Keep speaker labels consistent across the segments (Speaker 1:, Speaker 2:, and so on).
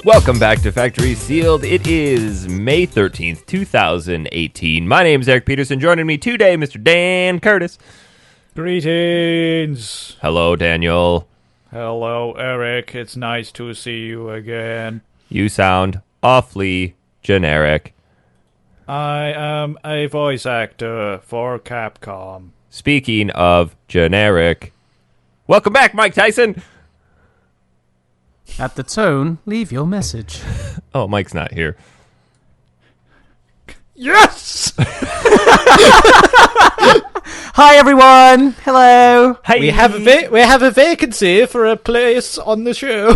Speaker 1: Welcome back to Factory Sealed. It is May 13th, 2018. My name is Eric Peterson. Joining me today, Mr. Dan Curtis.
Speaker 2: Greetings.
Speaker 1: Hello, Daniel.
Speaker 2: Hello, Eric. It's nice to see you again.
Speaker 1: You sound awfully generic.
Speaker 2: I am a voice actor for Capcom.
Speaker 1: Speaking of generic, welcome back, Mike Tyson.
Speaker 3: At the tone, leave your message.
Speaker 1: Oh, Mike's not here.
Speaker 2: Yes!
Speaker 3: Hi, everyone. Hello.
Speaker 1: Hi.
Speaker 2: We have a vacancy for a place on the show.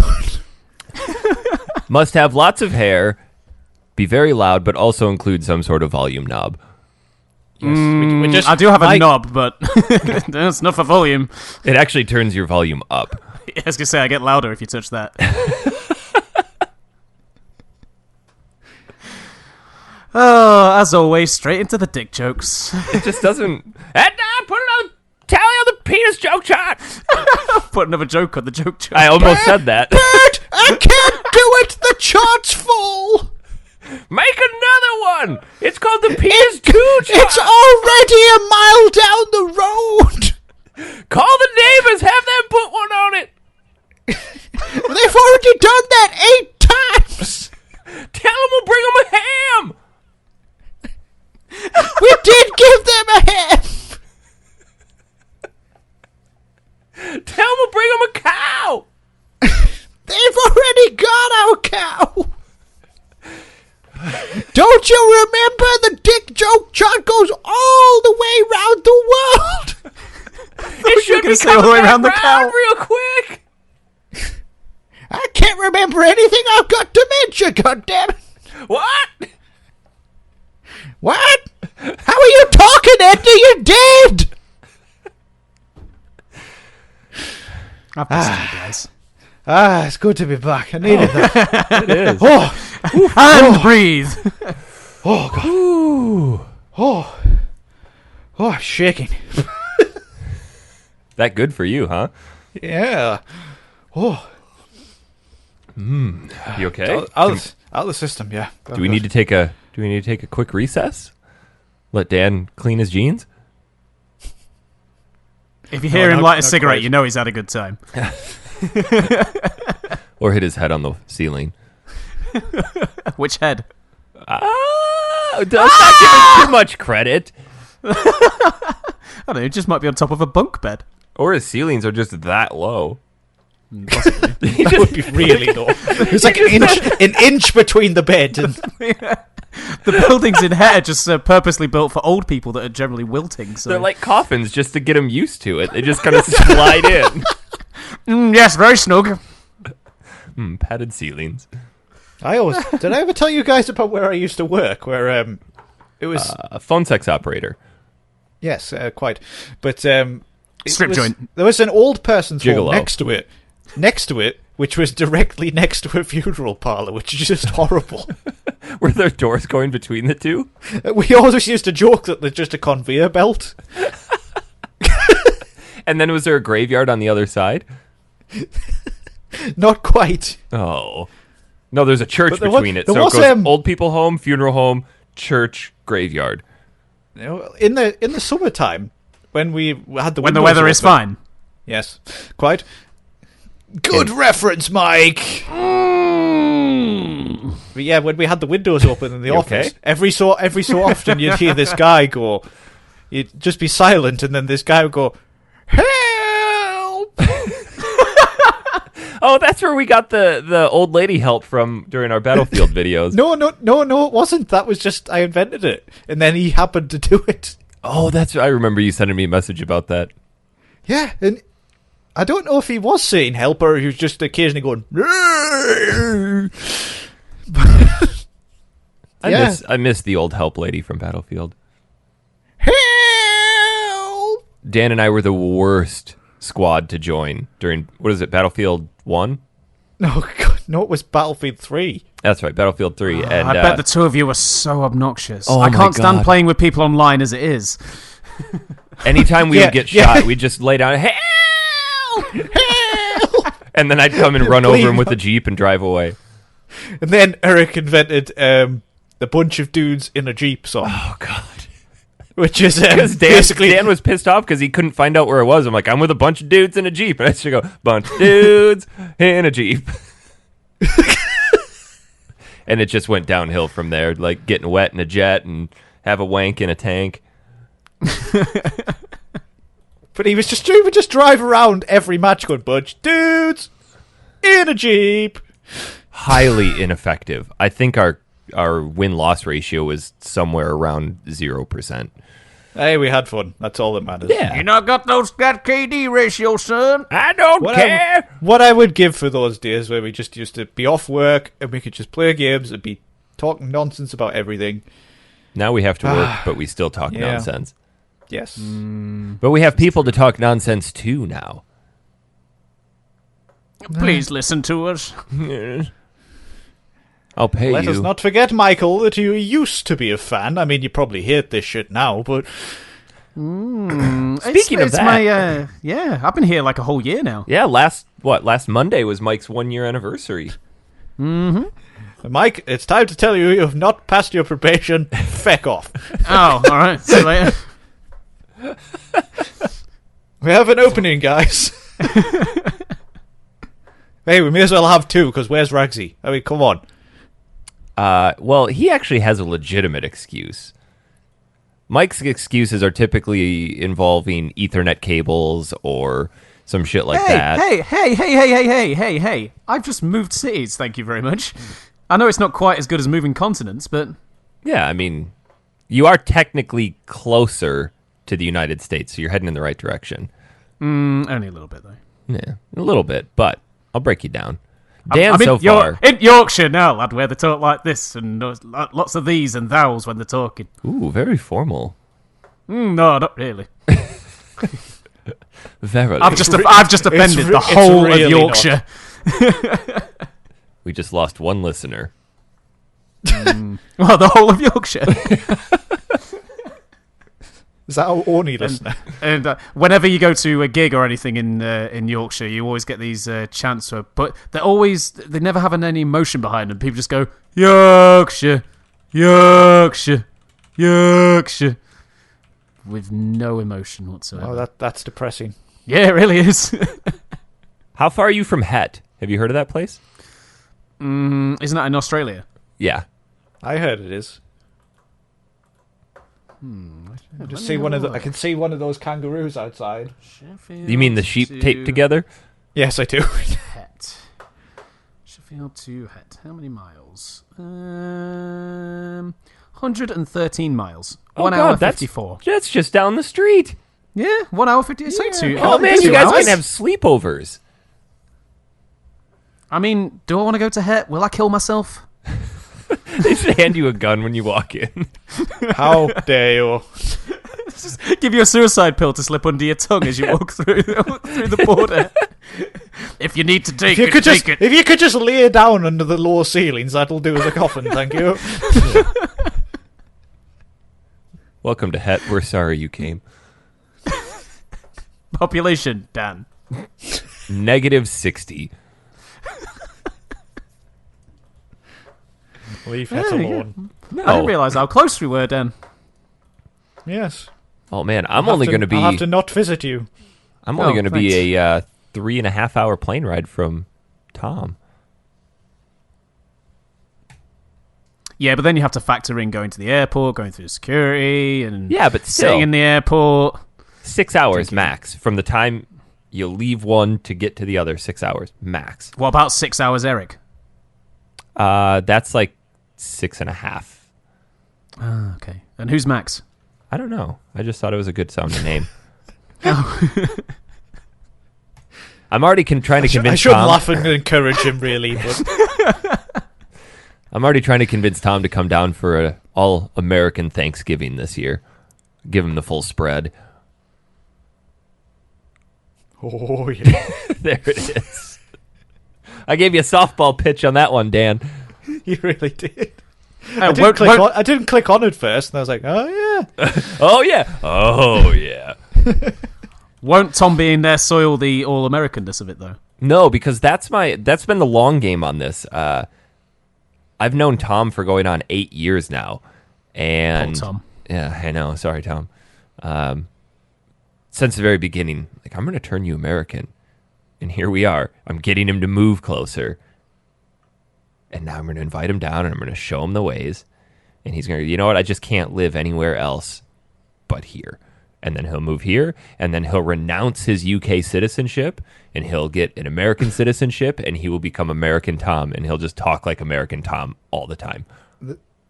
Speaker 1: Must have lots of hair, be very loud, but also include some sort of volume knob.
Speaker 2: Yes, we just,
Speaker 3: I do have a knob, but that's not for volume.
Speaker 1: It actually turns your volume up.
Speaker 3: I was going to say, I get louder if you touch that. Oh, as always, straight into the dick jokes.
Speaker 1: It just doesn't... And put another tally on the penis joke chart!
Speaker 3: Put another joke on the joke chart.
Speaker 1: I almost said that.
Speaker 2: Bert, I can't do it! The chart's full!
Speaker 1: Make another one! It's called the penis 2 chart!
Speaker 2: It's already a mile down the road!
Speaker 1: Call the neighbors, have them put one on it!
Speaker 2: They've already done that 8 times!
Speaker 1: Tell them we'll bring them a ham!
Speaker 2: We did give them a ham!
Speaker 1: Tell them we'll bring them a cow!
Speaker 2: They've already got our cow! Don't you remember the dick joke chart goes all the way round the world?
Speaker 1: It should be
Speaker 3: say all the way around the cow
Speaker 1: real quick!
Speaker 2: I can't remember anything. I've got dementia, goddammit.
Speaker 1: What?
Speaker 2: What? How are you talking, Andy? You're dead!
Speaker 3: I've missed you guys.
Speaker 2: It's good to be back. I needed that.
Speaker 1: It is.
Speaker 2: Oh,
Speaker 3: And breathe.
Speaker 2: oh, God.
Speaker 1: Ooh.
Speaker 2: Oh, I'm shaking.
Speaker 1: That good for you, huh?
Speaker 2: Yeah. Oh.
Speaker 1: You okay?
Speaker 2: Out of the system, yeah.
Speaker 1: Do we need to take a quick recess? Let Dan clean his jeans?
Speaker 3: If you hear him light a
Speaker 2: not
Speaker 3: cigarette,
Speaker 2: quite.
Speaker 3: you know he's had a good time.
Speaker 1: Or hit his head on the ceiling?
Speaker 3: Which head?
Speaker 1: Let's not give him too much credit.
Speaker 3: I don't know, it just might be on top of a bunk bed.
Speaker 1: Or his ceilings are just that low.
Speaker 3: Possibly.
Speaker 2: That would be really low. There's like an inch between the bed and...
Speaker 3: The buildings in here are just purposely built for old people that are generally wilting. So.
Speaker 1: They're like coffins just to get them used to it. They just kind of slide in.
Speaker 3: Yes, very snug.
Speaker 1: Padded ceilings.
Speaker 2: Did I ever tell you guys about where I used to work? Where it was
Speaker 1: A phone sex operator.
Speaker 2: yes, quite. But
Speaker 3: Strip joint.
Speaker 2: There was an old person's home
Speaker 1: Gigolo.
Speaker 2: next to it, which was directly next to a funeral parlor, which is just horrible.
Speaker 1: Were there doors going between the two?
Speaker 2: We always used to joke that there's just a conveyor belt.
Speaker 1: And then was there a graveyard on the other side?
Speaker 2: Not quite.
Speaker 1: Oh. No, there's a church
Speaker 2: But there
Speaker 1: between
Speaker 2: was-
Speaker 1: it.
Speaker 2: there
Speaker 1: So it
Speaker 2: was,
Speaker 1: goes old people home, funeral home, church, graveyard.
Speaker 2: You know, in the summertime, when we had the
Speaker 3: When the
Speaker 2: windows
Speaker 3: weather is
Speaker 2: open-
Speaker 3: fine.
Speaker 2: Yes, quite. Good reference, Mike. But yeah, when we had the windows open in the office,
Speaker 1: okay?
Speaker 2: every so often you'd hear this guy go. You'd just be silent, and then this guy would go, "Help!"
Speaker 1: Oh, that's where we got the old lady help from during our Battlefield videos.
Speaker 2: No, it wasn't. That was just I invented it, and then he happened to do it.
Speaker 1: Oh, I remember you sending me a message about that.
Speaker 2: Yeah, and I don't know if he was saying help or he was just occasionally going.
Speaker 1: I miss the old help lady from Battlefield. Dan and I were the worst squad to join during, what is it, Battlefield 1?
Speaker 2: No, God, no, it was Battlefield 3.
Speaker 1: That's right, Battlefield 3. And
Speaker 3: I bet the two of you were so obnoxious.
Speaker 1: Oh
Speaker 3: I
Speaker 1: my
Speaker 3: can't stand
Speaker 1: God.
Speaker 3: playing with people online as it is.
Speaker 1: anytime we
Speaker 2: Yeah,
Speaker 1: would get
Speaker 2: yeah.
Speaker 1: shot, we'd just lay down, help! Help! And then I'd come and run over him with the Jeep and drive away.
Speaker 2: And then Eric invented the bunch of dudes in a Jeep song.
Speaker 1: Oh, God.
Speaker 2: Which is
Speaker 1: Because
Speaker 2: basically...
Speaker 1: Dan was pissed off because he couldn't find out where it was. I'm like, I'm with a bunch of dudes in a Jeep. And I should go, bunch of dudes in a Jeep. And it just went downhill from there, like getting wet in a jet and have a wank in a tank.
Speaker 2: But he would just drive around every match going, bunch of dudes in a Jeep.
Speaker 1: Highly ineffective. I think our win-loss ratio was somewhere around 0%.
Speaker 2: Hey, we had fun. That's all that matters.
Speaker 1: Yeah.
Speaker 3: You not got that KD ratio, son.
Speaker 1: I don't care.
Speaker 2: What I would give for those days where we just used to be off work and we could just play games and be talking nonsense about everything.
Speaker 1: Now we have to work, but we still talk
Speaker 2: Yeah.
Speaker 1: nonsense.
Speaker 2: Yes.
Speaker 1: But we have people to talk nonsense to now.
Speaker 3: Please listen to us.
Speaker 1: I'll pay
Speaker 2: Let
Speaker 1: you.
Speaker 2: us not forget, Michael, that you used to be a fan. I mean, you probably hate this shit now, but...
Speaker 1: Speaking of
Speaker 3: it's
Speaker 1: that.
Speaker 3: my, I've been here like a whole year now.
Speaker 1: Yeah, last Monday was Mike's 1-year anniversary.
Speaker 2: Mike, it's time to tell you you have not passed your probation. Feck off.
Speaker 3: Oh, all right. See you later.
Speaker 2: We have an opening, guys. Hey, we may as well have two, because where's Roxy? I mean, come on.
Speaker 1: Well, he actually has a legitimate excuse. Mike's excuses are typically involving Ethernet cables or some shit like that.
Speaker 3: Hey. I've just moved cities, thank you very much. I know it's not quite as good as moving continents, but...
Speaker 1: Yeah, I mean, you are technically closer to the United States, so you're heading in the right direction.
Speaker 3: only a little bit, though.
Speaker 1: Yeah, a little bit, but I'll break you down. Dan,
Speaker 3: I'm
Speaker 1: so far...
Speaker 3: in Yorkshire now, lad, where they talk like this, and lots of these and thous when they're talking.
Speaker 1: Ooh, very formal.
Speaker 3: No, not really.
Speaker 1: Verily.
Speaker 3: I've just offended the
Speaker 2: it's
Speaker 3: whole
Speaker 2: really
Speaker 3: of Yorkshire.
Speaker 1: We just lost one listener.
Speaker 3: Well, the whole of Yorkshire.
Speaker 2: Is that our only listener?
Speaker 3: And whenever you go to a gig or anything in Yorkshire, you always get these chants, but they never have any emotion behind them. People just go Yorkshire, Yorkshire, Yorkshire, with no emotion whatsoever.
Speaker 2: Oh, that's depressing.
Speaker 3: Yeah, it really is.
Speaker 1: How far are you from Het? Have you heard of that place?
Speaker 3: Isn't that in Australia?
Speaker 1: Yeah.
Speaker 2: I heard it is. I just see I can see one of those kangaroos outside.
Speaker 3: Sheffield
Speaker 1: You mean the sheep taped together?
Speaker 2: Yes, I do.
Speaker 3: Het. Sheffield to Het. How many miles? 113 miles.
Speaker 1: Oh,
Speaker 3: 1
Speaker 1: God,
Speaker 3: hour
Speaker 1: that's-
Speaker 3: 54.
Speaker 1: That's just down the street.
Speaker 3: Yeah, 1 hour 50. It's like two.
Speaker 1: Oh, man,
Speaker 3: two
Speaker 1: you guys
Speaker 3: hours.
Speaker 1: can have sleepovers.
Speaker 3: I mean, do I want to go to Het? Will I kill myself?
Speaker 1: They should hand you a gun when you walk in.
Speaker 2: How dare you?
Speaker 3: Give you a suicide pill to slip under your tongue as you walk through the border. If you need to take it, take it.
Speaker 2: If you could just lay down under the low ceilings, that'll do as a coffin, thank you.
Speaker 1: Welcome to Het. We're sorry you came.
Speaker 3: Population, Dan.
Speaker 1: -60.
Speaker 2: Leave Het
Speaker 3: Yeah,
Speaker 2: alone.
Speaker 1: No.
Speaker 3: I didn't realise how close we were, Dan.
Speaker 2: Yes.
Speaker 1: Oh, man, I'm only going to be...
Speaker 2: I'll have to not visit you.
Speaker 1: I'm only
Speaker 3: Oh,
Speaker 1: going to be a 3.5 hour plane ride from Tom.
Speaker 3: Yeah, but then you have to factor in going to the airport, going through security, and
Speaker 1: Yeah, but still,
Speaker 3: sitting in the airport.
Speaker 1: 6 hours max from the time you leave one to get to the other. 6 hours max.
Speaker 3: What about 6 hours, Eric?
Speaker 1: That's like 6.5.
Speaker 3: Ah, okay. And who's Max?
Speaker 1: I don't know. I just thought it was a good sounding name. I'm already trying to convince
Speaker 2: I should
Speaker 1: Tom.
Speaker 2: laugh and encourage him, really, but
Speaker 1: I'm already trying to convince Tom to come down for a all-American Thanksgiving this year. Give him the full spread.
Speaker 2: Oh, yeah.
Speaker 1: There it is. I gave you a softball pitch on that one, Dan.
Speaker 2: You really did.
Speaker 3: I
Speaker 2: I didn't click on it first, and I was like, oh, yeah.
Speaker 1: Oh, yeah. Oh, yeah.
Speaker 3: Won't Tom being there soil the all-Americanness of it, though?
Speaker 1: No, because that's been the long game on this. I've known Tom for going on 8 years now. And
Speaker 3: Poor Tom.
Speaker 1: Yeah, I know. Sorry, Tom. Since the very beginning, like, I'm going to turn you American. And here we are. I'm getting him to move closer. And now I'm going to invite him down and I'm going to show him the ways. And he's going to, you know what? I just can't live anywhere else but here. And then he'll move here. And then he'll renounce his UK citizenship. And he'll get an American citizenship. And he will become American Tom. And he'll just talk like American Tom all the time.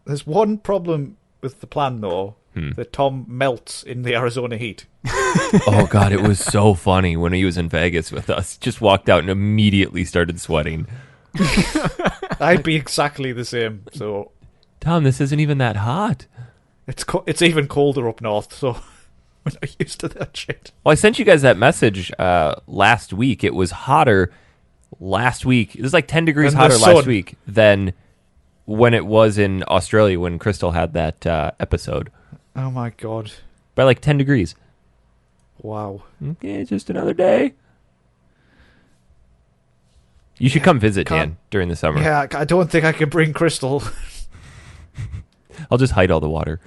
Speaker 2: There's one problem with the plan, though. That Tom melts in the Arizona heat.
Speaker 1: Oh, God. It was so funny when he was in Vegas with us. Just walked out and immediately started sweating.
Speaker 2: I'd be exactly the same. So,
Speaker 1: Tom, this isn't even that hot.
Speaker 2: It's even colder up north, so we're not used to that shit.
Speaker 1: Well, I sent you guys that message last week. It was hotter last week. It was like 10 degrees hotter last week than when it was in Australia when Crystal had that episode.
Speaker 2: Oh, my God.
Speaker 1: By like 10 degrees.
Speaker 2: Wow.
Speaker 1: Okay, just another day. You should come visit, Dan, during the summer.
Speaker 2: Yeah, I don't think I can bring Crystal.
Speaker 1: I'll just hide all the water.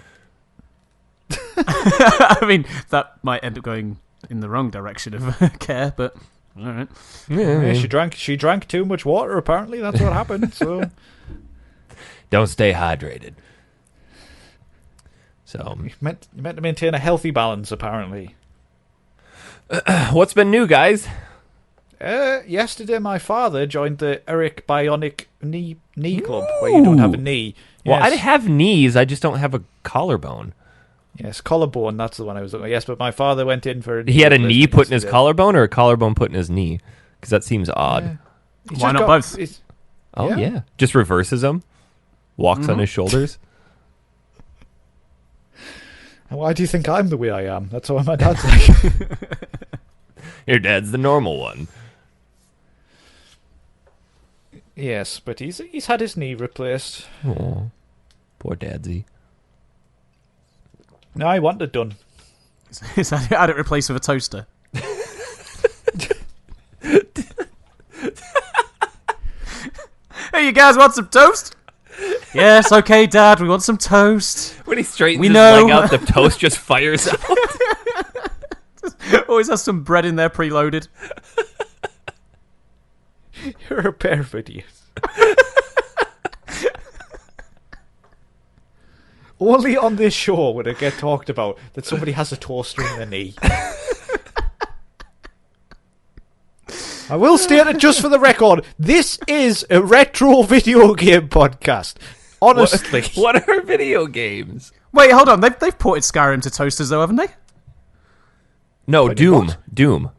Speaker 3: I mean, that might end up going in the wrong direction of care, but all right.
Speaker 2: Yeah, she drank too much water, apparently. That's what happened. So
Speaker 1: Don't stay hydrated. So
Speaker 2: you meant to maintain a healthy balance, apparently.
Speaker 1: what's been new, guys?
Speaker 2: Yesterday, my father joined the Eric Bionic Knee Club, where you don't have a knee.
Speaker 1: Well,
Speaker 2: Yes.
Speaker 1: I have knees. I just don't have a collarbone.
Speaker 2: Yes, collarbone, that's the one I was looking at. Yes, but my father went in for...
Speaker 1: He had a knee put in his
Speaker 2: yesterday.
Speaker 1: collarbone or a collarbone put in his knee? Because that seems odd.
Speaker 2: Yeah. He's
Speaker 3: Why
Speaker 2: just
Speaker 3: not both?
Speaker 1: Oh, yeah. Just reverses him. Walks on his shoulders.
Speaker 2: And why do you think I'm the way I am? That's why my dad's like...
Speaker 1: Your dad's the normal one.
Speaker 2: Yes, but he's had his knee replaced.
Speaker 1: Oh, poor dadsy.
Speaker 2: No, I want it done.
Speaker 3: Is that had it replaced with a toaster? Hey, you guys want some toast? Yes, okay, Dad, we want some toast.
Speaker 1: When he straightens
Speaker 3: We
Speaker 1: his
Speaker 3: know.
Speaker 1: leg out, the toast just fires out.
Speaker 3: Always has some bread in there preloaded.
Speaker 2: You're a pair of idiots. Only on this show would it get talked about that somebody has a toaster in their knee. I will state it just for the record. This is a retro video game podcast. Honestly.
Speaker 1: What are video games?
Speaker 3: Wait, hold on. They've ported Skyrim to toasters, though, haven't they?
Speaker 1: No,
Speaker 2: Wait,
Speaker 1: Doom.
Speaker 2: what?
Speaker 1: Doom.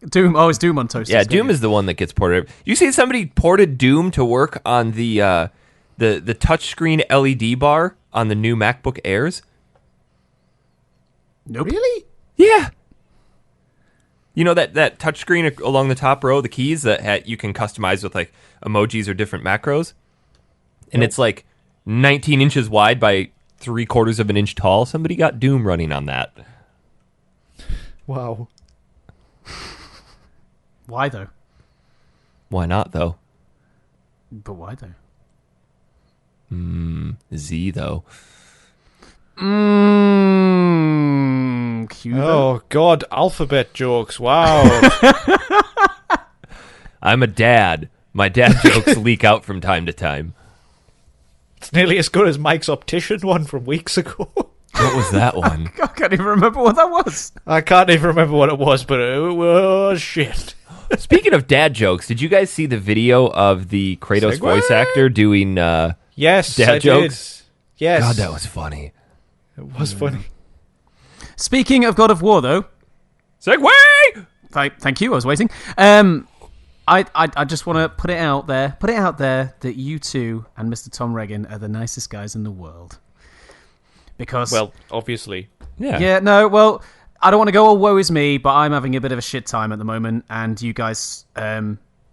Speaker 3: Doom. Oh, it's Doom on toasters.
Speaker 1: Yeah, Doom is the one that gets ported. You see somebody ported Doom to work on the touchscreen LED bar on the new MacBook Airs?
Speaker 3: Nope.
Speaker 2: Really?
Speaker 1: Yeah. You know that touchscreen along the top row, the keys that you can customize with like emojis or different macros? And it's like 19 inches wide by 3/4 of an inch tall. Somebody got Doom running on that.
Speaker 2: Wow.
Speaker 3: Why, though?
Speaker 1: Why not, though?
Speaker 3: But why, though?
Speaker 1: Z, though.
Speaker 3: Cue them.
Speaker 2: Oh, God. Alphabet jokes. Wow.
Speaker 1: I'm a dad. My dad jokes leak out from time to time.
Speaker 2: It's nearly as good as Mike's optician one from weeks ago.
Speaker 1: What was that one?
Speaker 3: I can't even remember what that was.
Speaker 2: I can't even remember what it was, but it was shit.
Speaker 1: Speaking of dad jokes, did you guys see the video of the Kratos
Speaker 2: Segue?
Speaker 1: voice actor doing
Speaker 2: Yes,
Speaker 1: dad
Speaker 2: I
Speaker 1: jokes?
Speaker 2: did. Yes.
Speaker 1: God, that was funny.
Speaker 2: It was funny.
Speaker 3: Speaking of God of War, though,
Speaker 1: Segway!
Speaker 3: thank you. I was waiting. I just want to put it out there that you two and Mr. Tom Regan are the nicest guys in the world. Because
Speaker 2: Well, obviously.
Speaker 1: Yeah.
Speaker 3: yeah, no, well, I don't want to go, woe is me, but I'm having a bit of a shit time at the moment, and you guys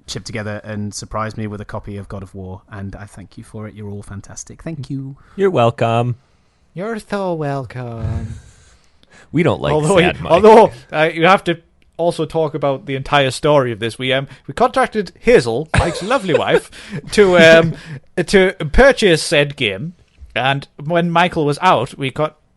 Speaker 3: chipped together and surprised me with a copy of God of War, and I thank you for it. You're all fantastic. Thank you.
Speaker 1: You're welcome.
Speaker 2: You're so welcome.
Speaker 1: We don't like sad Mike.
Speaker 2: Although you have to also talk about the entire story of this. We contracted Hazel, Mike's lovely wife, to purchase said game, and when Michael was out, we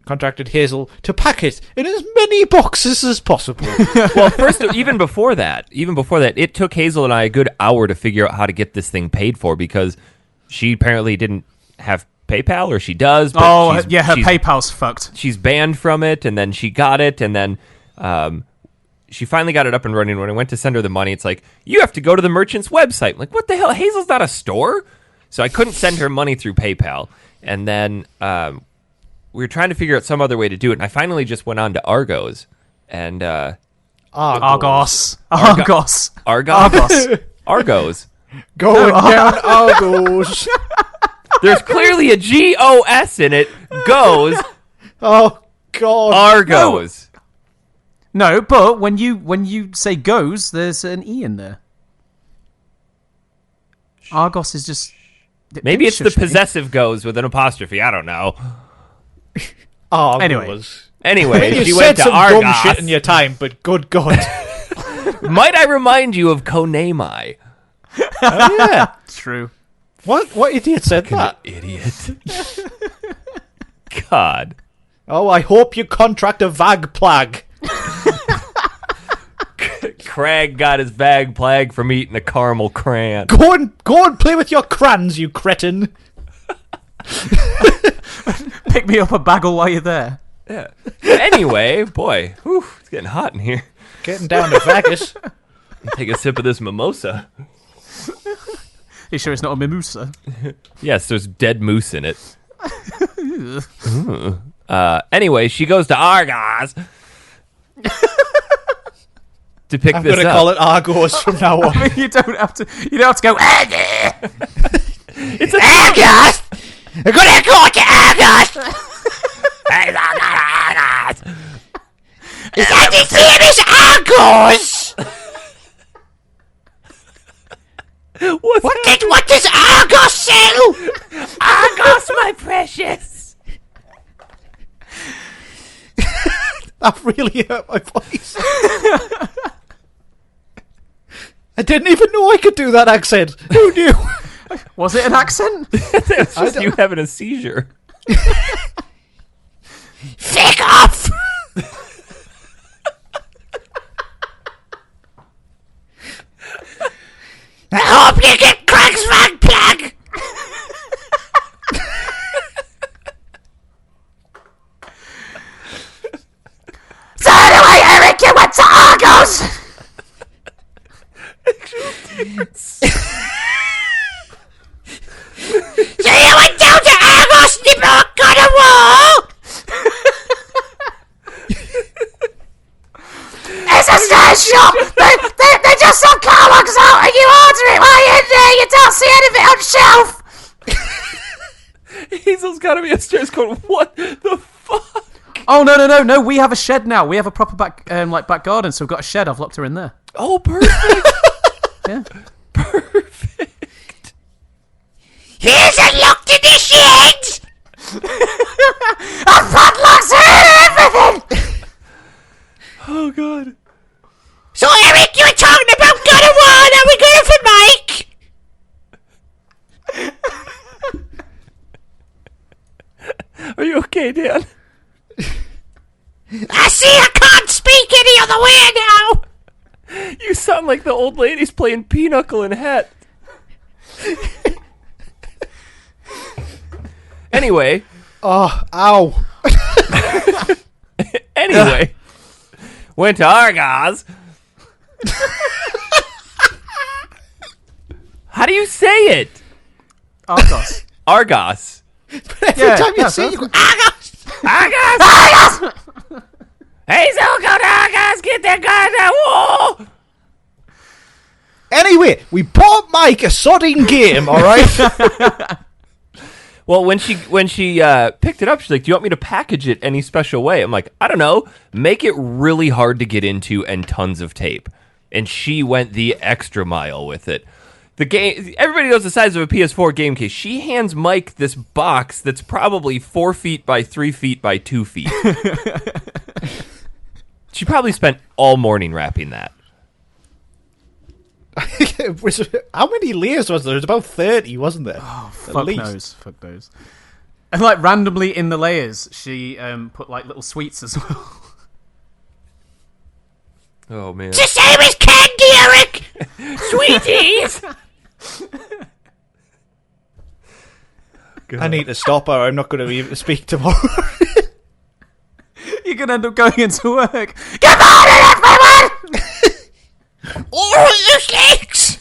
Speaker 2: contracted Hazel to pack it in as many boxes as possible.
Speaker 1: Well, first, even before that, it took Hazel and I a good hour to figure out how to get this thing paid for because she apparently didn't have PayPal, or she does. But
Speaker 3: her PayPal's fucked.
Speaker 1: She's banned from it, and then she got it, and then she finally got it up and running. When I went to send her the money, it's like, you have to go to the merchant's website. I'm like, what the hell? Hazel's not a store? So I couldn't send her money through PayPal. And then we were trying to figure out some other way to do it, and I finally just went on to Argos. And
Speaker 3: Argos.
Speaker 2: Going down Argos.
Speaker 1: There's clearly a G-O-S in it. Goes.
Speaker 2: Oh, God.
Speaker 1: Argos.
Speaker 3: No, but when you say goes, there's an E in there. Argos is just...
Speaker 1: Maybe it's the possessive goes with an apostrophe. I don't know.
Speaker 2: Argos.
Speaker 1: Anyway, she
Speaker 2: you
Speaker 1: went
Speaker 2: said
Speaker 1: to
Speaker 2: some
Speaker 1: Argos.
Speaker 2: dumb shit in your time, but good God.
Speaker 1: Might I remind you of Konami?
Speaker 2: Oh, yeah.
Speaker 3: True.
Speaker 2: What idiot said that?
Speaker 1: Idiot. God.
Speaker 2: Oh, I hope you contract a vag plague.
Speaker 1: Craig got his vag plague from eating a caramel crayon.
Speaker 2: Go and play with your crayons, you cretin.
Speaker 3: Pick me up a bagel while you're there.
Speaker 1: Yeah. Anyway, boy, it's getting hot in here.
Speaker 2: Getting down to Vegas.
Speaker 1: Take a sip of this mimosa.
Speaker 3: You sure it's not a mimosa?
Speaker 1: Yes, there's dead moose in it. Anyway, she goes to Argos to pick
Speaker 2: I'm
Speaker 1: this up.
Speaker 2: going to call it Argos from now on.
Speaker 3: I mean, you don't have to go.
Speaker 1: It's a
Speaker 2: Argos! I'm going to go to Argos!
Speaker 1: Hey, Argos!
Speaker 2: Is that the same as Argos? What does Argos sell?
Speaker 1: Argos, my precious!
Speaker 2: That really hurt my voice. I didn't even know I could do that accent. Who knew?
Speaker 3: Was it an accent?
Speaker 1: It's just you having a seizure.
Speaker 2: Fuck off! I hope you get Craig's vag plug! So anyway, Eric, you went to Argos! So you went down to Argos and you bought God of War? It's a SNES shop! They just sell catalogs out and you order it while you're in there! You don't see anything on shelf!
Speaker 1: Hazel's gotta be upstairs going, what the fuck?
Speaker 3: Oh, no. We have a shed now. We have a proper back garden, so we've got a shed. I've locked her in there.
Speaker 1: Oh, perfect.
Speaker 3: Yeah.
Speaker 1: Perfect.
Speaker 2: Here's a lock to the shed! A padlocks and everything!
Speaker 1: Oh, God.
Speaker 2: So, Eric, you were talking about God of War, now we're going for Mike!
Speaker 1: Are you okay, Dan?
Speaker 2: I see I can't speak any other way now!
Speaker 1: You sound like the old ladies playing Pinochle and Hat. Anyway.
Speaker 2: Oh, ow.
Speaker 1: Anyway. Went to Argos. How do you say it?
Speaker 3: Argos.
Speaker 1: Argos.
Speaker 2: Every time you see it, you go, Argos!
Speaker 1: Argos!
Speaker 2: Argos!
Speaker 1: Hazel, go to Argos, get that guy that wall!
Speaker 2: Anyway, we bought Mike a sodding game, alright?
Speaker 1: Well, when she picked it up, she's like, "Do you want me to package it any special way?" I'm like, "I don't know. Make it really hard to get into and tons of tape." And she went the extra mile with it. The game, everybody knows the size of a PS4 game case. She hands Mike this box that's probably 4 feet by 3 feet by 2 feet. She probably spent all morning wrapping that.
Speaker 2: How many layers was there? It was about 30, wasn't there?
Speaker 3: Oh, fuck knows. And like randomly in the layers, she put like little sweets as well.
Speaker 1: Oh man!
Speaker 4: It's the same as candy, Eric. Sweeties.
Speaker 2: I need to stop her. I'm not going to be able to speak tomorrow.
Speaker 3: You're gonna end up going into work.
Speaker 4: Good morning, everyone. All you snakes.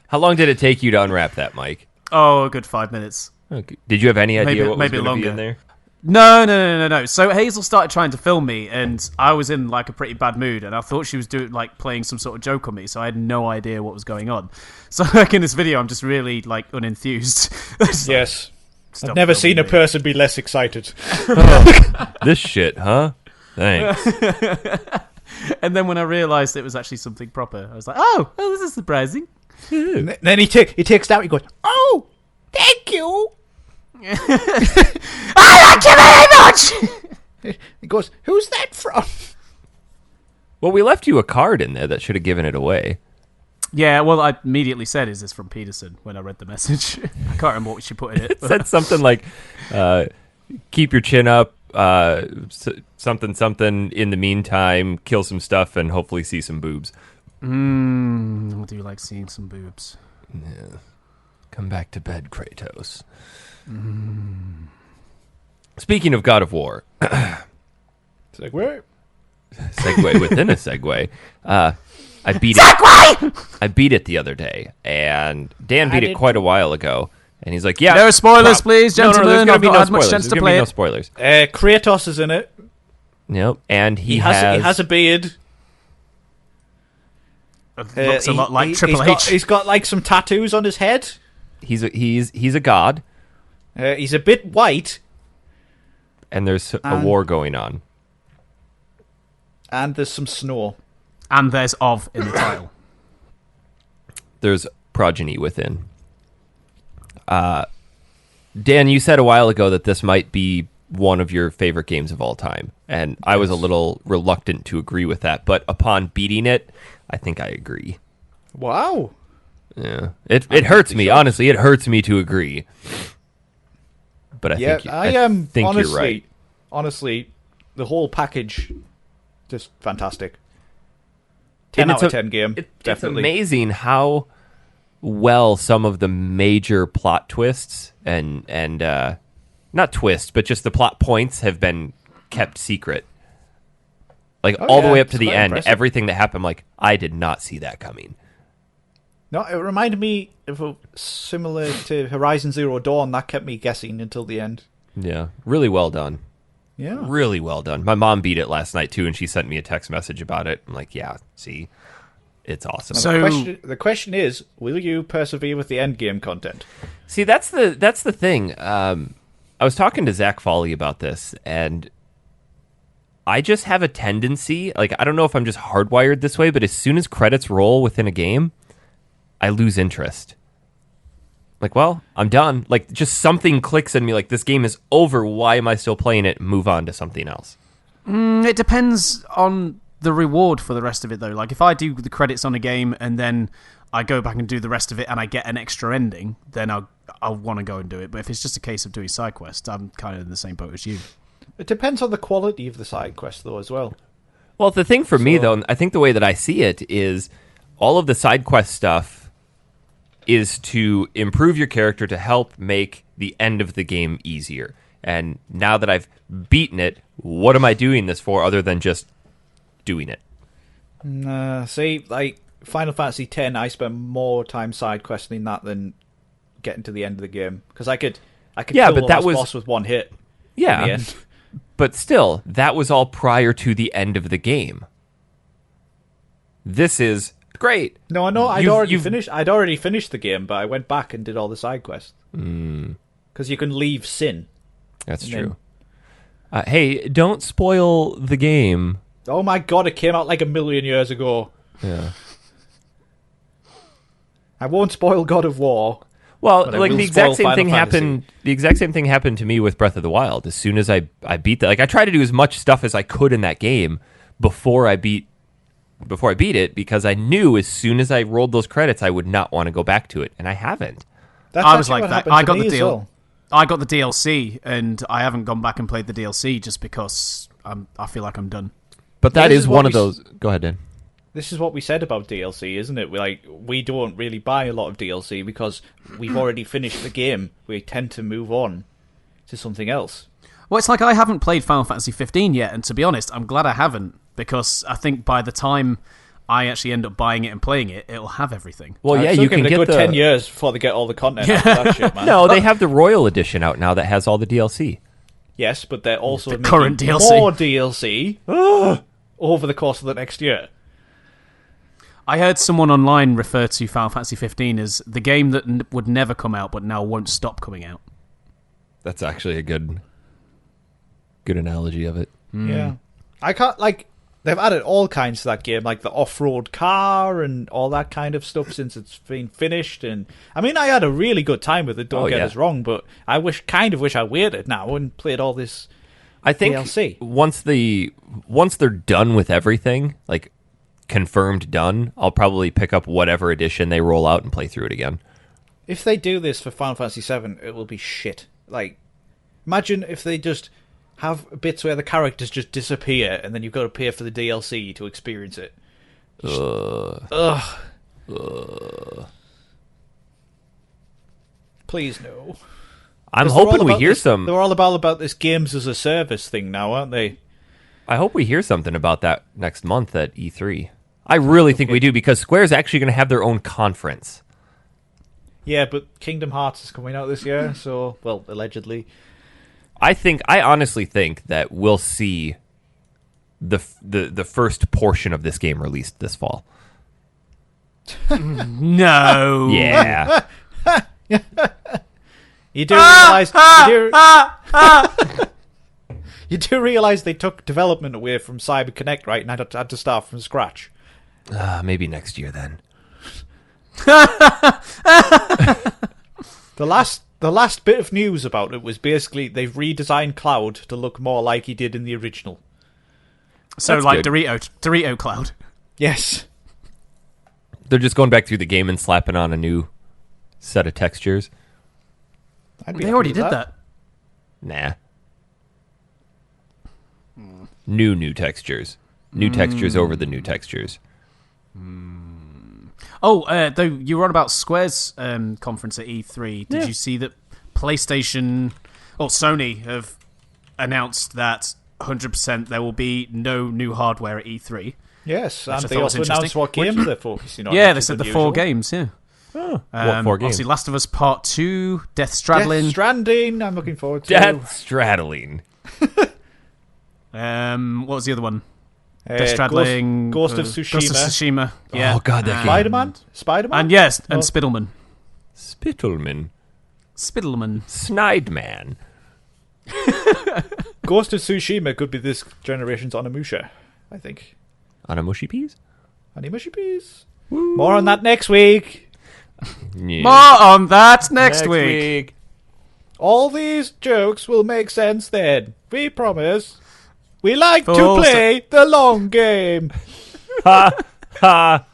Speaker 1: How long did it take you to unwrap that, Mike?
Speaker 3: Oh, a good 5 minutes.
Speaker 1: Okay. Did you have any idea what was
Speaker 3: maybe
Speaker 1: going to be in
Speaker 3: longer.
Speaker 1: there?
Speaker 3: No. So Hazel started trying to film me, and I was in like a pretty bad mood, and I thought she was doing like playing some sort of joke on me, so I had no idea what was going on. So like in this video, I'm just really like unenthused.
Speaker 2: Yes.
Speaker 3: Stop
Speaker 2: I've never
Speaker 3: filming
Speaker 2: seen a
Speaker 3: me.
Speaker 2: person be less excited.
Speaker 1: This shit, huh? Thanks.
Speaker 3: And then when I realised it was actually something proper, I was like, oh, this is surprising.
Speaker 2: And then he takes it out. He goes, "Oh, thank you."
Speaker 4: I like you very much.
Speaker 2: He goes, "Who's that from?"
Speaker 1: Well, we left you a card in there that should have given it away.
Speaker 3: Yeah, well, I immediately said, is this from Peterson, when I read the message. I can't remember what she put in it.
Speaker 1: It said something like, keep your chin up, something in the meantime, kill some stuff, and hopefully see some boobs.
Speaker 3: I do like seeing some boobs.
Speaker 1: Yeah. Come back to bed, Kratos. Speaking of God of War,
Speaker 2: It's like, where?
Speaker 1: segue within a segue. I beat it. I beat it the other day, and Dan beat it quite a while ago. And he's like, "Yeah,
Speaker 3: No spoilers, please, gentlemen.
Speaker 1: No, there's gonna
Speaker 3: I've
Speaker 1: be
Speaker 3: not
Speaker 1: no
Speaker 3: had much
Speaker 1: spoilers.
Speaker 3: chance
Speaker 1: There's
Speaker 3: to
Speaker 1: gonna
Speaker 3: play
Speaker 1: be no
Speaker 3: it."
Speaker 1: spoilers."
Speaker 2: Kratos is in it.
Speaker 1: Yep, and he
Speaker 2: has a beard.
Speaker 3: It looks a lot like Triple H.
Speaker 2: He's got like some tattoos on his head.
Speaker 1: He's a god,
Speaker 2: He's a bit white,
Speaker 1: and there's a war going on.
Speaker 2: and there's some snow.
Speaker 3: And there's of in the title.
Speaker 1: There's progeny within. Dan, you said a while ago that this might be one of your favorite games of all time, and I was a little reluctant to agree with that, but upon beating it, I think I agree.
Speaker 2: Wow.
Speaker 1: Yeah, it hurts me, honestly. It hurts me to agree, but I think
Speaker 2: honestly,
Speaker 1: you're right.
Speaker 2: Honestly, the whole package, just fantastic. 10 out of 10 game,
Speaker 1: It's
Speaker 2: definitely.
Speaker 1: amazing how well some of the major plot twists and not twists, but just the plot points have been kept secret. Like all the way up to
Speaker 2: it's
Speaker 1: the
Speaker 2: quite
Speaker 1: end,
Speaker 2: impressive.
Speaker 1: everything that happened, like I did not see that coming.
Speaker 2: No, it reminded me of similar to Horizon Zero Dawn. That kept me guessing until the end.
Speaker 1: Yeah, really well done.
Speaker 2: Yeah.
Speaker 1: Really well done. My mom beat it last night too, and she sent me a text message about it. I'm like, yeah, see, it's awesome.
Speaker 3: So-
Speaker 2: The question is, will you persevere with the end game content?
Speaker 1: See, that's the thing. I was talking to Zach Foley about this, and I just have a tendency, like, I don't know if I'm just hardwired this way, but as soon as credits roll within a game, I lose interest. Like, well, I'm done. Like, just something clicks in me, like, this game is over. Why am I still playing it? Move on to something else.
Speaker 3: It depends on the reward for the rest of it, though. Like, if I do the credits on a game and then I go back and do the rest of it and I get an extra ending, then I'll want to go and do it. But if it's just a case of doing side quests, I'm kind of in the same boat as you.
Speaker 2: It depends on the quality of the side quest, though, as well.
Speaker 1: Well, the thing for me, though, and I think the way that I see it is all of the side quest stuff is to improve your character to help make the end of the game easier. And now that I've beaten it, what am I doing this for other than just doing it?
Speaker 2: See, like Final Fantasy X, I spent more time side questing that than getting to the end of the game because I could kill the last boss with one hit.
Speaker 1: Yeah,
Speaker 2: in the end.
Speaker 1: but still, that was all prior to the end of the game. This is Great.
Speaker 2: No, I know.
Speaker 1: You've-
Speaker 2: I'd already finished the game, but I went back and did all the side quests. Because you can leave Sin.
Speaker 1: That's
Speaker 2: And
Speaker 1: true. Hey, don't spoil the game.
Speaker 2: Oh my god! It came out like 1,000,000 years ago.
Speaker 1: Yeah.
Speaker 2: I won't spoil God of War.
Speaker 1: Well,
Speaker 2: But I
Speaker 1: like
Speaker 2: will
Speaker 1: the exact
Speaker 2: spoil
Speaker 1: same
Speaker 2: Final
Speaker 1: thing
Speaker 2: Fantasy.
Speaker 1: happened. The exact same thing happened to me with Breath of the Wild. As soon as I beat that, like I tried to do as much stuff as I could in that game before I beat it, because I knew as soon as I rolled those credits, I would not want to go back to it, and I haven't.
Speaker 2: That's
Speaker 3: I was
Speaker 2: actually
Speaker 3: like
Speaker 2: what
Speaker 3: that.
Speaker 2: happened
Speaker 3: I
Speaker 2: to
Speaker 3: got
Speaker 2: me
Speaker 3: the
Speaker 2: as
Speaker 3: deal.
Speaker 2: well.
Speaker 3: I got the DLC, and I haven't gone back and played the DLC just because I feel like I'm done.
Speaker 1: But that
Speaker 2: This
Speaker 1: is
Speaker 2: is
Speaker 1: one
Speaker 2: what
Speaker 1: of those. Go ahead, Dan.
Speaker 2: This is what we said about DLC, isn't it? We don't really buy a lot of DLC because we've already finished the game. We tend to move on to something else.
Speaker 3: Well, it's like I haven't played Final Fantasy 15 yet, and to be honest, I'm glad I haven't, because I think by the time I actually end up buying it and playing it, it'll have everything.
Speaker 1: Well, yeah,
Speaker 2: It's
Speaker 1: you
Speaker 2: gonna
Speaker 1: can
Speaker 2: be a
Speaker 1: get
Speaker 2: good
Speaker 1: the
Speaker 2: 10 years before they get all the content out of that shit, man.
Speaker 1: No, they have the Royal Edition out now that has all the DLC.
Speaker 2: Yes, but they're also making
Speaker 3: current DLC.
Speaker 2: more DLC over the course of the next year.
Speaker 3: I heard someone online refer to Final Fantasy 15 as the game that would never come out, but now won't stop coming out.
Speaker 1: That's actually a good analogy of it.
Speaker 2: Yeah. I can't, they've added all kinds to that game, like the off-road car and all that kind of stuff since it's been finished. And I mean, I had a really good time with it, don't get us wrong, but I wish I waited now and played all this
Speaker 1: I think
Speaker 2: DLC.
Speaker 1: once they're done with everything, like confirmed done, I'll probably pick up whatever edition they roll out and play through it again.
Speaker 2: If they do this for Final Fantasy VII, it will be shit. Like, imagine if they just have bits where the characters just disappear and then you've got to pay for the DLC to experience it. Ugh. Please no.
Speaker 1: I'm
Speaker 2: 'Cause they're
Speaker 1: hoping
Speaker 2: all
Speaker 1: we
Speaker 2: about
Speaker 1: hear
Speaker 2: this-
Speaker 1: some.
Speaker 2: They're all about this games as a service thing now, aren't they?
Speaker 1: I hope we hear something about that next month at E3. I really think we do, because Square's actually going to have their own conference.
Speaker 2: Yeah, but Kingdom Hearts is coming out this year, so, well, allegedly.
Speaker 1: I honestly think that we'll see the first portion of this game released this fall.
Speaker 3: No.
Speaker 1: Yeah.
Speaker 2: You do realize you do realize they took development away from Cyber Connect, right? And had to start from scratch.
Speaker 1: Maybe next year then.
Speaker 2: The last bit of news about it was basically they've redesigned Cloud to look more like he did in the original.
Speaker 3: So
Speaker 1: That's
Speaker 3: like
Speaker 1: good.
Speaker 3: Dorito Cloud.
Speaker 2: Yes.
Speaker 1: They're just going back through the game and slapping on a new set of textures.
Speaker 2: I'd be
Speaker 3: They
Speaker 2: happy
Speaker 3: already
Speaker 2: with
Speaker 3: did that.
Speaker 1: Nah. New textures. New textures over the new textures.
Speaker 3: Oh, though you were on about Square's conference at E3. Did you see that PlayStation or Sony have announced that 100% there will be no new hardware at E3?
Speaker 2: Yes, and
Speaker 3: I
Speaker 2: they
Speaker 3: thought was
Speaker 2: also announced
Speaker 3: interesting.
Speaker 2: what games they're focusing on.
Speaker 3: Yeah,
Speaker 2: which
Speaker 3: they
Speaker 2: is
Speaker 3: said the
Speaker 2: unusual.
Speaker 3: 4 games, yeah.
Speaker 1: What 4 games?
Speaker 3: Obviously, Last of Us Part 2, Death Straddling.
Speaker 2: Death Stranding, I'm looking forward to.
Speaker 1: Death Straddling.
Speaker 3: What was the other one? Death Straddling.
Speaker 2: Ghost of Tsushima.
Speaker 3: Ghost of Tsushima. Yeah.
Speaker 1: Oh, God, that game.
Speaker 2: Spider-Man? Spider-Man?
Speaker 3: And yes, and
Speaker 2: Oh.
Speaker 3: Spiddleman.
Speaker 1: Spittleman.
Speaker 3: Spiddleman.
Speaker 1: Snideman.
Speaker 2: Ghost of Tsushima could be this generation's Onimusha, I think.
Speaker 1: On a mushy peas?
Speaker 2: Onimusha piece. More on that next week.
Speaker 1: Yeah.
Speaker 3: More on that next week.
Speaker 2: All these jokes will make sense then. We promise. We like
Speaker 3: Full
Speaker 2: to play the long game.
Speaker 1: Ha! Ha!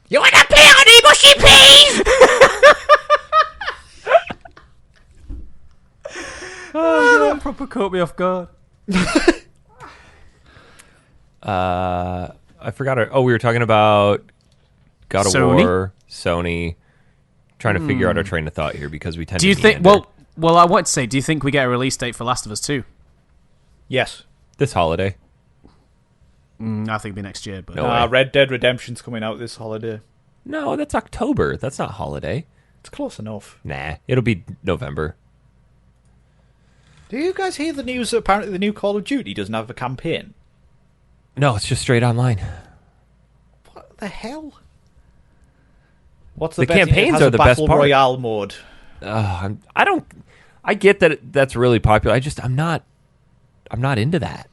Speaker 4: You wanna play on the mushy peas?
Speaker 3: Oh, that proper caught me off guard.
Speaker 1: I forgot. We were talking about God of
Speaker 3: Sony?
Speaker 1: War, Sony. Trying to figure out our train of thought here because we tend
Speaker 3: Do
Speaker 1: to
Speaker 3: you think?
Speaker 1: meander.
Speaker 3: Well, I want to say, do you think we get a release date for Last of Us 2?
Speaker 2: Yes.
Speaker 1: This holiday.
Speaker 3: I think it'll be next year, but
Speaker 1: No way.
Speaker 2: Red Dead Redemption's coming out this holiday.
Speaker 1: No, that's October. That's not holiday.
Speaker 2: It's close enough.
Speaker 1: Nah, it'll be November.
Speaker 2: Do you guys hear the news that apparently the new Call of Duty doesn't have a campaign?
Speaker 1: No, it's just straight online.
Speaker 2: What the hell? What's
Speaker 1: The
Speaker 2: best?
Speaker 1: campaigns
Speaker 2: It has
Speaker 1: are
Speaker 2: a
Speaker 1: the best
Speaker 2: battle
Speaker 1: part.
Speaker 2: royale mode.
Speaker 1: I don't. I get that that's really popular. I'm not into that.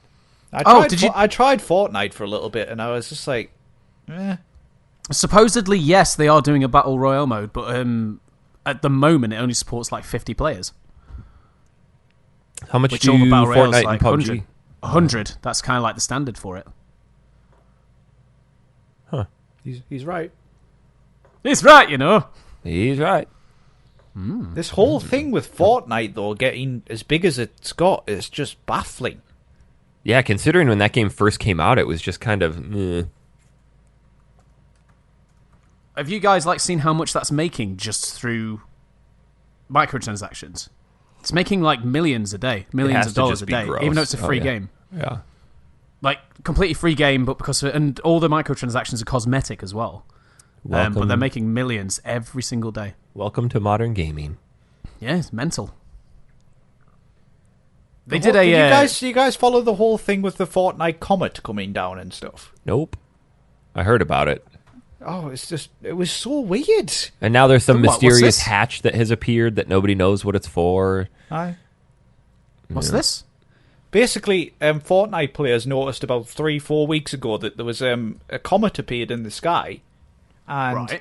Speaker 2: I tried Fortnite for a little bit, and I was just like, eh.
Speaker 3: Supposedly, yes, they are doing a battle royale mode, but at the moment it only supports like 50 players.
Speaker 1: How much
Speaker 3: Which
Speaker 1: do
Speaker 3: all the battle royales
Speaker 1: Fortnite
Speaker 3: like
Speaker 1: and PUBG?
Speaker 3: 100. That's kind of like the standard for it.
Speaker 1: Huh.
Speaker 2: He's right.
Speaker 3: He's right, you know.
Speaker 1: He's right.
Speaker 2: This whole thing with Fortnite, though, getting as big as it's got, is just baffling.
Speaker 1: Yeah, considering when that game first came out, it was just kind of.
Speaker 3: Have you guys seen how much that's making just through microtransactions? It's making like millions a day, millions of dollars a day, even though it's a free game.
Speaker 1: Yeah.
Speaker 3: Like completely free game, but and all the microtransactions are cosmetic as well. But they're making millions every single day.
Speaker 1: Welcome to modern gaming.
Speaker 3: Yeah, it's mental.
Speaker 2: Did you guys follow the whole thing with the Fortnite comet coming down and stuff?
Speaker 1: Nope. I heard about it.
Speaker 2: Oh, it was so weird.
Speaker 1: And now there's some
Speaker 3: What's
Speaker 1: mysterious
Speaker 3: this?
Speaker 1: hatch that has appeared that nobody knows what it's for.
Speaker 2: Aye.
Speaker 3: What's this?
Speaker 2: Basically, Fortnite players noticed about 3-4 weeks ago that there was a comet appeared in the sky, and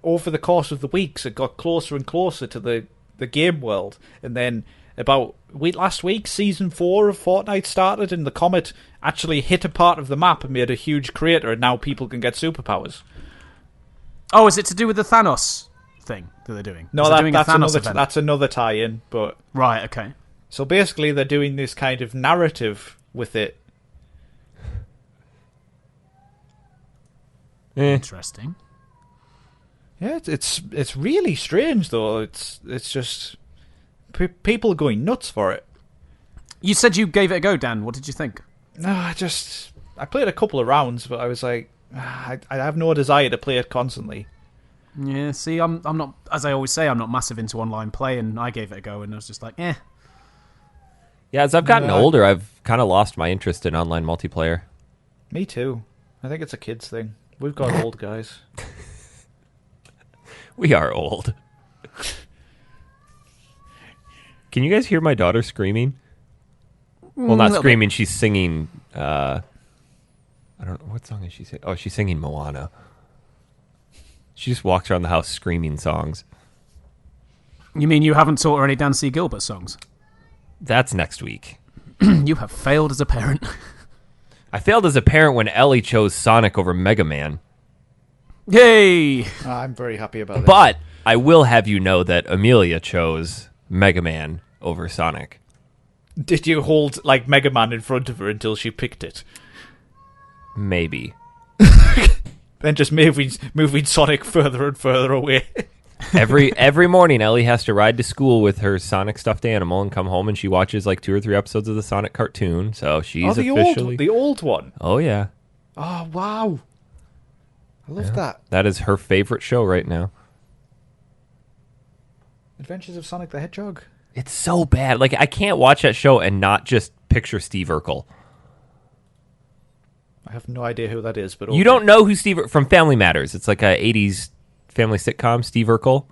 Speaker 2: over the course of the weeks, it got closer and closer to the game world. And then about last week, Season 4 of Fortnite started, and the comet actually hit a part of the map and made a huge crater, and now people can get superpowers.
Speaker 3: Oh, is it to do with the Thanos thing that they're doing?
Speaker 2: No, that's another tie-in, but...
Speaker 3: Right, okay.
Speaker 2: So basically, they're doing this kind of narrative with it.
Speaker 3: Interesting.
Speaker 2: Yeah, it's really strange though. It's just people are going nuts for it.
Speaker 3: You said you gave it a go, Dan. What did you think?
Speaker 2: No, I played a couple of rounds, but I was like, I have no desire to play it constantly.
Speaker 3: Yeah, see, I'm not, as I always say, I'm not massive into online play, and I gave it a go, and I was just like, eh.
Speaker 1: Yeah, as I've gotten older, I've kind of lost my interest in online multiplayer.
Speaker 2: Me too. I think it's a kids thing. We've got old guys.
Speaker 1: We are old. Can you guys hear my daughter screaming? Well, not screaming. She's singing. I don't know. What song is she singing? Oh, she's singing Moana. She just walks around the house screaming songs.
Speaker 3: You mean you haven't taught her any Dan C. Gilbert songs?
Speaker 1: That's next week.
Speaker 3: You have failed as a parent.
Speaker 1: I failed as a parent when Ellie chose Sonic over Mega Man.
Speaker 3: Yay!
Speaker 2: I'm very happy about that.
Speaker 1: But I will have you know that Amelia chose Mega Man over Sonic.
Speaker 2: Did you hold Mega Man in front of her until she picked it?
Speaker 1: Maybe.
Speaker 2: Then just moving Sonic further and further away.
Speaker 1: Every morning, Ellie has to ride to school with her Sonic stuffed animal and come home, and she watches 2 or 3 episodes of the Sonic cartoon. So she's officially
Speaker 2: the old one.
Speaker 1: Oh yeah.
Speaker 2: Oh wow. I love that.
Speaker 1: That is her favorite show right now.
Speaker 2: Adventures of Sonic the Hedgehog.
Speaker 1: It's so bad. I can't watch that show and not just picture Steve Urkel.
Speaker 2: I have no idea who that is, but
Speaker 1: You don't know who Steve from Family Matters. It's like a 80s family sitcom, Steve Urkel.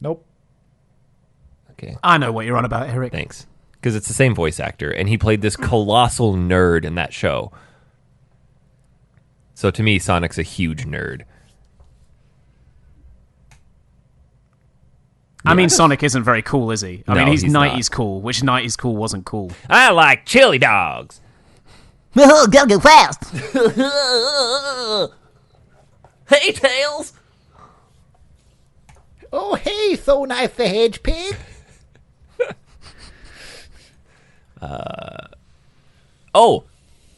Speaker 2: Nope.
Speaker 1: Okay.
Speaker 3: I know what you're on about, Eric.
Speaker 1: Thanks. Because it's the same voice actor, and he played this colossal nerd in that show. So to me, Sonic's a huge nerd.
Speaker 3: I mean, Sonic isn't very cool, is he? I mean, he's 90s
Speaker 1: not.
Speaker 3: cool. Which 90s cool wasn't cool?
Speaker 1: I like chili dogs.
Speaker 4: Oh, go fast.
Speaker 1: Hey, Tails.
Speaker 4: Oh, hey, Thorknife the Hedge Pig.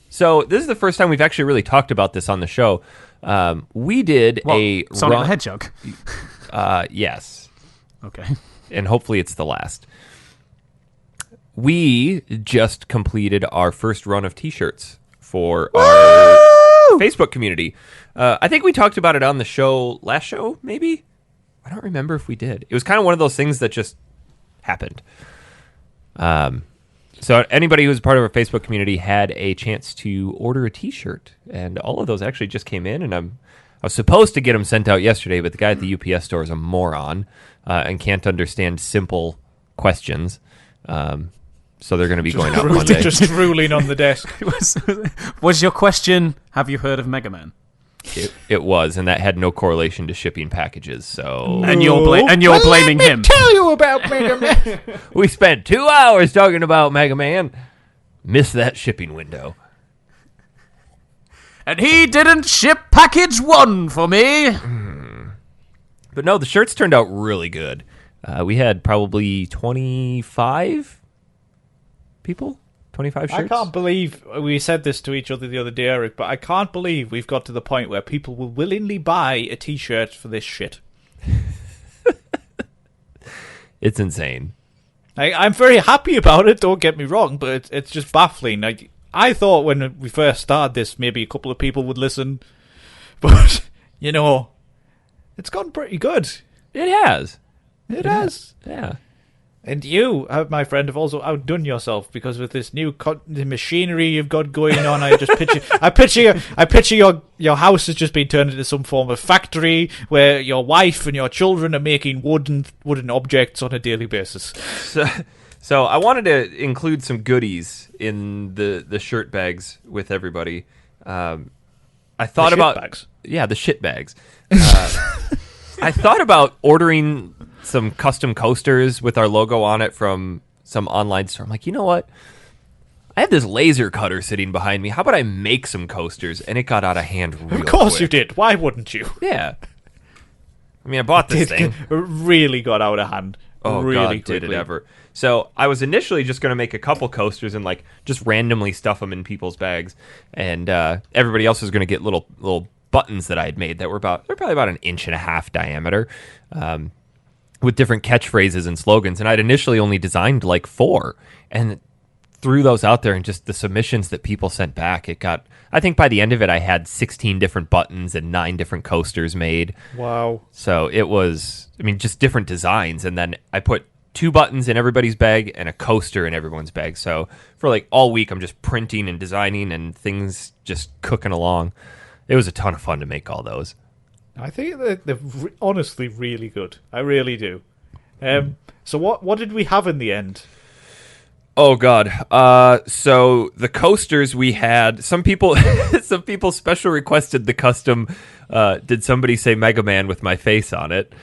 Speaker 1: So this is the first time we've actually really talked about this on the show. We did a
Speaker 3: Sonic the Hedgehog.
Speaker 1: Yes.
Speaker 3: Okay.
Speaker 1: And hopefully it's the last. We just completed our first run of T-shirts for our Facebook community. I think we talked about it on the show, last show, maybe? I don't remember if we did. It was kind of one of those things that just happened. So anybody who's part of our Facebook community had a chance to order a T-shirt, and all of those actually just came in, and I was supposed to get them sent out yesterday, but the guy at the UPS store is a moron and can't understand simple questions. So they're going to be going out Monday.
Speaker 2: Just drooling on the desk.
Speaker 3: Was your question, have you heard of Mega Man?
Speaker 1: It was, and that had no correlation to shipping packages. So,
Speaker 3: And you're blaming him.
Speaker 2: Tell you about Mega Man.
Speaker 1: we spent 2 hours talking about Mega Man. Missed that shipping window.
Speaker 3: And he didn't ship package 1 for me.
Speaker 1: But no, the shirts turned out really good. We had probably 25 people. 25 shirts.
Speaker 2: I can't believe we said this to each other the other day, Eric, but I can't believe we've got to the point where people will willingly buy a T-shirt for this shit.
Speaker 1: It's insane.
Speaker 2: I'm very happy about it, don't get me wrong, but it's just baffling. I thought when we first started this, maybe a couple of people would listen, but, it's gone pretty good.
Speaker 1: It has.
Speaker 2: It has.
Speaker 1: Yeah.
Speaker 2: And you, my friend, have also outdone yourself because with this new the machinery you've got going on, I picture your house has just been turned into some form of factory where your wife and your children are making wooden objects on a daily basis.
Speaker 1: So I wanted to include some goodies in the shirt bags with everybody. I thought about
Speaker 2: bags.
Speaker 1: Yeah, the shit bags. I thought about ordering some custom coasters with our logo on it from some online store. I'm like, you know what? I have this laser cutter sitting behind me. How about I make some coasters? And it got out of hand real
Speaker 2: Of course
Speaker 1: quick.
Speaker 2: you did. Why wouldn't you?
Speaker 1: Yeah. I mean, I bought this thing.
Speaker 2: It really got out of hand.
Speaker 1: Oh,
Speaker 2: really
Speaker 1: God,
Speaker 2: quickly.
Speaker 1: did it ever. So I was initially just going to make a couple coasters and just randomly stuff them in people's bags. And everybody else was going to get little buttons that I had made that were probably about 1.5 inches diameter. With different catchphrases and slogans, and I'd initially only designed 4 and threw those out there, and just the submissions that people sent back, I think by the end of it I had 16 different buttons and 9 different coasters made.
Speaker 2: Wow.
Speaker 1: So it was, just different designs, and then I put 2 buttons in everybody's bag and a coaster in everyone's bag. So for all week I'm just printing and designing and things just cooking along. It was a ton of fun to make all those.
Speaker 2: I think they're honestly really good. I really do. So what did we have in the end?
Speaker 1: Oh God! So the coasters we had. Some people special requested the custom. Did somebody say Mega Man with my face on it?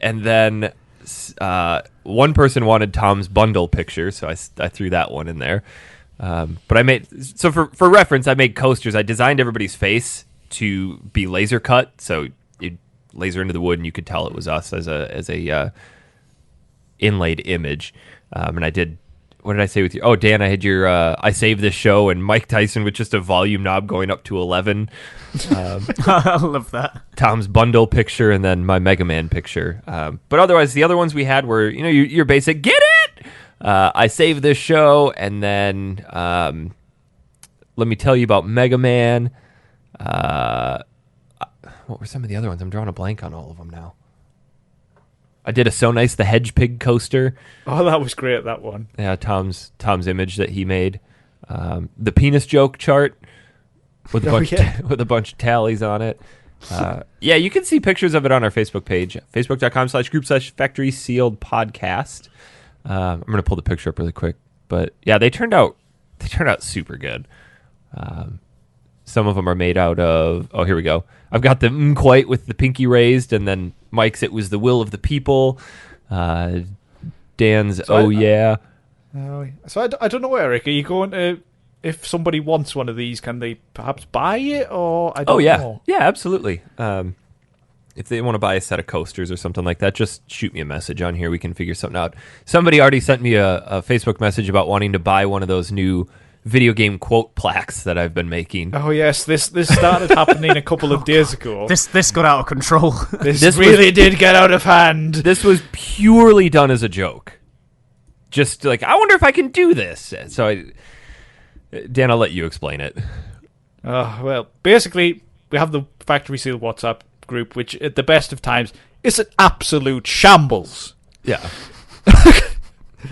Speaker 1: And then one person wanted Tom's bundle picture, so I threw that one in there. But I made for reference, I made coasters. I designed everybody's face to be laser cut, so you'd laser into the wood and you could tell it was us as a inlaid image. And I did, what did I say with you? Oh, Dan, I had your I saved this show, and Mike Tyson with just a volume knob going up to 11.
Speaker 3: I love that.
Speaker 1: Tom's bundle picture, and then my Mega Man picture. But otherwise, the other ones we had were, your basic get it. I saved this show, and then let me tell you about Mega Man. What were some of the other ones? I'm drawing a blank on all of them now. I did a So Nice the Hedge Pig coaster.
Speaker 2: Oh, that was great, that one.
Speaker 1: Yeah, Tom's image that he made. The penis joke chart with with a bunch of tallies on it. Yeah, you can see pictures of it on our Facebook page, facebook.com/group/factory sealed podcast. I'm going to pull the picture up really quick, but yeah, they turned out super good. Some of them are made out of, oh, here we go. I've got the quite with the pinky raised, and then Mike's, it was the will of the people. Dan's, yeah.
Speaker 2: So I don't know, Eric, are you going to, if somebody wants one of these, can they perhaps buy it, or I don't know?
Speaker 1: Yeah, absolutely. If they want to buy a set of coasters or something like that, just shoot me a message on here. We can figure something out. Somebody already sent me a Facebook message about wanting to buy one of those new video game quote plaques that I've been making.
Speaker 2: Oh yes, this started happening a couple of days ago.
Speaker 3: This got out of control.
Speaker 2: This really did get out of hand.
Speaker 1: This was purely done as a joke. Just I wonder if I can do this. So Dan, I'll let you explain it.
Speaker 2: Well, basically, we have the Factory Seal WhatsApp group, which at the best of times is an absolute shambles.
Speaker 1: Yeah.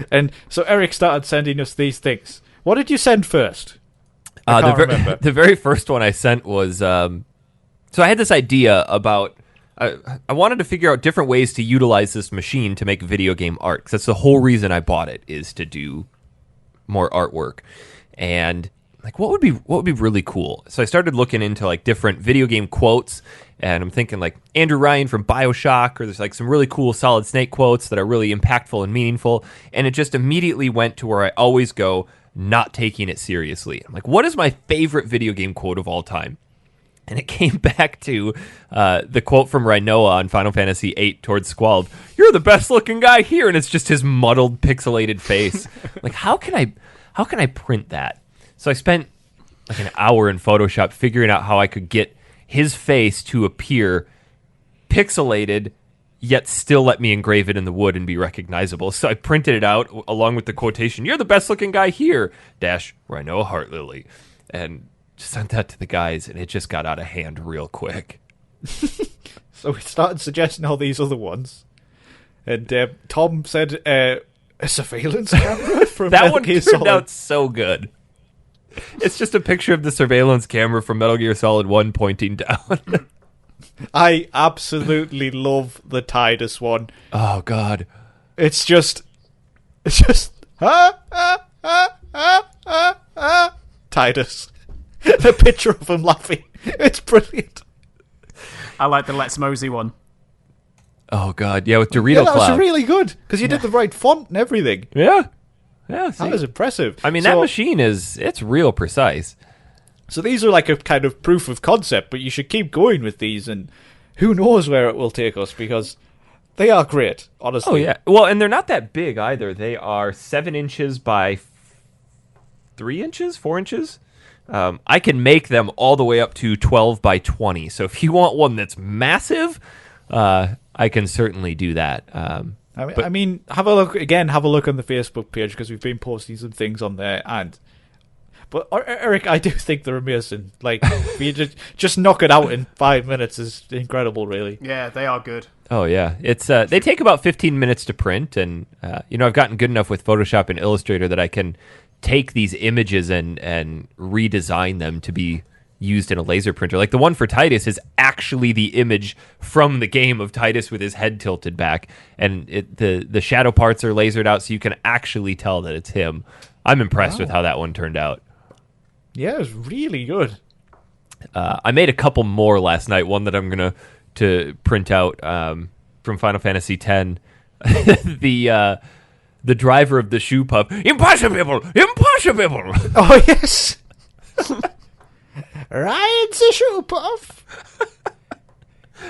Speaker 2: And so Eric started sending us these things. What did you send first? I can't remember.
Speaker 1: The very first one I sent was... so I had this idea about... I wanted to figure out different ways to utilize this machine to make video game art. 'Cause that's the whole reason I bought it, is to do more artwork. And like, what would be really cool? So I started looking into like different video game quotes, and I'm thinking like Andrew Ryan from BioShock, or there's like some really cool Solid Snake quotes that are really impactful and meaningful. And it just immediately went to where I always go, not taking it seriously. I'm like, what is my favorite video game quote of all time? And it came back to the quote from Rinoa on Final Fantasy VIII towards Squall. "You're the best looking guy here," and it's just his muddled, pixelated face. Like, how can I print that? So I spent like an hour in Photoshop figuring out how I could get his face to appear pixelated, yet still let me engrave it in the wood and be recognizable. So I printed it out along with the quotation, "You're the best looking guy here, dash Rinoa Heartlily," and sent that to the guys, and it just got out of hand real quick.
Speaker 2: So we started suggesting all these other ones. And Tom said a surveillance camera from
Speaker 1: That
Speaker 2: Metal
Speaker 1: one
Speaker 2: Gear
Speaker 1: turned
Speaker 2: Solid.
Speaker 1: out so good. It's just a picture of the surveillance camera from Metal Gear Solid 1 pointing down.
Speaker 2: I absolutely love the Tidus one.
Speaker 1: Oh, God.
Speaker 2: It's just Tidus. The picture of him laughing. It's brilliant.
Speaker 3: I like the Let's Mosey one.
Speaker 1: Oh, God. Yeah, with Dorito
Speaker 2: Yeah, that
Speaker 1: Cloud.
Speaker 2: was really good because you did the right font and everything.
Speaker 1: Yeah. Yeah, see.
Speaker 2: That was impressive.
Speaker 1: I mean,
Speaker 2: So-
Speaker 1: that machine it's real precise.
Speaker 2: So these are like a kind of proof of concept, but you should keep going with these, and who knows where it will take us, because they are great, honestly.
Speaker 1: Oh, yeah. Well, and they're not that big either. They are 7 inches by 3 inches, 4 inches. I can make them all the way up to 12 by 20. So if you want one that's massive, I can certainly do that.
Speaker 2: I mean, have a look on the Facebook page, because we've been posting some things on there, but Eric, I do think they're amazing. Like, if you just knock it out in 5 minutes is incredible, really.
Speaker 3: Yeah, they are good.
Speaker 1: Oh, yeah. It's they take about 15 minutes to print, and I've gotten good enough with Photoshop and Illustrator that I can take these images and redesign them to be used in a laser printer. Like the one for Tidus is actually the image from the game of Tidus with his head tilted back, and the shadow parts are lasered out so you can actually tell that it's him. I'm impressed with how that one turned out.
Speaker 2: Yeah, it was really good.
Speaker 1: I made a couple more last night. One that I'm gonna to print out from Final Fantasy X. The driver of the shoe pup. Impossible! Impossible!
Speaker 2: Oh, yes! Ryan's a shoe puff!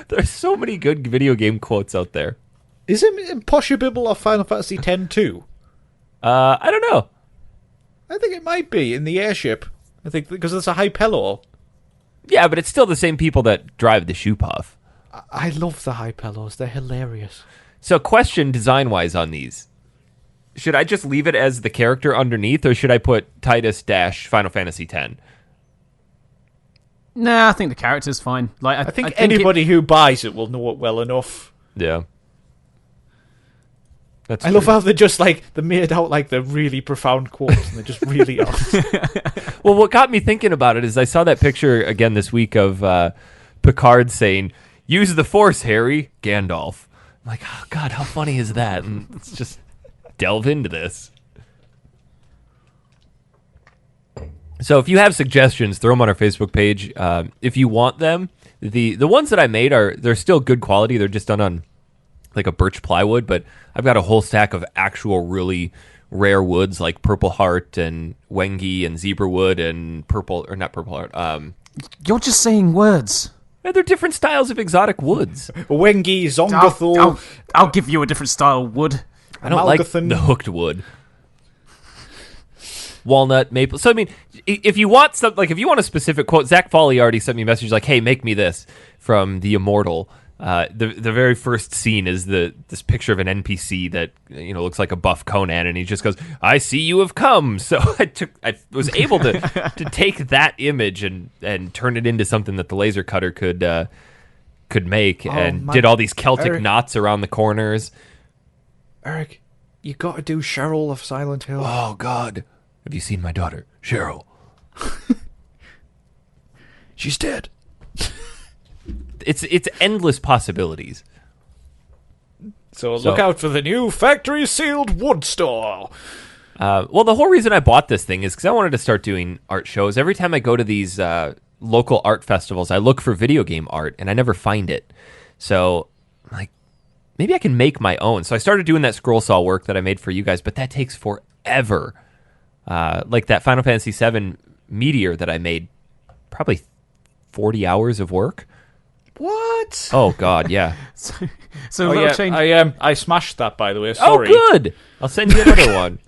Speaker 1: There's so many good video game quotes out there.
Speaker 2: Is it Impossible or Final Fantasy X too?
Speaker 1: I don't know.
Speaker 2: I think it might be, in the airship. I think, because it's a Hypelor.
Speaker 1: Yeah, but it's still the same people that drive the shoe puff.
Speaker 2: I love the Hypelors. They're hilarious.
Speaker 1: So question design-wise on these. Should I just leave it as the character underneath, or should I put Tidus dash Final Fantasy X?
Speaker 3: Nah, I think the character's fine. Like,
Speaker 2: I think anybody who buys it will know it well enough.
Speaker 1: Yeah. That's
Speaker 2: I love how they're just like, they're made out like they're really profound quotes, and they just really are.
Speaker 1: Well, what got me thinking about it is I saw that picture again this week of Picard saying, "Use the Force, Harry," Gandalf. I'm like, oh, God, how funny is that? And let's just delve into this. So if you have suggestions, throw them on our Facebook page. If you want them, the ones that I made they're still good quality. They're just done on like a birch plywood, but I've got a whole stack of actual really rare woods like Purple Heart and Wengi and Zebra Wood and not Purple Heart.
Speaker 3: You're just saying words.
Speaker 1: Yeah, they're different styles of exotic woods.
Speaker 2: Wengi, Zongothul,
Speaker 3: I'll give you a different style of wood.
Speaker 1: I don't like
Speaker 2: Malgathan.
Speaker 1: the hooked wood. Walnut, maple. So I mean, if you want something, like if you want a specific quote, Zach Foley already sent me a message like, "Hey, make me this from The Immortal." The very first scene is this picture of an NPC that looks like a buff Conan, and he just goes, "I see you have come." So I was able to take that image and turn it into something that the laser cutter could make, and did all these Celtic
Speaker 2: Eric.
Speaker 1: knots around the corners.
Speaker 2: Eric, You got to do Cheryl of Silent Hill.
Speaker 1: Oh, God. Have you seen my daughter, Cheryl?
Speaker 2: She's dead.
Speaker 1: It's endless possibilities.
Speaker 2: So look out for the new factory-sealed wood store.
Speaker 1: Well, the whole reason I bought this thing is because I wanted to start doing art shows. Every time I go to these local art festivals, I look for video game art, and I never find it. So, like, maybe I can make my own. So I started doing that scroll saw work that I made for you guys, but that takes forever. Like that Final Fantasy VII Meteor that I made, probably 40 hours of work.
Speaker 2: What?
Speaker 1: Oh, God, yeah.
Speaker 3: So change.
Speaker 2: I smashed that, by the way. Sorry.
Speaker 1: Oh, good. I'll send you another one.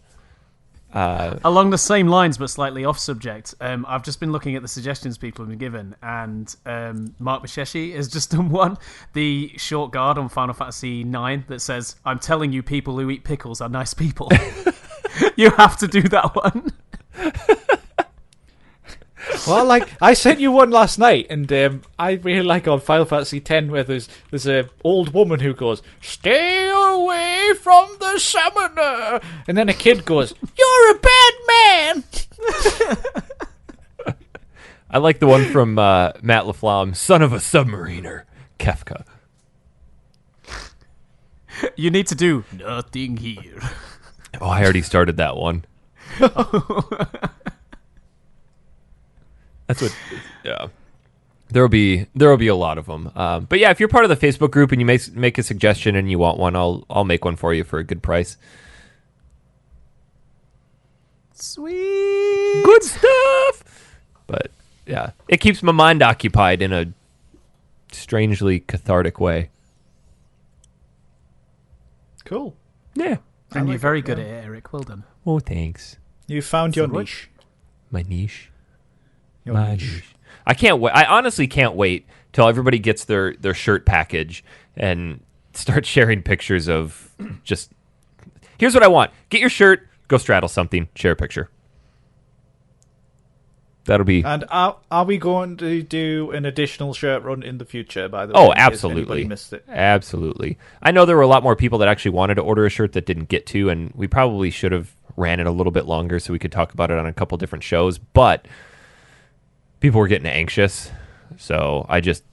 Speaker 3: Along the same lines, but slightly off subject, I've just been looking at the suggestions people have been given, and Mark Basheshi has just done one, the short guard on Final Fantasy IX that says, "I'm telling you, people who eat pickles are nice people." You have to do that one.
Speaker 2: Well, like, I sent you one last night, and I really like on Final Fantasy X where there's a old woman who goes, "Stay away from the summoner," and then a kid goes, "You're a bad man."
Speaker 1: I like the one from Matt LaFlamme, son of a submariner, Kefka.
Speaker 3: You need to do nothing here.
Speaker 1: Oh, I already started that one. That's what. Yeah, there'll be a lot of them. But yeah, if you're part of the Facebook group and you make a suggestion and you want one, I'll make one for you for a good price.
Speaker 3: Sweet,
Speaker 1: good stuff. But yeah, it keeps my mind occupied in a strangely cathartic way.
Speaker 2: Cool.
Speaker 1: Yeah,
Speaker 3: and you're very good at it, Eric. Well done.
Speaker 1: Oh, thanks.
Speaker 2: You found your niche.
Speaker 1: My niche.
Speaker 2: Your niche.
Speaker 1: I can't wait. I honestly can't wait till everybody gets their shirt package and start sharing pictures of just. Here's what I want: get your shirt, go straddle something, share a picture. That'll be.
Speaker 2: And are we going to do an additional shirt run in the future? By the way,
Speaker 1: oh, absolutely,
Speaker 2: anybody missed it.
Speaker 1: Absolutely. I know there were a lot more people that actually wanted to order a shirt that didn't get to, and we probably should have ran it a little bit longer so we could talk about it on a couple different shows, but. People were getting anxious, so I just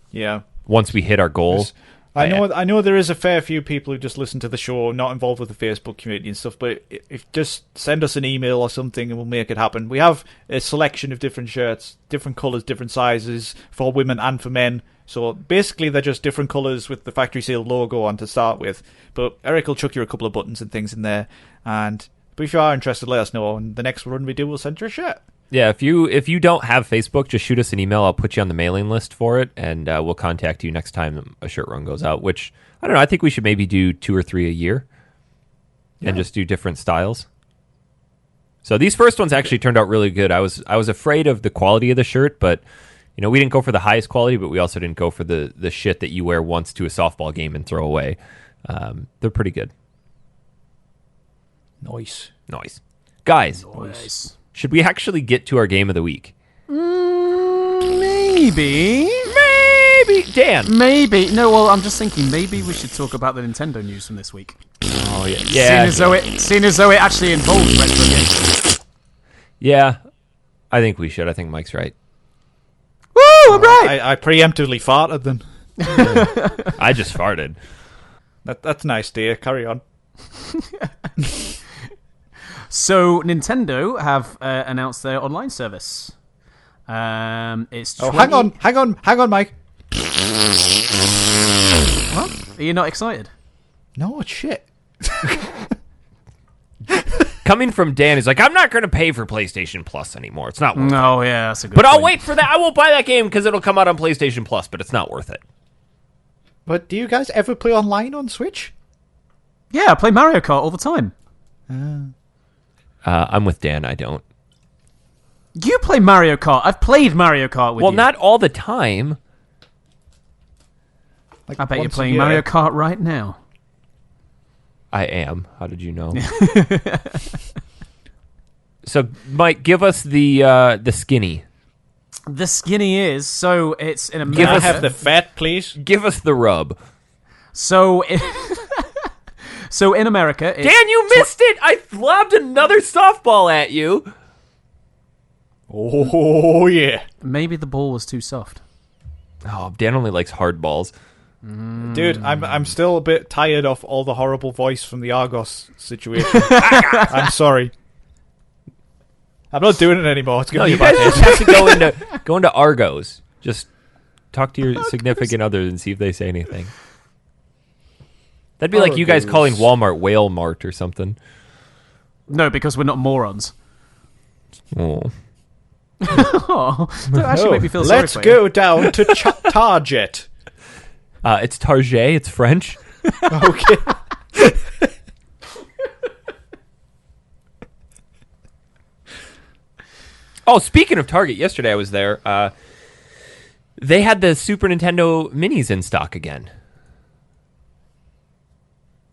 Speaker 1: once we hit our goal,
Speaker 2: I know there is a fair few people who just listen to the show, not involved with the Facebook community and stuff. But if just send us an email or something, and we'll make it happen. We have a selection of different shirts, different colours, different sizes for women and for men. So basically, they're just different colours with the factory sealed logo on to start with. But Eric will chuck you a couple of buttons and things in there. But if you are interested, let us know. And the next run we do, we'll send you a shirt.
Speaker 1: Yeah, if you don't have Facebook, just shoot us an email. I'll put you on the mailing list for it, and we'll contact you next time a shirt run goes out, which, I don't know, I think we should maybe do 2 or 3 a year and just do different styles. So these first ones actually turned out really good. I was afraid of the quality of the shirt, but you know, we didn't go for the highest quality, but we also didn't go for the shit that you wear once to a softball game and throw away. They're pretty good.
Speaker 2: Nice.
Speaker 1: Guys.
Speaker 3: Nice.
Speaker 1: Should we actually get to our game of the week?
Speaker 3: Maybe.
Speaker 1: Dan.
Speaker 3: Maybe. No, well, I'm just thinking maybe we should talk about the Nintendo news from this week.
Speaker 1: Oh, yeah.
Speaker 3: Seeing as though it actually involves retro games.
Speaker 1: Yeah, I think we should. I think Mike's right.
Speaker 3: Woo, I'm right!
Speaker 2: I preemptively farted then.
Speaker 1: I just farted.
Speaker 2: That's nice, dear. Carry on.
Speaker 3: So Nintendo have announced their online service. It's 20...
Speaker 2: hang on, Mike.
Speaker 3: What? Are you not excited?
Speaker 2: No, it's shit.
Speaker 1: Coming from Dan, he's like, I'm not going to pay for PlayStation Plus anymore. It's not worth it.
Speaker 3: No, yeah, that's a good
Speaker 1: But
Speaker 3: point.
Speaker 1: I'll wait for that. I won't buy that game because it'll come out on PlayStation Plus, but it's not worth it.
Speaker 2: But do you guys ever play online on Switch?
Speaker 3: Yeah, I play Mario Kart all the time.
Speaker 1: I'm with Dan. I don't.
Speaker 3: You play Mario Kart. I've played Mario Kart with you.
Speaker 1: Well, not all the time.
Speaker 2: Like
Speaker 3: I bet you're
Speaker 2: once a
Speaker 3: playing
Speaker 2: year.
Speaker 3: Mario Kart right now.
Speaker 1: I am. How did you know? So, Mike, give us the skinny.
Speaker 3: The skinny is, so it's in
Speaker 2: Can
Speaker 3: America.
Speaker 2: I have the fat, please?
Speaker 1: Give us the rub.
Speaker 3: So, So in America, it's
Speaker 1: Dan, you missed it! I lobbed another softball at you.
Speaker 2: Oh, yeah.
Speaker 3: maybe the ball was too soft.
Speaker 1: Oh, Dan only likes hard balls.
Speaker 2: Dude, I'm still a bit tired of all the horrible voice from the Argos situation. I'm sorry. I'm not doing it anymore. It's
Speaker 1: No,
Speaker 2: gonna
Speaker 1: you
Speaker 2: be a
Speaker 1: guys
Speaker 2: bad
Speaker 1: just have to go into Argos. Just talk to your significant other and see if they say anything. That'd be like you guys
Speaker 2: Argos.
Speaker 1: calling Walmart Whale Mart or something.
Speaker 3: No, because we're not morons.
Speaker 1: Oh.
Speaker 3: Oh, don't actually make me feel sorry
Speaker 2: Let's
Speaker 3: for
Speaker 2: go down to Target.
Speaker 1: It's Target. It's French.
Speaker 2: Okay.
Speaker 1: Oh, speaking of Target, yesterday I was there. They had the Super Nintendo Minis in stock again.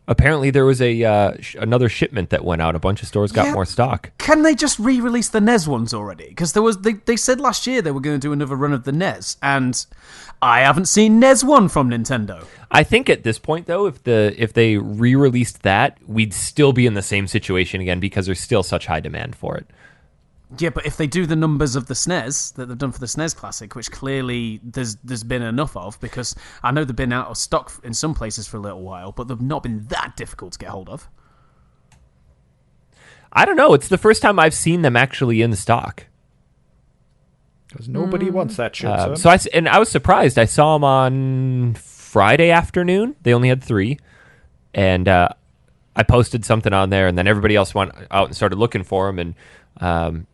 Speaker 1: Apparently, there was another shipment that went out. A bunch of stores got
Speaker 3: Yeah.
Speaker 1: more stock.
Speaker 3: Can they just re-release the NES ones already? Because they said last year they were going to do another run of the NES, and I haven't seen NES 1 from Nintendo.
Speaker 1: I think at this point, though, if they re-released that, we'd still be in the same situation again because there's still such high demand for it.
Speaker 3: Yeah, but if they do the numbers of the SNES that they've done for the SNES Classic, which clearly there's been enough of, because I know they've been out of stock in some places for a little while, but they've not been that difficult to get hold of.
Speaker 1: I don't know. It's the first time I've seen them actually in stock.
Speaker 2: Because nobody wants that shit, son.
Speaker 1: So I was surprised. I saw them on Friday afternoon. They only had 3, and I posted something on there, and then everybody else went out and started looking for them. And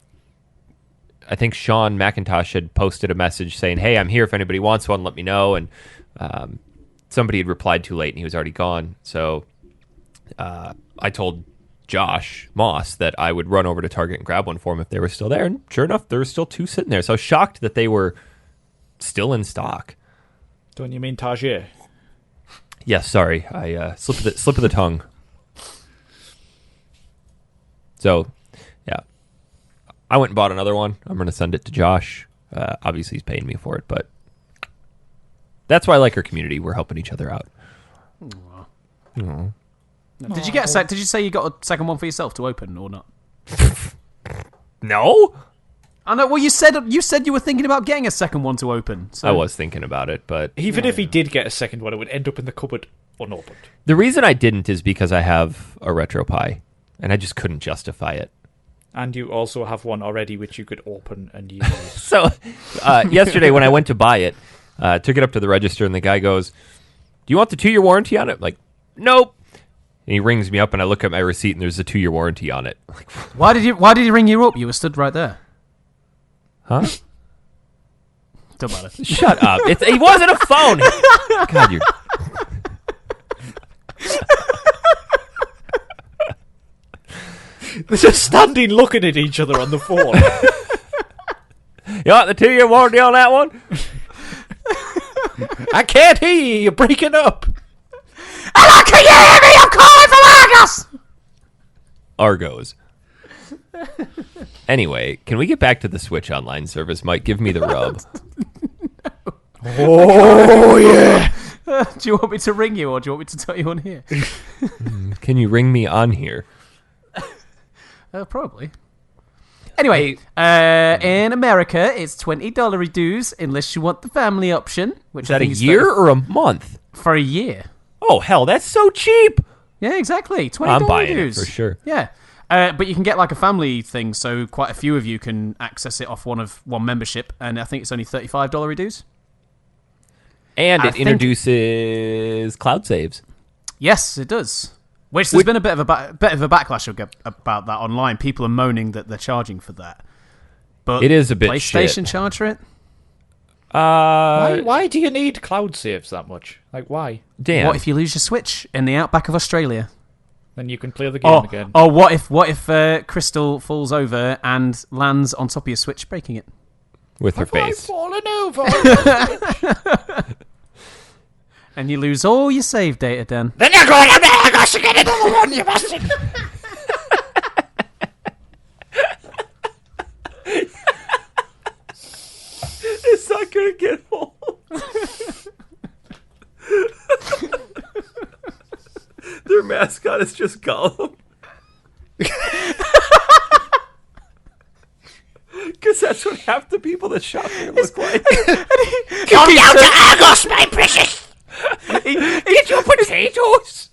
Speaker 1: I think Sean McIntosh had posted a message saying, "Hey, I'm here. If anybody wants one, let me know." And somebody had replied too late, and he was already gone. So I told Josh Moss that I would run over to Target and grab one for him if they were still there. And sure enough, there were still 2 sitting there. So I was shocked that they were still in stock.
Speaker 2: Don't you mean Target?
Speaker 1: Yes, sorry. I slip of the tongue. So, yeah. I went and bought another one. I'm going to send it to Josh. Obviously, he's paying me for it, but that's why I like our community. We're helping each other out. Aww.
Speaker 3: Did you get Did you say you got a second one for yourself to open or not?
Speaker 1: No?
Speaker 3: I know. Well, you said you were thinking about getting a second one to open. So.
Speaker 1: I was thinking about it, but
Speaker 2: Even if he did get a second one, it would end up in the cupboard unopened.
Speaker 1: the reason I didn't is because I have a RetroPie, and I just couldn't justify it.
Speaker 2: And you also have one already which you could open and use.
Speaker 1: So, yesterday when I went to buy it, took it up to the register, and the guy goes, "Do you want the 2-year warranty on it?" I'm like, "Nope." And he rings me up, and I look at my receipt, and there's a 2-year warranty on it. I'm like,
Speaker 3: Why did he ring you up? You were stood right there.
Speaker 1: huh?
Speaker 3: Don't matter.
Speaker 1: Shut up! It wasn't a phone. God, you're.
Speaker 2: They're just standing looking at each other on the phone.
Speaker 1: You want the 2-year warranty on that one?
Speaker 2: I can't hear you. You're breaking up.
Speaker 4: Hello, can you hear me? I'm calling from Argos.
Speaker 1: Argos. Anyway, can we get back to the Switch Online service? Mike, give me the rub.
Speaker 2: Oh, yeah.
Speaker 3: Do you want me to ring you, or do you want me to tell you on here?
Speaker 1: Can you ring me on here?
Speaker 3: Probably. Anyway, in America, it's $20 dues unless you want the family option. Which
Speaker 1: Is that
Speaker 3: I
Speaker 1: a
Speaker 3: think
Speaker 1: year or a month?
Speaker 3: For a year.
Speaker 1: Oh, hell, that's so cheap.
Speaker 3: Yeah, exactly. $20
Speaker 1: I'm buying it
Speaker 3: dues.
Speaker 1: for sure.
Speaker 3: Yeah. But you can get like a family thing, so quite a few of you can access it off one membership, and I think it's only $35 dues.
Speaker 1: And
Speaker 3: I
Speaker 1: it
Speaker 3: think-
Speaker 1: introduces cloud saves.
Speaker 3: Yes, it does. Which there's been a bit of a backlash about that online. People are moaning that they're charging for that. But
Speaker 1: It is a bit
Speaker 3: PlayStation
Speaker 1: shit.
Speaker 3: charge for it?
Speaker 2: Why do you need cloud saves that much? Like, why?
Speaker 1: Damn.
Speaker 3: What if you lose your Switch in the outback of Australia?
Speaker 2: Then you can play the game again.
Speaker 3: Oh, what if Crystal falls over and lands on top of your Switch, breaking it?
Speaker 1: With her
Speaker 2: I've
Speaker 1: face.
Speaker 2: fallen over.
Speaker 3: And you lose all your save data, Dan.
Speaker 4: Then you're going to Argos to get another one, you bastard.
Speaker 1: It's not going to get old. Their mascot is just Gollum. Because that's what half the people that shop here look like.
Speaker 4: Come down to Argos, my precious.
Speaker 1: Get your potatoes.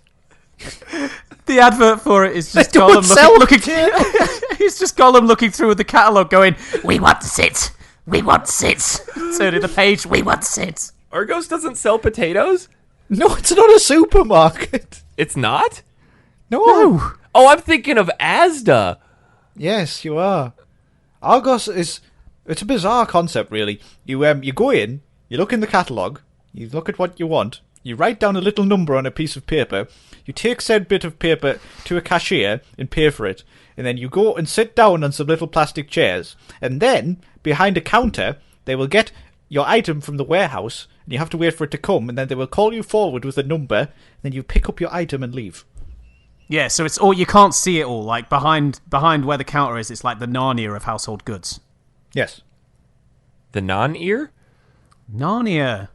Speaker 3: The advert for it is just
Speaker 2: don't
Speaker 3: Gollum
Speaker 2: sell
Speaker 3: looking It's just Gollum looking through the catalogue going,
Speaker 4: We want sit. We want sit.
Speaker 3: turning the page.
Speaker 4: We want sit.
Speaker 1: Argos doesn't sell potatoes?
Speaker 2: No, it's not a supermarket.
Speaker 1: It's not?
Speaker 2: No.
Speaker 1: Oh, I'm thinking of Asda.
Speaker 2: Yes, you are. Argos it's a bizarre concept, really. You go in, you look in the catalogue, you look at what you want, you write down a little number on a piece of paper, you take said bit of paper to a cashier and pay for it, and then you go and sit down on some little plastic chairs, and then, behind a counter, they will get your item from the warehouse, and you have to wait for it to come, and then they will call you forward with a number, and then you pick up your item and leave.
Speaker 3: yeah, so it's all, you can't see it all. Like behind where the counter is, it's like the Narnia of household goods.
Speaker 2: Yes.
Speaker 1: The non-ear?
Speaker 3: Narnia.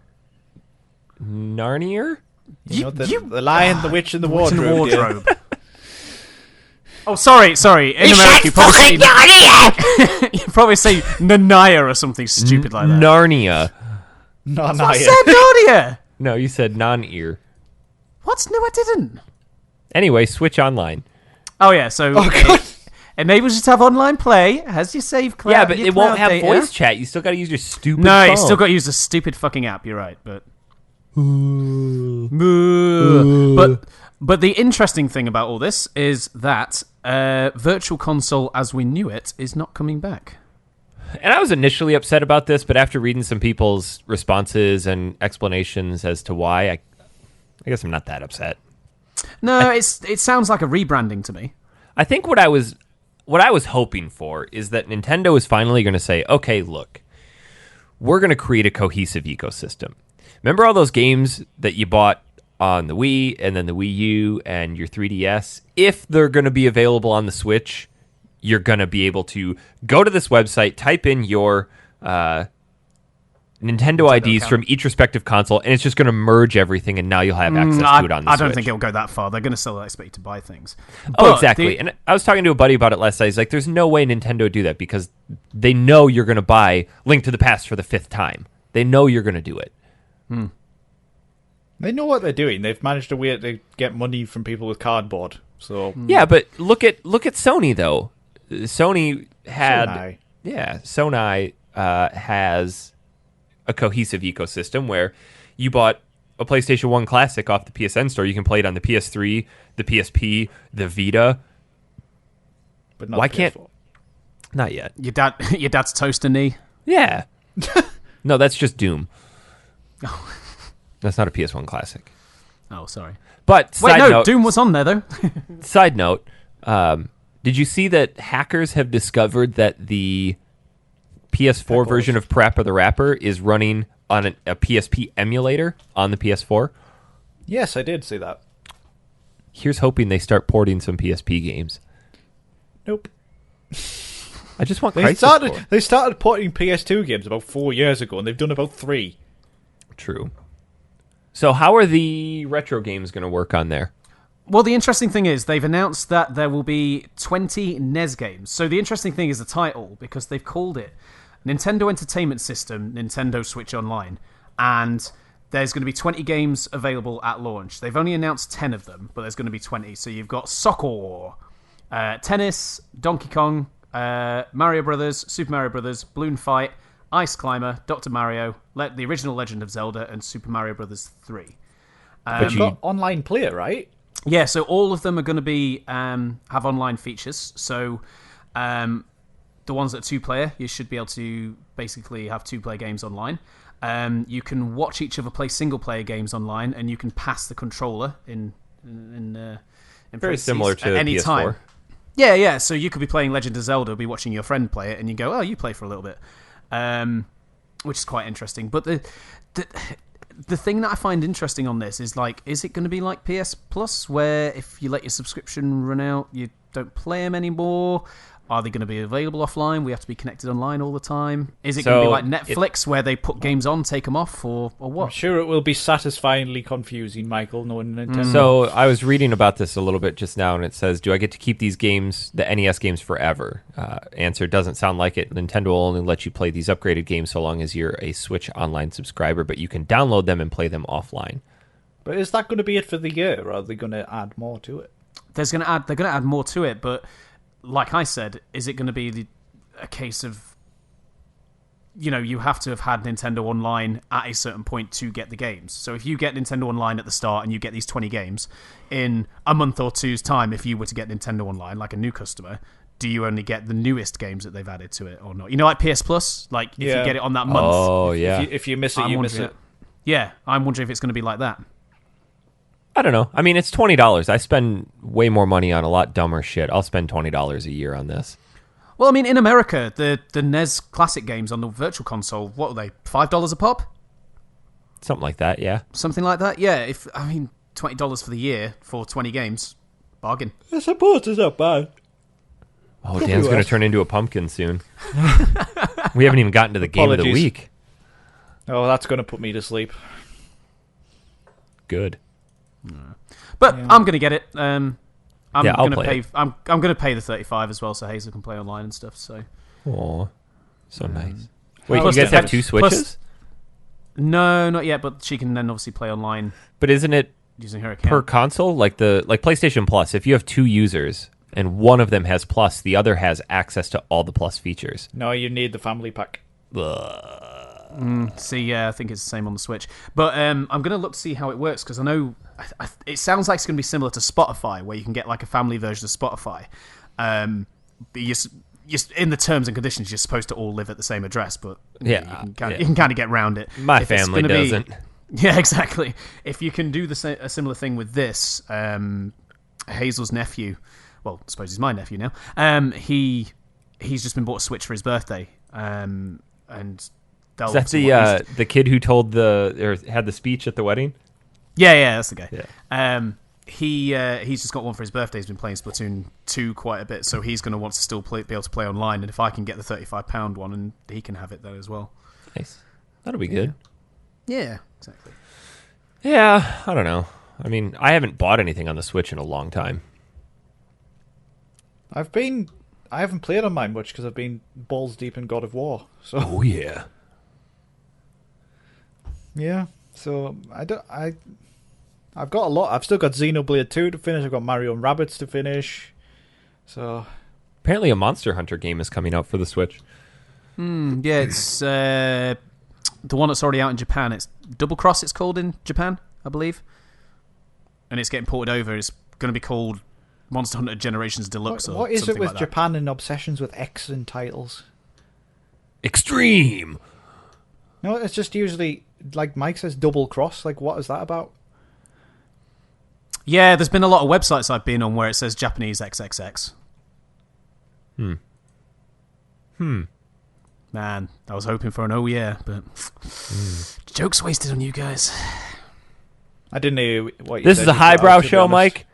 Speaker 1: Narnier?
Speaker 2: You know, the Lion, the Witch, and the
Speaker 3: What's in
Speaker 2: Wardrobe.
Speaker 3: the wardrobe? Oh, sorry. In
Speaker 4: It's
Speaker 3: America,
Speaker 4: like fucking Narnia.
Speaker 3: you probably say Nanaya or something stupid like that.
Speaker 1: Narnia.
Speaker 2: No, no,
Speaker 3: I
Speaker 2: yeah.
Speaker 3: said Narnia.
Speaker 1: No, you said non-ear.
Speaker 3: What? No, I didn't.
Speaker 1: Anyway, Switch Online.
Speaker 3: Oh yeah, so it enables you to have online play as you save cloud.
Speaker 1: Yeah, but
Speaker 3: your
Speaker 1: it won't
Speaker 3: cloud
Speaker 1: have
Speaker 3: data.
Speaker 1: voice chat. You still got to use your stupid
Speaker 3: No,
Speaker 1: phone.
Speaker 3: you still got to use the stupid fucking app. You're right, but but the interesting thing about all this is that Virtual Console as we knew it is not coming back.
Speaker 1: And I was initially upset about this, but after reading some people's responses and explanations as to why, I guess I'm not that upset.
Speaker 3: No, it sounds like a rebranding to me.
Speaker 1: I think what I was hoping for is that Nintendo is finally going to say, okay, look, we're going to create a cohesive ecosystem. Remember all those games that you bought on the Wii and then the Wii U and your 3DS? If they're going to be available on the Switch, you're going to be able to go to this website, type in your Nintendo IDs
Speaker 3: account
Speaker 1: from each respective console, and it's just going to merge everything, and now you'll have access to it on the
Speaker 3: I
Speaker 1: Switch.
Speaker 3: don't think it'll go that far. They're going to still expect you to buy things.
Speaker 1: Oh,
Speaker 3: But
Speaker 1: exactly. And I was talking to a buddy about it last night. He's like, there's no way Nintendo would do that because they know you're going to buy Link to the Past for the 5th time. They know you're going to do it.
Speaker 2: They know what they're doing. They've managed a way to get money from people with cardboard. So
Speaker 1: Yeah, but look at Sony, though. Sony had...
Speaker 2: Sonai.
Speaker 1: Yeah, Sonai has a cohesive ecosystem where you bought a PlayStation 1 Classic off the PSN store. You can play it on the PS3, the PSP, the Vita.
Speaker 2: but not
Speaker 1: Why
Speaker 2: PS4.
Speaker 1: can't... Not yet.
Speaker 3: your dad's toaster knee.
Speaker 1: Yeah. No, that's just Doom. That's not a PS1 Classic.
Speaker 3: Oh, sorry.
Speaker 1: But
Speaker 3: Wait,
Speaker 1: side
Speaker 3: no,
Speaker 1: note,
Speaker 3: Doom was on there though.
Speaker 1: side note, did you see that hackers have discovered that the PS4 version of Parappa the Rapper is running on a PSP emulator on the PS4?
Speaker 2: Yes, I did see that.
Speaker 1: Here's hoping they start porting some PSP games.
Speaker 2: Nope.
Speaker 1: I just want
Speaker 2: They
Speaker 1: Crisis
Speaker 2: started.
Speaker 1: Core.
Speaker 2: They started porting PS2 games about 4 years ago, and they've done about 3.
Speaker 1: True. So how are the retro games going to work on there?
Speaker 3: Well, the interesting thing is they've announced that there will be 20 NES games. So the interesting thing is the title, because they've called it Nintendo Entertainment System, Nintendo Switch Online. And there's going to be 20 games available at launch. They've only announced 10 of them, but there's going to be 20. So you've got Soccer, Tennis, Donkey Kong, Mario Brothers, Super Mario Brothers, Balloon Fight, Ice Climber, Dr. Mario, the original Legend of Zelda, and Super Mario Brothers 3.
Speaker 1: But
Speaker 2: You've got online play, right?
Speaker 3: Yeah, so all of them are going to be have online features. So the ones that are 2-player, you should be able to basically have 2-player games online. You can watch each other play single-player games online, and you can pass the controller in
Speaker 1: Very
Speaker 3: parentheses
Speaker 1: similar to
Speaker 3: at any
Speaker 1: PS4.
Speaker 3: time. Yeah. So you could be playing Legend of Zelda, be watching your friend play it, and you go, "Oh, you play for a little bit," which is quite interesting. But the thing that I find interesting on this is, like, is it going to be like PS Plus, where if you let your subscription run out, you don't play them anymore? Are they going to be available offline? We have to be connected online all the time. Is it going to be like Netflix, where they put games on, take them off, or what?
Speaker 2: I'm sure it will be satisfyingly confusing, Michael, knowing Nintendo.
Speaker 1: So I was reading about this a little bit just now, and it says, do I get to keep these games, the NES games, forever? Answer, doesn't sound like it. Nintendo will only let you play these upgraded games so long as you're a Switch Online subscriber, but you can download them and play them offline.
Speaker 2: But is that going to be it for the year, or are they going to add more to it?
Speaker 3: They're going to add more to it, but like I said, is it going to be a case of, you have to have had Nintendo Online at a certain point to get the games. So if you get Nintendo Online at the start and you get these 20 games, in a month or two's time, if you were to get Nintendo Online, like a new customer, do you only get the newest games that they've added to it or not? Like PS Plus, like if you get it on that month.
Speaker 1: Oh, yeah.
Speaker 2: If you miss it, you miss it.
Speaker 3: Yeah, I'm wondering if it's going to be like that.
Speaker 1: I don't know. I mean, it's $20. I spend way more money on a lot dumber shit. I'll spend $20 a year on this. Well,
Speaker 3: I mean, in America, the NES Classic games on the Virtual Console, what are they, $5 a pop?
Speaker 1: Something like that, yeah.
Speaker 3: Something like that, yeah. $20 for the year for 20 games, bargain.
Speaker 2: I suppose it's not bad.
Speaker 1: Oh, Dan's going to turn into a pumpkin soon. We haven't even gotten to the game of the week.
Speaker 2: Oh, that's going to put me to sleep.
Speaker 1: Good.
Speaker 3: But I'm going to get it. I'm going to
Speaker 1: pay.
Speaker 3: I'm going to pay the $35 as well, so Hazel can play online and stuff. So.
Speaker 1: Oh, so nice. Wait,
Speaker 3: Plus
Speaker 1: you guys have two Switches?
Speaker 3: No, not yet. But she can then obviously play online.
Speaker 1: But isn't it
Speaker 3: using her account
Speaker 1: per console, like PlayStation Plus? If you have two users and one of them has Plus, the other has access to all the Plus features.
Speaker 2: No, you need the family pack.
Speaker 3: See, yeah, I think it's the same on the Switch. But I'm going to look to see how it works, because I know it sounds like it's going to be similar to Spotify, where you can get like a family version of Spotify. But you're in the terms and conditions, you're supposed to all live at the same address, but you can kind of get around it.
Speaker 1: My family doesn't.
Speaker 3: Yeah, exactly. If you can do a similar thing with this, Hazel's nephew, well, I suppose he's my nephew now, he's just been bought a Switch for his birthday, and
Speaker 1: is that the kid who had the speech at the wedding?
Speaker 3: Yeah, that's the guy.
Speaker 1: Yeah.
Speaker 3: He's just got one for his birthday. He's been playing Splatoon 2 quite a bit, so he's going to want to still be able to play online. And if I can get the £35 one, and he can have it then as well.
Speaker 1: Nice. That'll be good.
Speaker 3: Yeah, exactly.
Speaker 1: Yeah, I don't know. I mean, I haven't bought anything on the Switch in a long time.
Speaker 2: I haven't played on mine much because I've been balls deep in God of War. So.
Speaker 1: Oh yeah.
Speaker 2: Yeah, so I've got a lot. I've still got Xenoblade 2 to finish. I've got Mario and Rabbids to finish. So
Speaker 1: apparently a Monster Hunter game is coming out for the Switch.
Speaker 3: Yeah, it's the one that's already out in Japan. It's Double Cross, it's called in Japan, I believe. And it's getting ported over. It's going to be called Monster Hunter Generations Deluxe.
Speaker 2: What is it with
Speaker 3: like
Speaker 2: Japan and obsessions with X in titles?
Speaker 1: Extreme!
Speaker 2: No, it's just usually, like Mike says, Double Cross. Like, what is that about?
Speaker 3: Yeah, there's been a lot of websites I've been on where it says Japanese XXX. Man, I was hoping for an oh yeah, but joke's wasted on you guys.
Speaker 2: I didn't hear what you said.
Speaker 1: This is a highbrow show, Mike.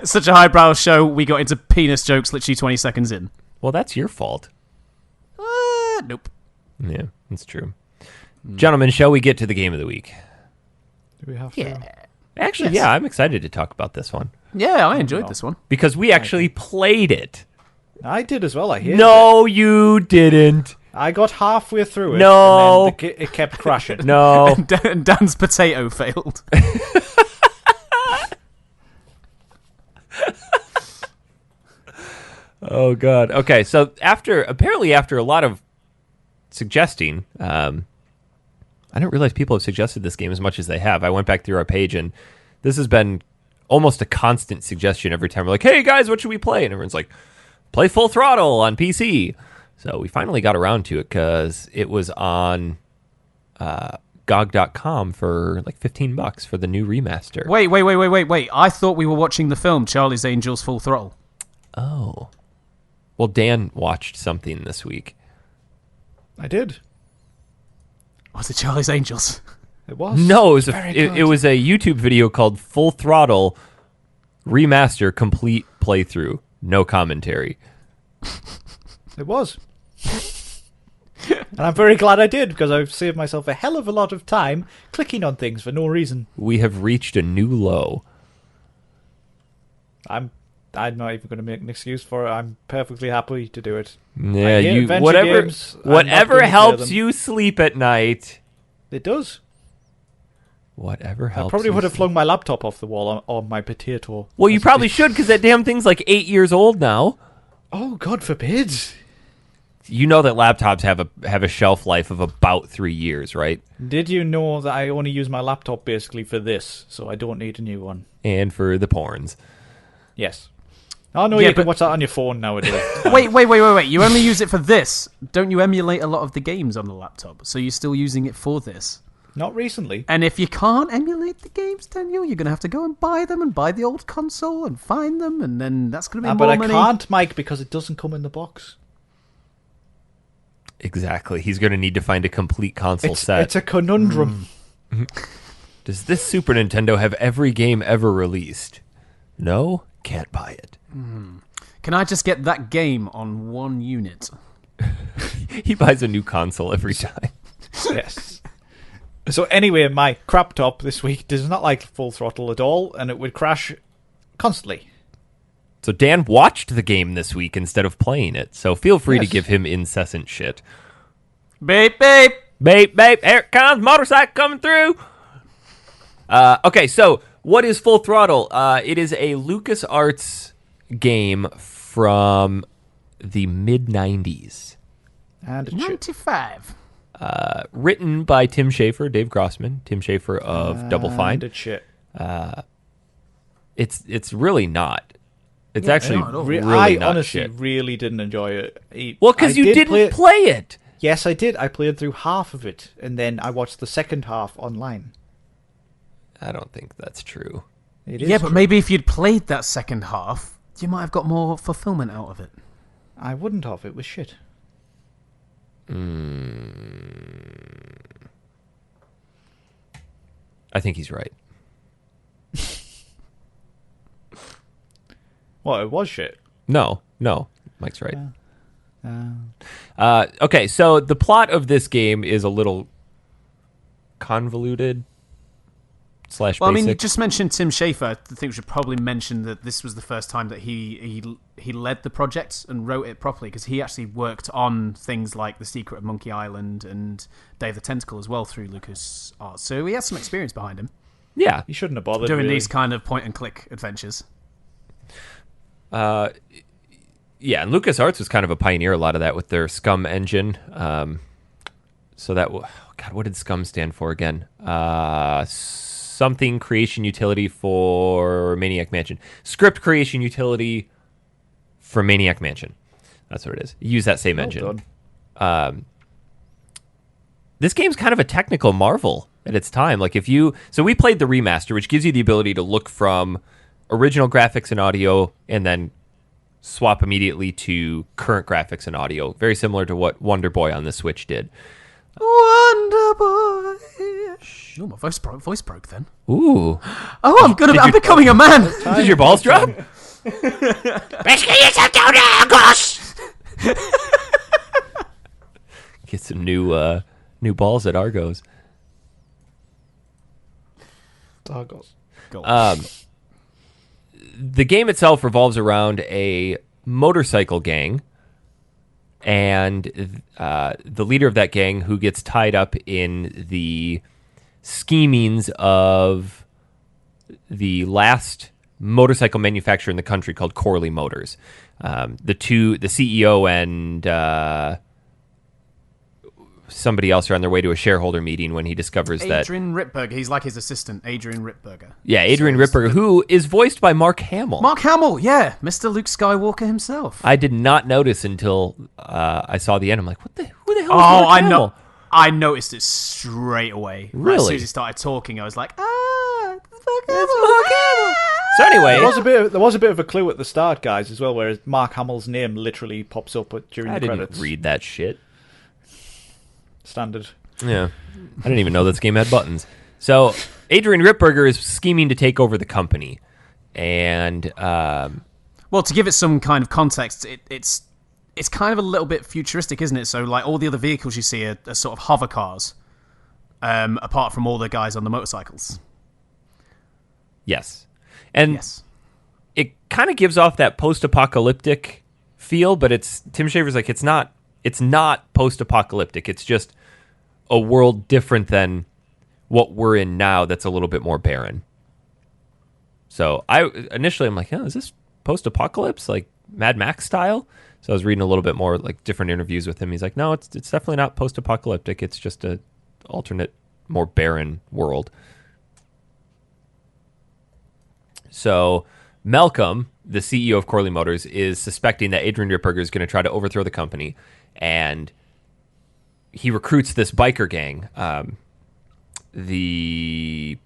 Speaker 3: Such a highbrow show, we got into penis jokes literally 20 seconds in.
Speaker 1: Well, that's your fault.
Speaker 3: Nope.
Speaker 1: Yeah, that's true. Gentlemen, shall we get to the game of the week?
Speaker 2: Do we have to?
Speaker 3: Yeah.
Speaker 1: Actually, yeah, I'm excited to talk about this one.
Speaker 3: Yeah, I enjoyed this one.
Speaker 1: Because we actually played it.
Speaker 2: I did as well, I hear.
Speaker 1: No, you didn't.
Speaker 2: I got halfway through it.
Speaker 1: No.
Speaker 2: And then it kept crashing.
Speaker 1: No.
Speaker 3: And Dan's potato failed.
Speaker 1: Oh, God. Okay, so after a lot of suggesting, I didn't realize people have suggested this game as much as they have. I went back through our page, and this has been almost a constant suggestion every time. We're like, hey, guys, what should we play? And everyone's like, play Full Throttle on PC. So we finally got around to it because it was on GOG.com for like $15 for the new remaster.
Speaker 3: Wait. I thought we were watching the film Charlie's Angels Full Throttle.
Speaker 1: Oh. Well, Dan watched something this week.
Speaker 2: I did.
Speaker 3: Was it Charlie's Angels?
Speaker 2: It was.
Speaker 1: No, it was a YouTube video called Full Throttle Remaster Complete Playthrough. no commentary.
Speaker 2: It was. And I'm very glad I did, because I've saved myself a hell of a lot of time clicking on things for no reason.
Speaker 1: We have reached a new low.
Speaker 2: I'm not even going to make an excuse for it. I'm perfectly happy to do it.
Speaker 1: Yeah,
Speaker 2: I hate
Speaker 1: you
Speaker 2: adventure
Speaker 1: whatever
Speaker 2: games. I'm not
Speaker 1: whatever
Speaker 2: gonna play
Speaker 1: helps
Speaker 2: them.
Speaker 1: you sleep at night.
Speaker 2: It does.
Speaker 1: Whatever
Speaker 2: I
Speaker 1: helps.
Speaker 2: probably
Speaker 1: you
Speaker 2: would have
Speaker 1: sleep.
Speaker 2: flung my laptop off the wall on my potato.
Speaker 1: Well, you probably should, because that damn thing's like 8 years old now.
Speaker 2: Oh, God forbid.
Speaker 1: You know that laptops have a shelf life of about 3 years, right?
Speaker 2: Did you know that I only use my laptop basically for this, so I don't need a new one?
Speaker 1: And for the porns.
Speaker 2: Yes. Oh, no,
Speaker 3: Yeah,
Speaker 2: you can
Speaker 3: but-
Speaker 2: watch that on your phone nowadays.
Speaker 3: Wait. You only use it for this. Don't you emulate a lot of the games on the laptop? So you're still using it for this.
Speaker 2: Not recently.
Speaker 3: And if you can't emulate the games, Daniel, you're going to have to go and buy them and buy the old console and find them, and then that's going to be
Speaker 2: But
Speaker 3: more
Speaker 2: I
Speaker 3: money.
Speaker 2: can't, Mike, because it doesn't come in the box.
Speaker 1: Exactly. He's going to need to find a complete console set.
Speaker 2: It's a conundrum.
Speaker 1: Does this Super Nintendo have every game ever released? No? Can't buy it.
Speaker 3: Can I just get that game on one unit?
Speaker 1: He buys a new console every time.
Speaker 2: Yes. So anyway, my crap top this week does not like Full Throttle at all, and it would crash constantly.
Speaker 1: So Dan watched the game this week instead of playing it, so feel free to
Speaker 2: Yes.
Speaker 1: give him incessant shit.
Speaker 3: Beep, beep.
Speaker 1: Bape, bape, here it comes, motorcycle coming through. Okay, so what is Full Throttle? It is a LucasArts game from the mid-90s.
Speaker 2: And it should.
Speaker 3: 95.
Speaker 1: Written by Tim Schafer, Dave Grossman, Tim Schafer of Double
Speaker 2: And
Speaker 1: Fine.
Speaker 2: it shit.
Speaker 1: It's really not. It's actually
Speaker 3: not at all.
Speaker 1: really
Speaker 2: I
Speaker 1: not
Speaker 2: honestly
Speaker 1: shit.
Speaker 2: really didn't enjoy it.
Speaker 1: Well, because
Speaker 2: I
Speaker 1: you
Speaker 2: did
Speaker 1: didn't play it.
Speaker 2: Yes, I did. I played through half of it, and then I watched the second half online.
Speaker 1: I don't think that's true.
Speaker 2: It is
Speaker 3: Yeah, but
Speaker 2: true.
Speaker 3: maybe if you'd played that second half, you might have got more fulfillment out of it.
Speaker 2: I wouldn't have. It was shit.
Speaker 1: I think he's right.
Speaker 2: Well, it was shit.
Speaker 1: No, Mike's right. Okay, so the plot of this game is a little convoluted /
Speaker 3: Well, I mean, you
Speaker 1: basic.
Speaker 3: just mentioned Tim Schafer. I think we should probably mention that this was the first time that he led the project and wrote it properly, because he actually worked on things like The Secret of Monkey Island and Day of the Tentacle as well through LucasArts. So he has some experience behind him
Speaker 1: Yeah.
Speaker 2: You shouldn't have bothered
Speaker 3: doing
Speaker 2: really.
Speaker 3: these kind of point-and-click adventures.
Speaker 1: Yeah, and LucasArts was kind of a pioneer a lot of that with their Scum engine. So that God, what did Scum stand for again? Something creation utility for Maniac Mansion. Script creation utility for Maniac Mansion. That's what it is. Use that same
Speaker 2: Well
Speaker 1: engine.
Speaker 2: done.
Speaker 1: This game's kind of a technical marvel at its time. So we played the remaster, which gives you the ability to look from original graphics and audio and then swap immediately to current graphics and audio. Very similar to what Wonder Boy on the Switch did.
Speaker 3: Wonder Boy. Oh, my voice broke then.
Speaker 1: Ooh.
Speaker 3: Oh, I'm becoming a man.
Speaker 1: Did your balls drop? Get some new balls at Argos.
Speaker 2: Doggos.
Speaker 1: The game itself revolves around a motorcycle gang and the leader of that gang, who gets tied up in the schemings of the last motorcycle manufacturer in the country called Corley Motors. The CEO and somebody else are on their way to a shareholder meeting when he discovers that...
Speaker 3: Adrian Rittberger. He's like his assistant, Adrian Rittberger.
Speaker 1: Yeah, Adrian Rittberger, who is voiced by Mark Hamill.
Speaker 3: Mark Hamill, yeah, Mr. Luke Skywalker himself.
Speaker 1: I did not notice until I saw the end. I'm like, who the hell is
Speaker 3: Oh,
Speaker 1: Mark
Speaker 3: I
Speaker 1: Hamill?
Speaker 3: know. I noticed it straight away. As
Speaker 1: Really?
Speaker 3: soon as he started talking, I was like, Mark
Speaker 1: Hamill. So anyway,
Speaker 2: There was a bit of a clue at the start, guys, as well, where Mark Hamill's name literally pops up during
Speaker 1: I
Speaker 2: the
Speaker 1: didn't
Speaker 2: credits.
Speaker 1: read that shit.
Speaker 2: Standard.
Speaker 1: Yeah. I didn't even know this game had buttons. So Adrian Rittberger is scheming to take over the company. And
Speaker 3: Well, to give it some kind of context, it's kind of a little bit futuristic, isn't it? So, like, all the other vehicles you see are sort of hover cars, apart from all the guys on the motorcycles.
Speaker 1: Yes. And
Speaker 3: Yes.
Speaker 1: it kind of gives off that post-apocalyptic feel, but Tim Schafer's like, it's not post-apocalyptic. It's just a world different than what we're in now that's a little bit more barren. So I'm like, is this post-apocalypse, like Mad Max style? So I was reading a little bit more, like, different interviews with him. He's like, no, it's definitely not post-apocalyptic. It's just a alternate, more barren world. So Malcolm, the CEO of Corley Motors, is suspecting that Adrian Ripperger is going to try to overthrow the company, and he recruits this biker gang. What's the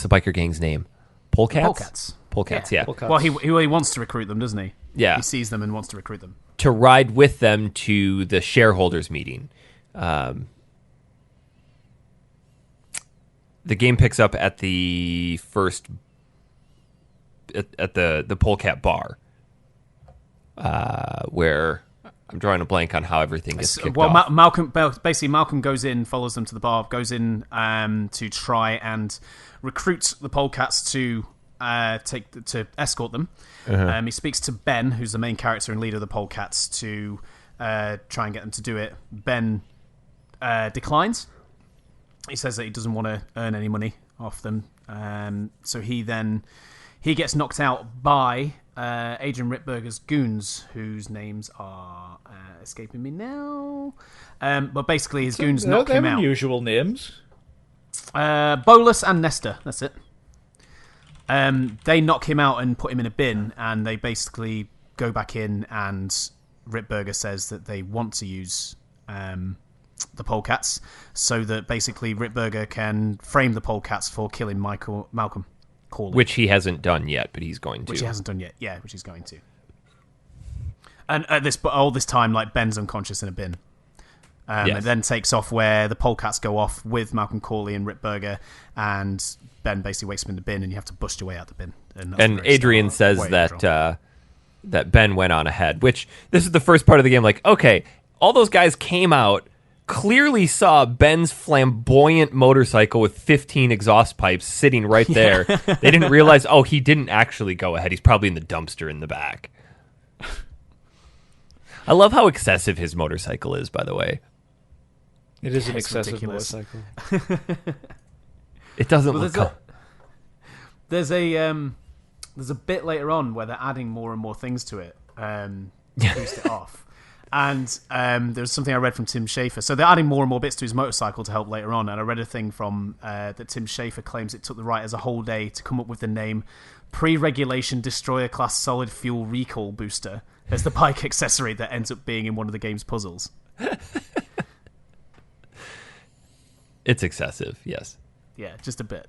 Speaker 1: biker gang's name? Polecats? Polecats, yeah.
Speaker 2: Polecats.
Speaker 3: Well, he wants to recruit them, doesn't he?
Speaker 1: Yeah.
Speaker 3: He sees them and wants to recruit them.
Speaker 1: To ride with them to the shareholders meeting. The game picks up at the first at the Polecat bar, where I'm drawing a blank on how everything gets kicked off.
Speaker 3: Malcolm goes in, follows them to the bar, goes in to try and recruit the Polecats to escort them.
Speaker 1: Uh-huh.
Speaker 3: He speaks to Ben, who's the main character and leader of the Polecats, to try and get them to do it. Ben declines. He says that he doesn't want to earn any money off them. So he gets knocked out by Adrian Ripperger's goons, whose names are escaping me now. But basically, his goons knock him out.
Speaker 2: Unusual names.
Speaker 3: Bolus and Nestor, that's it. They knock him out and put him in a bin, and they basically go back in, and Ripperger says that they want to use the Polecats, so that basically Ripperger can frame the Polecats for killing Malcolm Corley.
Speaker 1: Which he hasn't done yet, but he's going to.
Speaker 3: Which he hasn't done yet, yeah, which he's going to. And all this time, like, Ben's unconscious in a bin.
Speaker 1: Yes.
Speaker 3: It then takes off where the Polecats go off with Malcolm Corley and Ripperger, and Ben basically wakes him in the bin, and you have to bust your way out the bin.
Speaker 1: And Adrian says that Ben went on ahead, which this is the first part of the game. Like, okay, all those guys came out, clearly saw Ben's flamboyant motorcycle with 15 exhaust pipes sitting right there. They didn't realize, he didn't actually go ahead. He's probably in the dumpster in the back. I love how excessive his motorcycle is, by the way.
Speaker 2: It is an
Speaker 3: It's
Speaker 2: excessive
Speaker 3: ridiculous.
Speaker 2: motorcycle.
Speaker 1: It doesn't look...
Speaker 3: There's a bit later on where they're adding more and more things to it to boost it off. And there's something I read from Tim Schafer. So they're adding more and more bits to his motorcycle to help later on. And I read a thing from that Tim Schafer claims it took the writers a whole day to come up with the name Pre-Regulation Destroyer Class Solid Fuel Recall Booster as the bike accessory that ends up being in one of the game's puzzles.
Speaker 1: It's excessive, yes.
Speaker 3: Yeah, just a bit.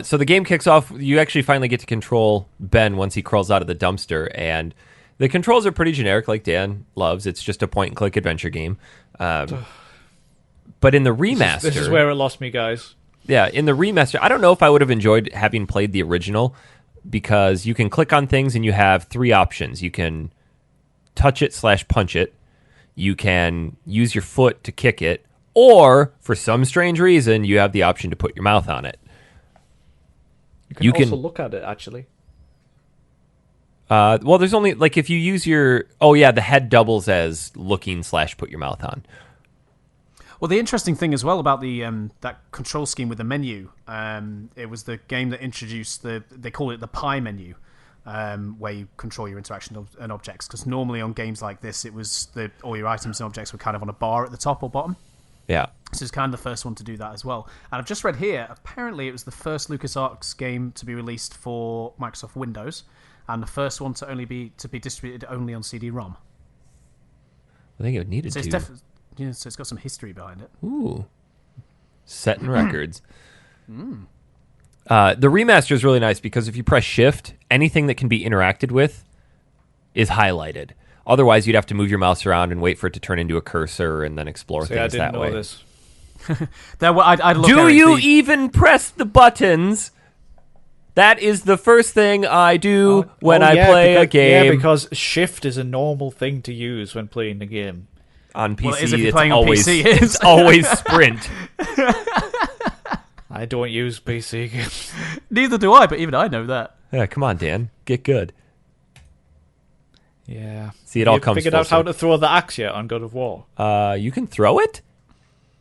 Speaker 1: So the game kicks off. You actually finally get to control Ben once he crawls out of the dumpster, and the controls are pretty generic, like Dan loves. It's just a point-and-click adventure game. But in the remaster...
Speaker 2: This is where it lost me, guys.
Speaker 1: Yeah, in the remaster, I don't know if I would have enjoyed having played the original, because you can click on things and you have three options. You can touch it / punch it. You can use your foot to kick it. Or, for some strange reason, you have the option to put your mouth on it.
Speaker 2: You can also look at it, actually.
Speaker 1: Well, there's only, like, if you use your... Oh, yeah, the head doubles as looking / put your mouth on.
Speaker 3: Well, the interesting thing as well about the that control scheme with the menu, it was the game that introduced they call it the pie menu, where you control your interaction and objects. Because normally on games like this, it was all your items and objects were kind of on a bar at the top or bottom.
Speaker 1: Yeah.
Speaker 3: This is kind of the first one to do that as well. And I've just read here, apparently it was the first LucasArts game to be released for Microsoft Windows, and the first one to be distributed only on CD-ROM.
Speaker 1: I think it needed
Speaker 3: so
Speaker 1: to.
Speaker 3: So it's got some history behind it.
Speaker 1: Ooh. Setting records. The remaster is really nice because if you press shift, anything that can be interacted with is highlighted. Otherwise, you'd have to move your mouse around and wait for it to turn into a cursor and then explore things that way.
Speaker 2: I didn't know this.
Speaker 3: I'd look
Speaker 1: Do
Speaker 3: at
Speaker 1: you even press the buttons That is the first thing I do when I play a game.
Speaker 2: Yeah, because shift is a normal thing to use when playing the game.
Speaker 1: On PC,
Speaker 3: Well, it is if you're
Speaker 1: it's
Speaker 3: playing on
Speaker 1: always,
Speaker 3: PC,
Speaker 1: it's always sprint.
Speaker 2: I don't use PC games.
Speaker 3: Neither do I, but even I know that.
Speaker 1: Yeah, come on, Dan. Get good.
Speaker 2: Yeah.
Speaker 1: See, it all comes
Speaker 2: figured out how to throw the axe yet on God of War.
Speaker 1: You can throw it?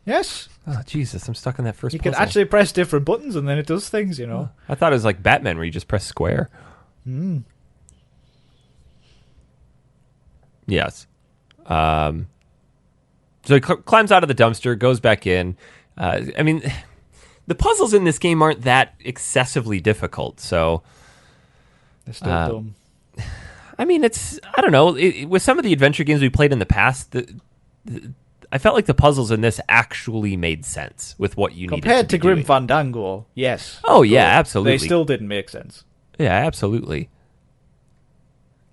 Speaker 2: Yes.
Speaker 1: Oh, Jesus, I'm stuck on that first
Speaker 2: You
Speaker 1: puzzle.
Speaker 2: can actually press different buttons and then it does things, you know.
Speaker 1: I thought it was like Batman where you just press square. Yes. So he climbs out of the dumpster, goes back in. I mean, the puzzles in this game aren't that excessively difficult, so...
Speaker 2: They're still dumb.
Speaker 1: I mean, I don't know. With some of the adventure games we played in the past, I felt like the puzzles in this actually made sense with what you needed
Speaker 2: Compared to Grim
Speaker 1: doing.
Speaker 2: Fandango, yes.
Speaker 1: Oh, yeah,
Speaker 2: But
Speaker 1: absolutely.
Speaker 2: They still didn't make sense.
Speaker 1: Yeah, absolutely.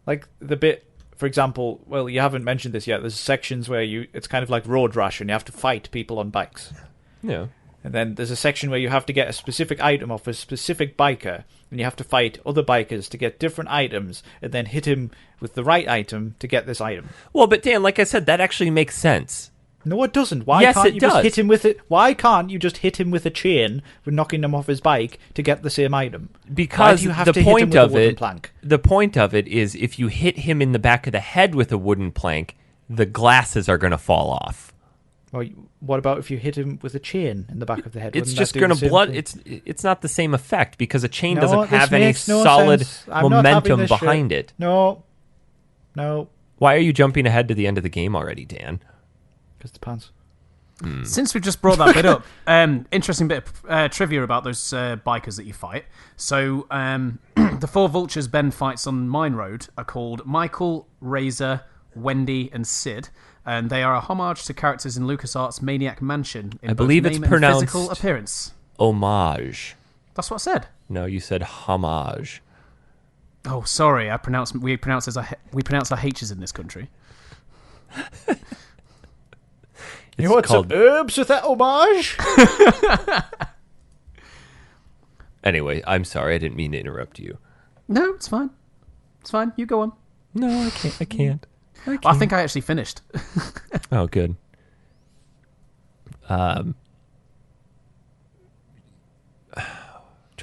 Speaker 2: Like the bit, for example, well, you haven't mentioned this yet. There's sections where it's kind of like Road Rash and you have to fight people on bikes.
Speaker 1: Yeah.
Speaker 2: And then there's a section where you have to get a specific item off a specific biker, and you have to fight other bikers to get different items, and then hit him with the right item to get this item.
Speaker 1: Well, but Dan, like I said, that actually makes sense.
Speaker 2: No, it doesn't. Why
Speaker 1: Yes,
Speaker 2: can't
Speaker 1: it
Speaker 2: you just
Speaker 1: does.
Speaker 2: hit him with it? Why can't you just hit him with a chain with knocking him off his bike to get the same item? Why
Speaker 1: Because
Speaker 2: do you have
Speaker 1: the
Speaker 2: to hit him
Speaker 1: point
Speaker 2: with a
Speaker 1: of
Speaker 2: wooden
Speaker 1: it,
Speaker 2: plank?
Speaker 1: the point of it is if you hit him in the back of the head with a wooden plank, the glasses are going to fall off.
Speaker 2: Well, what about if you hit him with a chain in the back of the head?
Speaker 1: It's
Speaker 2: Wouldn't
Speaker 1: just
Speaker 2: that do
Speaker 1: going
Speaker 2: the
Speaker 1: to
Speaker 2: same
Speaker 1: blood.
Speaker 2: thing?
Speaker 1: It's not the same effect because a chain
Speaker 2: No,
Speaker 1: doesn't
Speaker 2: this
Speaker 1: have any
Speaker 2: makes no
Speaker 1: solid
Speaker 2: sense. I'm not having
Speaker 1: momentum
Speaker 2: this
Speaker 1: behind
Speaker 2: shit.
Speaker 1: it.
Speaker 2: No.
Speaker 1: Why are you jumping ahead to the end of the game already, Dan?
Speaker 2: Because the pants.
Speaker 3: Since we've just brought that bit up, interesting bit of trivia about those bikers that you fight. So the four vultures Ben fights on Mine Road are called Michael, Razor, Wendy, and Sid, and they are a homage to characters in LucasArts' Maniac Mansion. In
Speaker 1: I believe
Speaker 3: both
Speaker 1: it's
Speaker 3: name and
Speaker 1: pronounced
Speaker 3: physical appearance.
Speaker 1: Homage.
Speaker 3: That's what I said.
Speaker 1: No, you said homage.
Speaker 3: Oh, sorry. We pronounce our H's in this country.
Speaker 2: You want some herbs with that homage?
Speaker 1: Anyway, I'm sorry. I didn't mean to interrupt you.
Speaker 3: No, it's fine. It's fine. You go on.
Speaker 1: No, I can't. I can't.
Speaker 3: I think I actually finished.
Speaker 1: Oh, good. Trying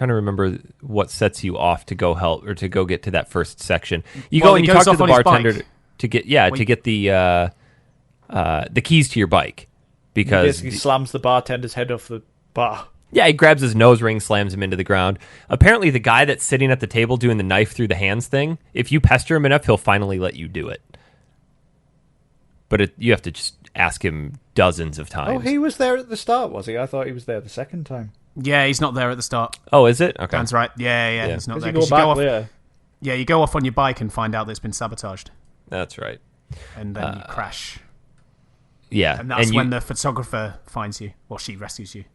Speaker 1: to remember what sets you off to go help or to go get to that first section. You
Speaker 3: Well,
Speaker 1: go and
Speaker 3: he
Speaker 1: you
Speaker 3: goes
Speaker 1: talk to
Speaker 3: off
Speaker 1: the
Speaker 3: on his
Speaker 1: bartender
Speaker 3: bike.
Speaker 1: to get to get the keys to your bike
Speaker 2: He
Speaker 1: because
Speaker 2: basically slams the bartender's head off the bar.
Speaker 1: yeah, he grabs his nose ring, slams him into the ground. Apparently, the guy that's sitting at the table doing the knife through the hands thing, if you pester him enough, he'll finally let you do it. But you have to just ask him dozens of times.
Speaker 2: Oh, he was there at the start, was he? I thought he was there the second time.
Speaker 3: Yeah, he's not there at the start.
Speaker 1: Oh, is it? Okay.
Speaker 3: Dan's right. Yeah, he's not
Speaker 2: Does
Speaker 3: there.
Speaker 2: he go
Speaker 3: 'Cause
Speaker 2: back
Speaker 3: off,
Speaker 2: later?
Speaker 3: yeah, you go off on your bike and find out that it's been sabotaged,
Speaker 1: That's right.
Speaker 3: and then you crash.
Speaker 1: Yeah.
Speaker 3: And that's
Speaker 1: you-
Speaker 3: when the photographer finds you, or she rescues you.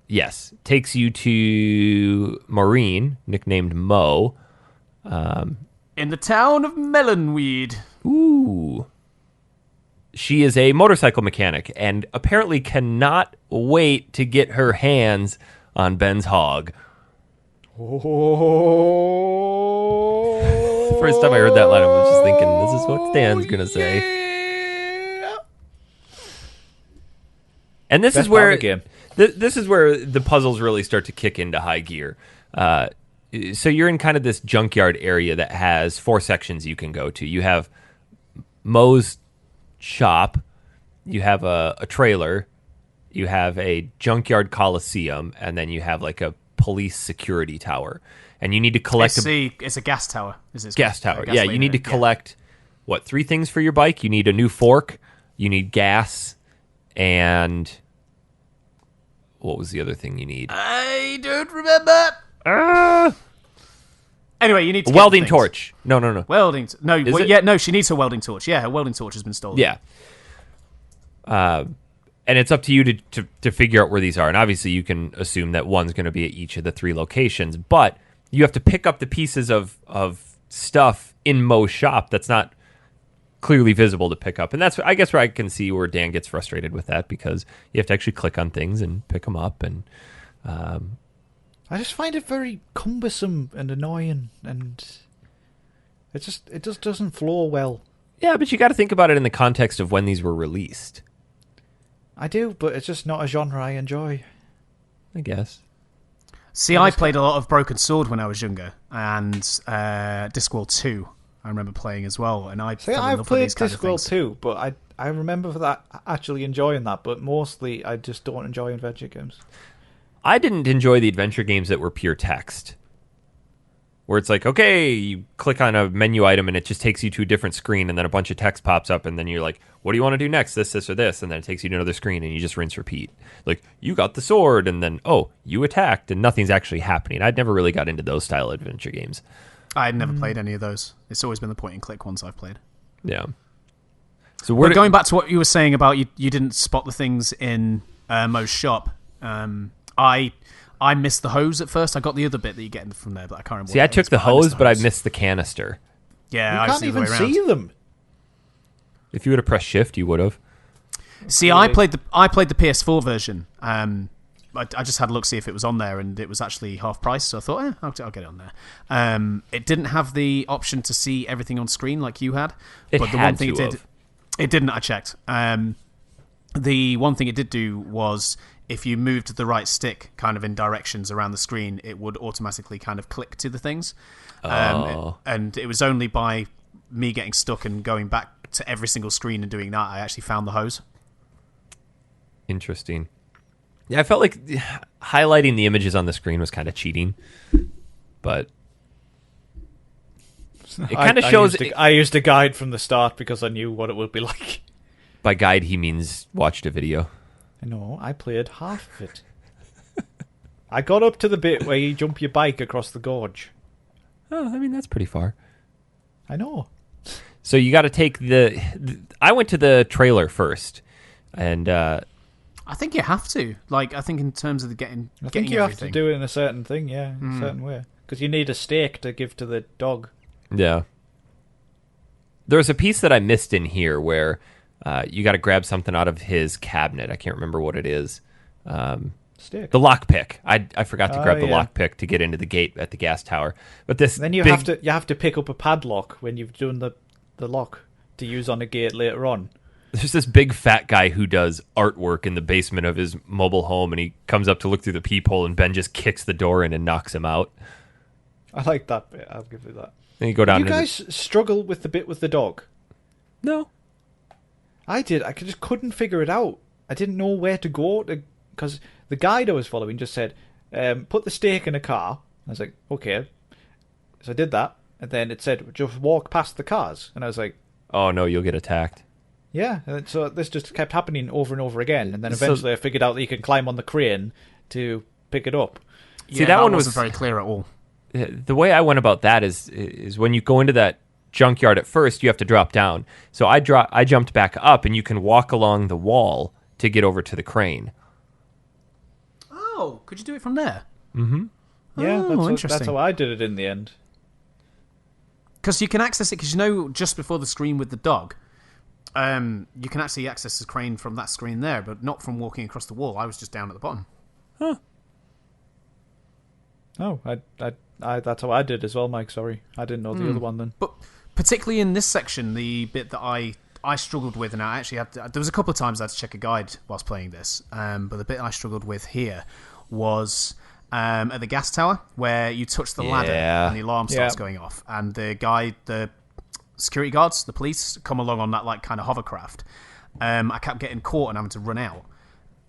Speaker 1: Yes. Takes you to Maureen, nicknamed Mo.
Speaker 3: In the town of Melonweed.
Speaker 1: Ooh. She is a motorcycle mechanic and apparently cannot wait to get her hands on Ben's hog.
Speaker 2: Oh,
Speaker 1: First time I heard that line, I was just thinking, this is what Stan's going to say.
Speaker 2: yeah.
Speaker 1: And this
Speaker 2: Best
Speaker 1: is where
Speaker 2: part of the game.
Speaker 1: This is where the puzzles really start to kick into high gear. So you're in kind of this junkyard area that has 4 sections you can go to. You have Mo's shop, you have a trailer, you have a junkyard coliseum, and then you have like a police security tower. And you need to collect
Speaker 3: It's a gas tower. Is it?
Speaker 1: gas tower. Yeah, you need to collect 3 things for your bike. You need a new fork, you need gas, and what was the other thing you need?
Speaker 3: I don't remember. Anyway, you need to get
Speaker 1: Welding
Speaker 3: things.
Speaker 1: torch. No.
Speaker 3: Welding.
Speaker 1: it?
Speaker 3: No, she needs her welding torch. Yeah, her welding torch has been stolen.
Speaker 1: Yeah. And it's up to you to figure out where these are. And obviously you can assume that one's going to be at each of the 3 locations, but you have to pick up the pieces of stuff in Mo's shop that's not clearly visible to pick up. And that's, I guess, where I can see where Dan gets frustrated with that, because you have to actually click on things and pick them up. And
Speaker 2: I just find it very cumbersome and annoying, and it just doesn't flow well.
Speaker 1: Yeah, but you got to think about it in the context of when these were released.
Speaker 2: I do, but it's just not a genre I enjoy.
Speaker 1: I guess.
Speaker 3: See, I played a lot of Broken Sword when I was younger, and Discworld 2 I remember playing as well, and I've
Speaker 2: played Discworld 2, but I remember that actually enjoying that, but mostly I just don't enjoy adventure games.
Speaker 1: I didn't enjoy the adventure games that were pure text. Where it's like, okay, you click on a menu item and it just takes you to a different screen and then a bunch of text pops up and then you're like, what do you want to do next? This, or this. And then it takes you to another screen and you just rinse, repeat. Like, you got the sword and then, oh, you attacked and nothing's actually happening. I'd never really got into those style adventure games.
Speaker 3: I had never played any of those. It's always been the point and click ones I've played.
Speaker 1: Yeah. So we're
Speaker 3: going back to what you were saying about you didn't spot the things in Mo's shop. I missed the hose at first. I got the other bit that you get from there, but I can't remember.
Speaker 1: See, I took the hose, but I missed the canister.
Speaker 3: Yeah,
Speaker 2: you can't even see them.
Speaker 1: If you would have pressed shift, you would have.
Speaker 3: See, I played the PS4 version. I just had a look see if it was on there, and it was actually half price. So I thought, I'll get it on there. It didn't have the option to see everything on screen like you had, but the one thing it didn't. I checked. The one thing it did do was, if you moved the right stick kind of in directions around the screen, it would automatically kind of click to the things. And it was only by me getting stuck and going back to every single screen and doing that, I actually found the hose.
Speaker 1: Interesting. Yeah, I felt like highlighting the images on the screen was kind of cheating, but it kind of shows...
Speaker 2: I used a guide from the start because I knew what it would be like.
Speaker 1: By guide, he means watched a video.
Speaker 2: No, I played half of it. I got up to the bit where you jump your bike across the gorge.
Speaker 1: Oh, I mean, that's pretty far.
Speaker 2: I know.
Speaker 1: So you got to take I went to the trailer first, and
Speaker 3: I think you have to. Like, I think in terms of getting
Speaker 2: I think you have to do it in a certain thing, in a certain way. Because you need a steak to give to the dog.
Speaker 1: Yeah. There's a piece that I missed in here where you got to grab something out of his cabinet. I can't remember what it is.
Speaker 2: Steak.
Speaker 1: The lockpick. I forgot to grab the lockpick to get into the gate at the gas tower. But this
Speaker 2: then you have to pick up a padlock when you've done the lock to use on a gate later on.
Speaker 1: There's this big fat guy who does artwork in the basement of his mobile home, and he comes up to look through the peephole, and Ben just kicks the door in and knocks him out.
Speaker 2: I like that bit. I'll give you that.
Speaker 1: Then you go down.
Speaker 2: Did you guys struggle with the bit with the dog?
Speaker 1: No.
Speaker 2: I did. I just couldn't figure it out. I didn't know where to go because the guide I was following just said, put the steak in a car. I was like, okay. So I did that. And then it said, just walk past the cars. And I was like...
Speaker 1: Oh, no, you'll get attacked.
Speaker 2: Yeah. And so this just kept happening over and over again. And then eventually I figured out that you can climb on the crane to pick it up.
Speaker 3: See, that one wasn't very clear at all.
Speaker 1: The way I went about that is when you go into that junkyard at first, you have to drop down. So I jumped back up, and you can walk along the wall to get over to the crane.
Speaker 3: Oh, could you do it from there?
Speaker 1: Mm-hmm.
Speaker 2: Yeah,
Speaker 3: interesting.
Speaker 2: That's how I did it in the end.
Speaker 3: Because you can access it, because just before the screen with the dog, you can actually access the crane from that screen there, but not from walking across the wall. I was just down at the bottom.
Speaker 1: Huh.
Speaker 2: Oh, I that's how I did as well, Mike. Sorry, I didn't know the other one then.
Speaker 3: But particularly in this section, the bit that I struggled with, and I actually there was a couple of times I had to check a guide whilst playing this, but the bit I struggled with here was at the gas tower, where you touch the ladder and the alarm starts going off, and the security guards, the police, come along on that like kind of hovercraft. I kept getting caught and having to run out.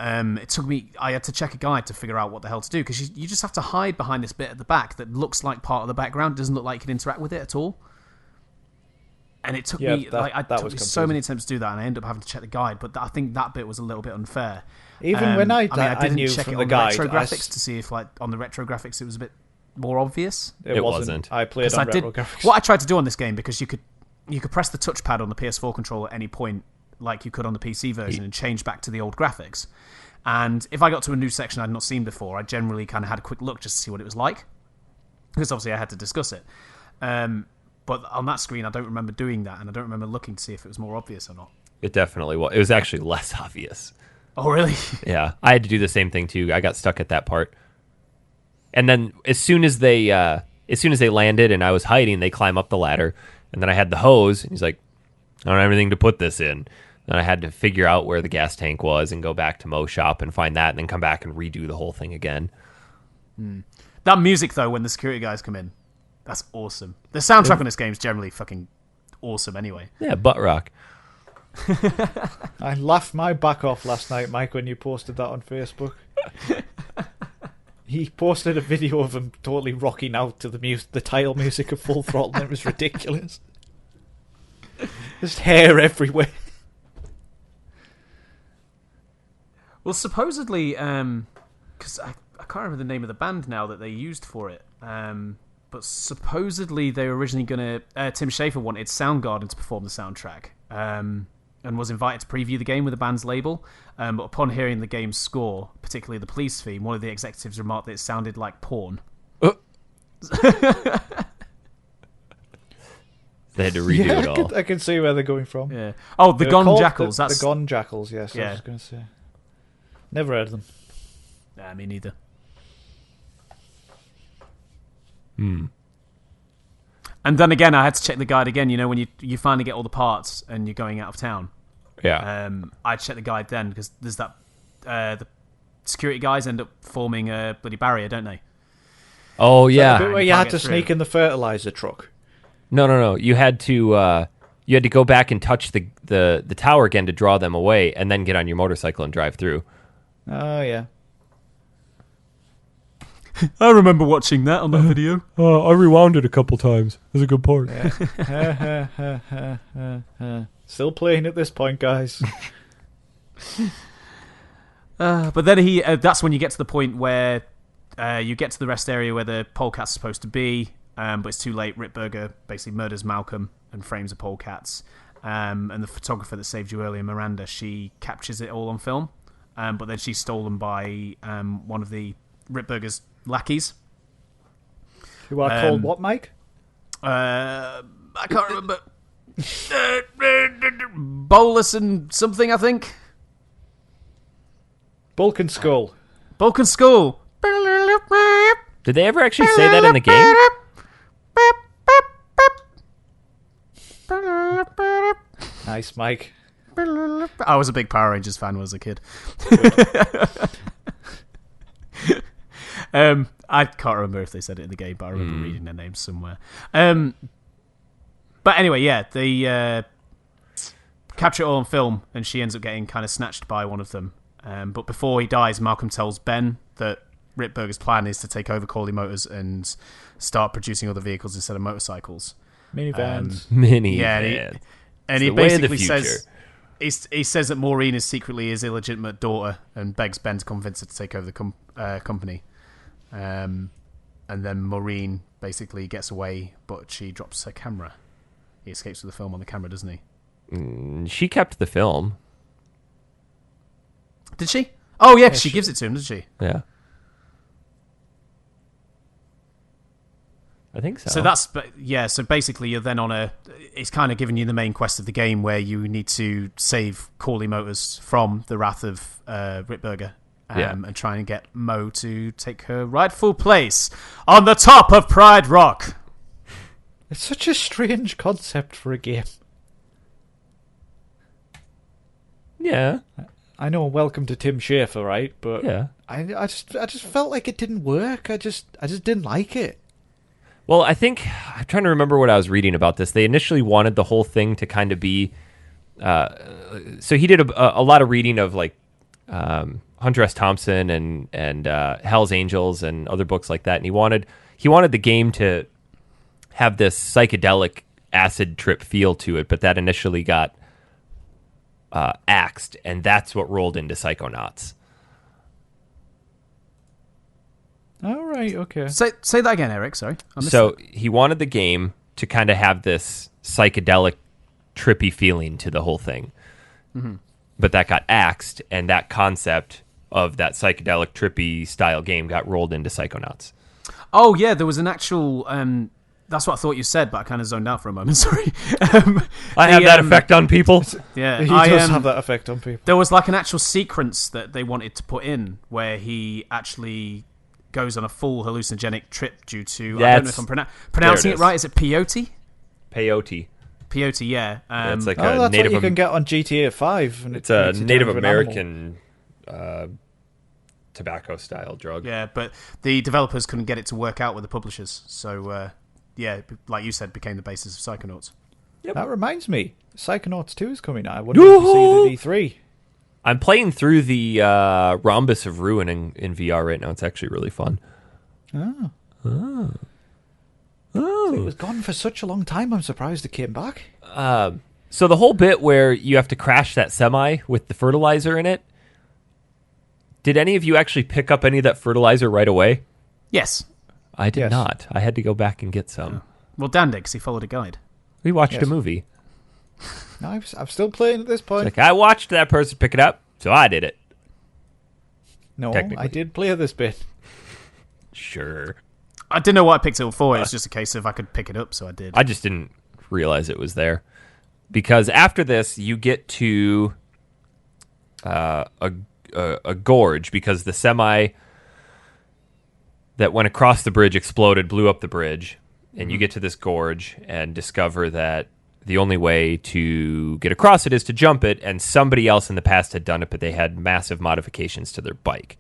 Speaker 3: It took me... I had to check a guide to figure out what the hell to do, because you just have to hide behind this bit at the back that looks like part of the background. It doesn't look like you can interact with it at all. And it took me... took me so many attempts to do that, and I ended up having to check the guide, but I think that bit was a little bit unfair.
Speaker 2: Even when I
Speaker 3: didn't
Speaker 2: knew
Speaker 3: check
Speaker 2: from
Speaker 3: it
Speaker 2: the
Speaker 3: on
Speaker 2: guide...
Speaker 3: the retro graphics to see if, like, on the retro graphics it was a bit more obvious.
Speaker 2: It wasn't. I played on retro graphics.
Speaker 3: What I tried to do on this game, because you could press the touchpad on the PS4 controller at any point, like you could on the PC version, and change back to the old graphics. And if I got to a new section I'd not seen before, I generally kind of had a quick look just to see what it was like, because obviously I had to discuss it. But on that screen, I don't remember doing that, and I don't remember looking to see if it was more obvious or not.
Speaker 1: It definitely was. It was actually less obvious.
Speaker 3: Oh, really?
Speaker 1: Yeah. I had to do the same thing, too. I got stuck at that part. And then as soon as they landed and I was hiding, they climb up the ladder. And then I had the hose. And he's like, I don't have anything to put this in. And I had to figure out where the gas tank was and go back to Mo Shop and find that and then come back and redo the whole thing again.
Speaker 3: That music, though, when the security guys come in, that's awesome. The soundtrack on this game is generally fucking awesome anyway.
Speaker 1: Yeah, butt rock.
Speaker 2: I laughed my back off last night, Mike, when you posted that on Facebook. He posted a video of him totally rocking out to the title music of Full Throttle, and it was ridiculous. Just hair everywhere.
Speaker 3: Well, supposedly, because I can't remember the name of the band now that they used for it, but supposedly they were originally going to... Tim Schafer wanted Soundgarden to perform the soundtrack, and was invited to preview the game with the band's label, but upon hearing the game's score, particularly the police theme, one of the executives remarked that it sounded like porn.
Speaker 1: They had to redo it all.
Speaker 2: I can see where they're going from.
Speaker 3: Yeah. Oh, the Gone Jackals.
Speaker 2: The Gone Jackals, yes. Yeah. I was going to say. Never heard of them.
Speaker 3: Nah, me neither. And then again, I had to check the guide again. You know, when you finally get all the parts and you're going out of town.
Speaker 1: Yeah.
Speaker 3: I checked the guide then because there's that the security guys end up forming a bloody barrier, don't they?
Speaker 1: Oh yeah.
Speaker 2: The bit where you had to sneak in the fertilizer truck.
Speaker 1: No. You had to go back and touch the tower again to draw them away, and then get on your motorcycle and drive through.
Speaker 2: Oh yeah.
Speaker 3: I remember watching that on the video.
Speaker 1: I rewound it a couple times. It was a good part.
Speaker 2: Yeah. Still playing at this point, guys.
Speaker 3: But then that's when you get to the point where you get to the rest area where the polecat's supposed to be, but it's too late. Ripburger basically murders Malcolm and frames the polecats. And the photographer that saved you earlier, Miranda, she captures it all on film, but then she's stolen by one of the Ripburger's lackeys.
Speaker 2: Who are called what, Mike?
Speaker 3: I can't remember. Bolus and something, I think.
Speaker 1: Bulk and Skull.
Speaker 3: Bulk and Skull.
Speaker 1: Did they ever actually say that in the game?
Speaker 2: Nice, Mike.
Speaker 3: I was a big Power Rangers fan when I was a kid. I can't remember if they said it in the game, but I remember reading their names somewhere. But anyway, yeah, they capture it all on film, and she ends up getting kind of snatched by one of them. But before he dies, Malcolm tells Ben that Ripburger's plan is to take over Corley Motors and start producing other vehicles instead of motorcycles.
Speaker 2: Minivans.
Speaker 1: Minivans.
Speaker 3: And he basically says... He says that Maureen is secretly his illegitimate daughter and begs Ben to convince her to take over the company. And then Maureen basically gets away, but she drops her camera. He escapes with the film on the camera, doesn't he?
Speaker 1: She kept the film.
Speaker 3: Did she? Oh, yeah, she gives it to him, doesn't she?
Speaker 1: Yeah. I think so.
Speaker 3: So basically you're then on it's kind of giving you the main quest of the game where you need to save Corley Motors from the wrath of Ripburger. And try and get Mo to take her rightful place on the top of Pride Rock.
Speaker 2: It's such a strange concept for a game.
Speaker 1: Yeah.
Speaker 2: I know Welcome to Tim Schafer, right? But
Speaker 1: yeah.
Speaker 2: I just felt like it didn't work. I just didn't like it.
Speaker 1: Well, I'm trying to remember what I was reading about this. They initially wanted the whole thing to kind of be so he did a lot of reading of like Hunter S. Thompson and Hell's Angels and other books like that, and he wanted the game to have this psychedelic acid trip feel to it, but that initially got axed, and that's what rolled into Psychonauts.
Speaker 2: All right, okay.
Speaker 3: Say that again, Eric. Sorry.
Speaker 1: So he wanted the game to kind of have this psychedelic, trippy feeling to the whole thing, but that got axed, and that concept of that psychedelic, trippy style game got rolled into Psychonauts.
Speaker 3: Oh yeah, there was an actual. That's what I thought you said, but I kind of zoned out for a moment. Sorry.
Speaker 1: I have that effect on people.
Speaker 3: Yeah,
Speaker 2: he does have that effect on people.
Speaker 3: There was like an actual sequence that they wanted to put in where he actually goes on a full hallucinogenic trip due to... I don't know if I'm pronouncing it right. Is it peyote?
Speaker 1: Peyote.
Speaker 3: Peyote, yeah.
Speaker 1: It's like
Speaker 2: that's
Speaker 1: a Native
Speaker 2: what you can get on GTA 5. And
Speaker 1: it's a Native American tobacco-style drug.
Speaker 3: Yeah, but the developers couldn't get it to work out with the publishers. So, like you said, became the basis of Psychonauts.
Speaker 2: Yep. That reminds me, Psychonauts 2 is coming out. I wonder if you see it at E3.
Speaker 1: I'm playing through the Rhombus of Ruin in VR right now. It's actually really fun.
Speaker 2: Oh. It was gone for such a long time. I'm surprised it came back.
Speaker 1: So the whole bit where you have to crash that semi with the fertilizer in it, did any of you actually pick up any of that fertilizer right away?
Speaker 3: Yes.
Speaker 1: I did not. I had to go back and get some.
Speaker 3: Well, Dan did because he followed a guide.
Speaker 1: We watched a movie.
Speaker 2: No, I'm still playing at this point.
Speaker 1: Like, I watched that person pick it up, so I did it.
Speaker 2: No, I did play this bit.
Speaker 1: Sure.
Speaker 3: I didn't know what I picked it up for. It was just a case of I could pick it up, so I did.
Speaker 1: I just didn't realize it was there. Because after this, you get to a gorge, because the semi that went across the bridge exploded, blew up the bridge, and you get to this gorge and discover that the only way to get across it is to jump it, and somebody else in the past had done it, but they had massive modifications to their bike.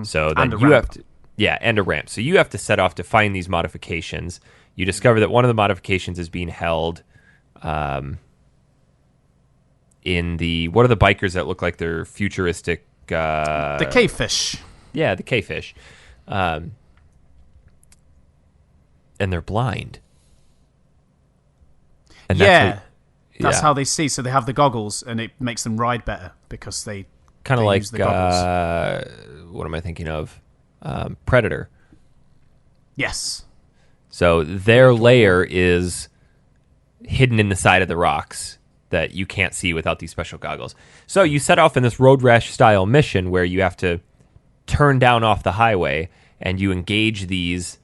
Speaker 1: So then you have to... Yeah, and a ramp. So you have to set off to find these modifications. You discover that one of the modifications is being held in the... What are the bikers that look like they're futuristic...
Speaker 3: the cavefish.
Speaker 1: Yeah, the cavefish. And they're blind. And
Speaker 3: that's how they see. So they have the goggles, and it makes them ride better because they
Speaker 1: kind of like
Speaker 3: use the goggles.
Speaker 1: What am I thinking of? Predator.
Speaker 3: Yes.
Speaker 1: So their lair is hidden in the side of the rocks that you can't see without these special goggles. So you set off in this road rash style mission where you have to turn down off the highway and you engage these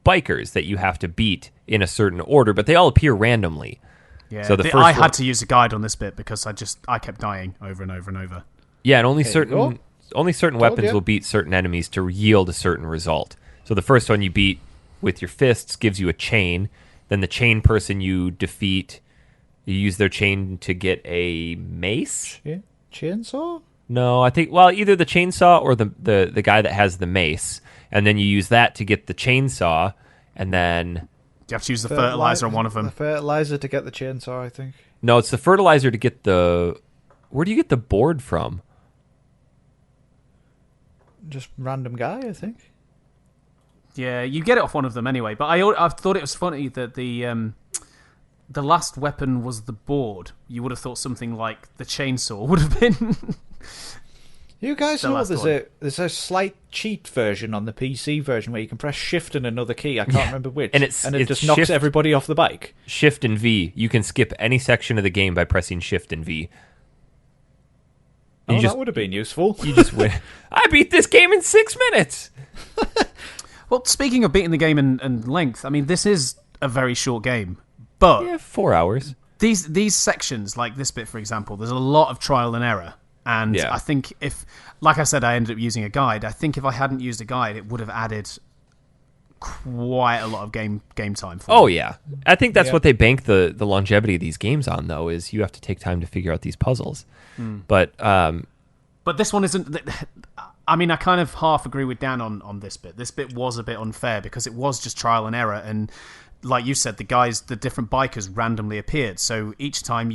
Speaker 1: bikers that you have to beat in a certain order, but they all appear randomly.
Speaker 3: Yeah,
Speaker 1: so
Speaker 3: I had to use a guide on this bit because I kept dying over and over and over.
Speaker 1: Yeah, and only certain weapons will beat certain enemies to yield a certain result. So the first one you beat with your fists gives you a chain. Then the chain person you defeat, you use their chain to get a mace?
Speaker 2: Chainsaw?
Speaker 1: No, I think, well, either the chainsaw or the guy that has the mace. And then you use that to get the chainsaw, and then...
Speaker 3: You have to use the fertilizer on one of them.
Speaker 2: The fertilizer to get the chainsaw, I think.
Speaker 1: No, it's the fertilizer to get the... Where do you get the board from?
Speaker 2: Just random guy, I think.
Speaker 3: Yeah, you get it off one of them anyway. But I thought it was funny that the last weapon was the board. You would have thought something like the chainsaw would have been...
Speaker 2: You guys know there's a slight cheat version on the PC version where you can press Shift and another key. I can't remember which. And it just knocks everybody off the bike.
Speaker 1: Shift and V. You can skip any section of the game by pressing Shift and V.
Speaker 2: That would have been useful.
Speaker 1: You just win. I beat this game in 6 minutes.
Speaker 3: Well, speaking of beating the game in length, I mean, this is a very short game. But
Speaker 1: 4 hours.
Speaker 3: These sections, like this bit, for example, there's a lot of trial and error. And I think if, like I said, I ended up using a guide. I think if I hadn't used a guide, it would have added quite a lot of game time for me.
Speaker 1: Yeah. I think that's what they bank the longevity of these games on, though, is you have to take time to figure out these puzzles. But
Speaker 3: this one isn't... I mean, I kind of half agree with Dan on this bit. This bit was a bit unfair because it was just trial and error. And like you said, the different bikers randomly appeared. So each time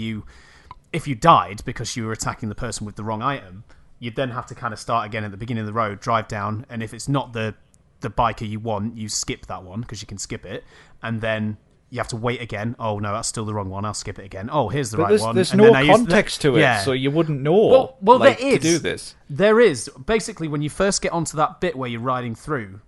Speaker 3: if you died because you were attacking the person with the wrong item, you'd then have to kind of start again at the beginning of the road, drive down, and if it's not the biker you want, you skip that one because you can skip it, and then you have to wait again. Oh no, that's still the wrong one. I'll skip it again. Oh, here's the right one.
Speaker 2: There's no context to it, so you wouldn't know.
Speaker 3: Well, there is.
Speaker 2: To do this.
Speaker 3: There is. Basically, when you first get onto that bit where you're riding through,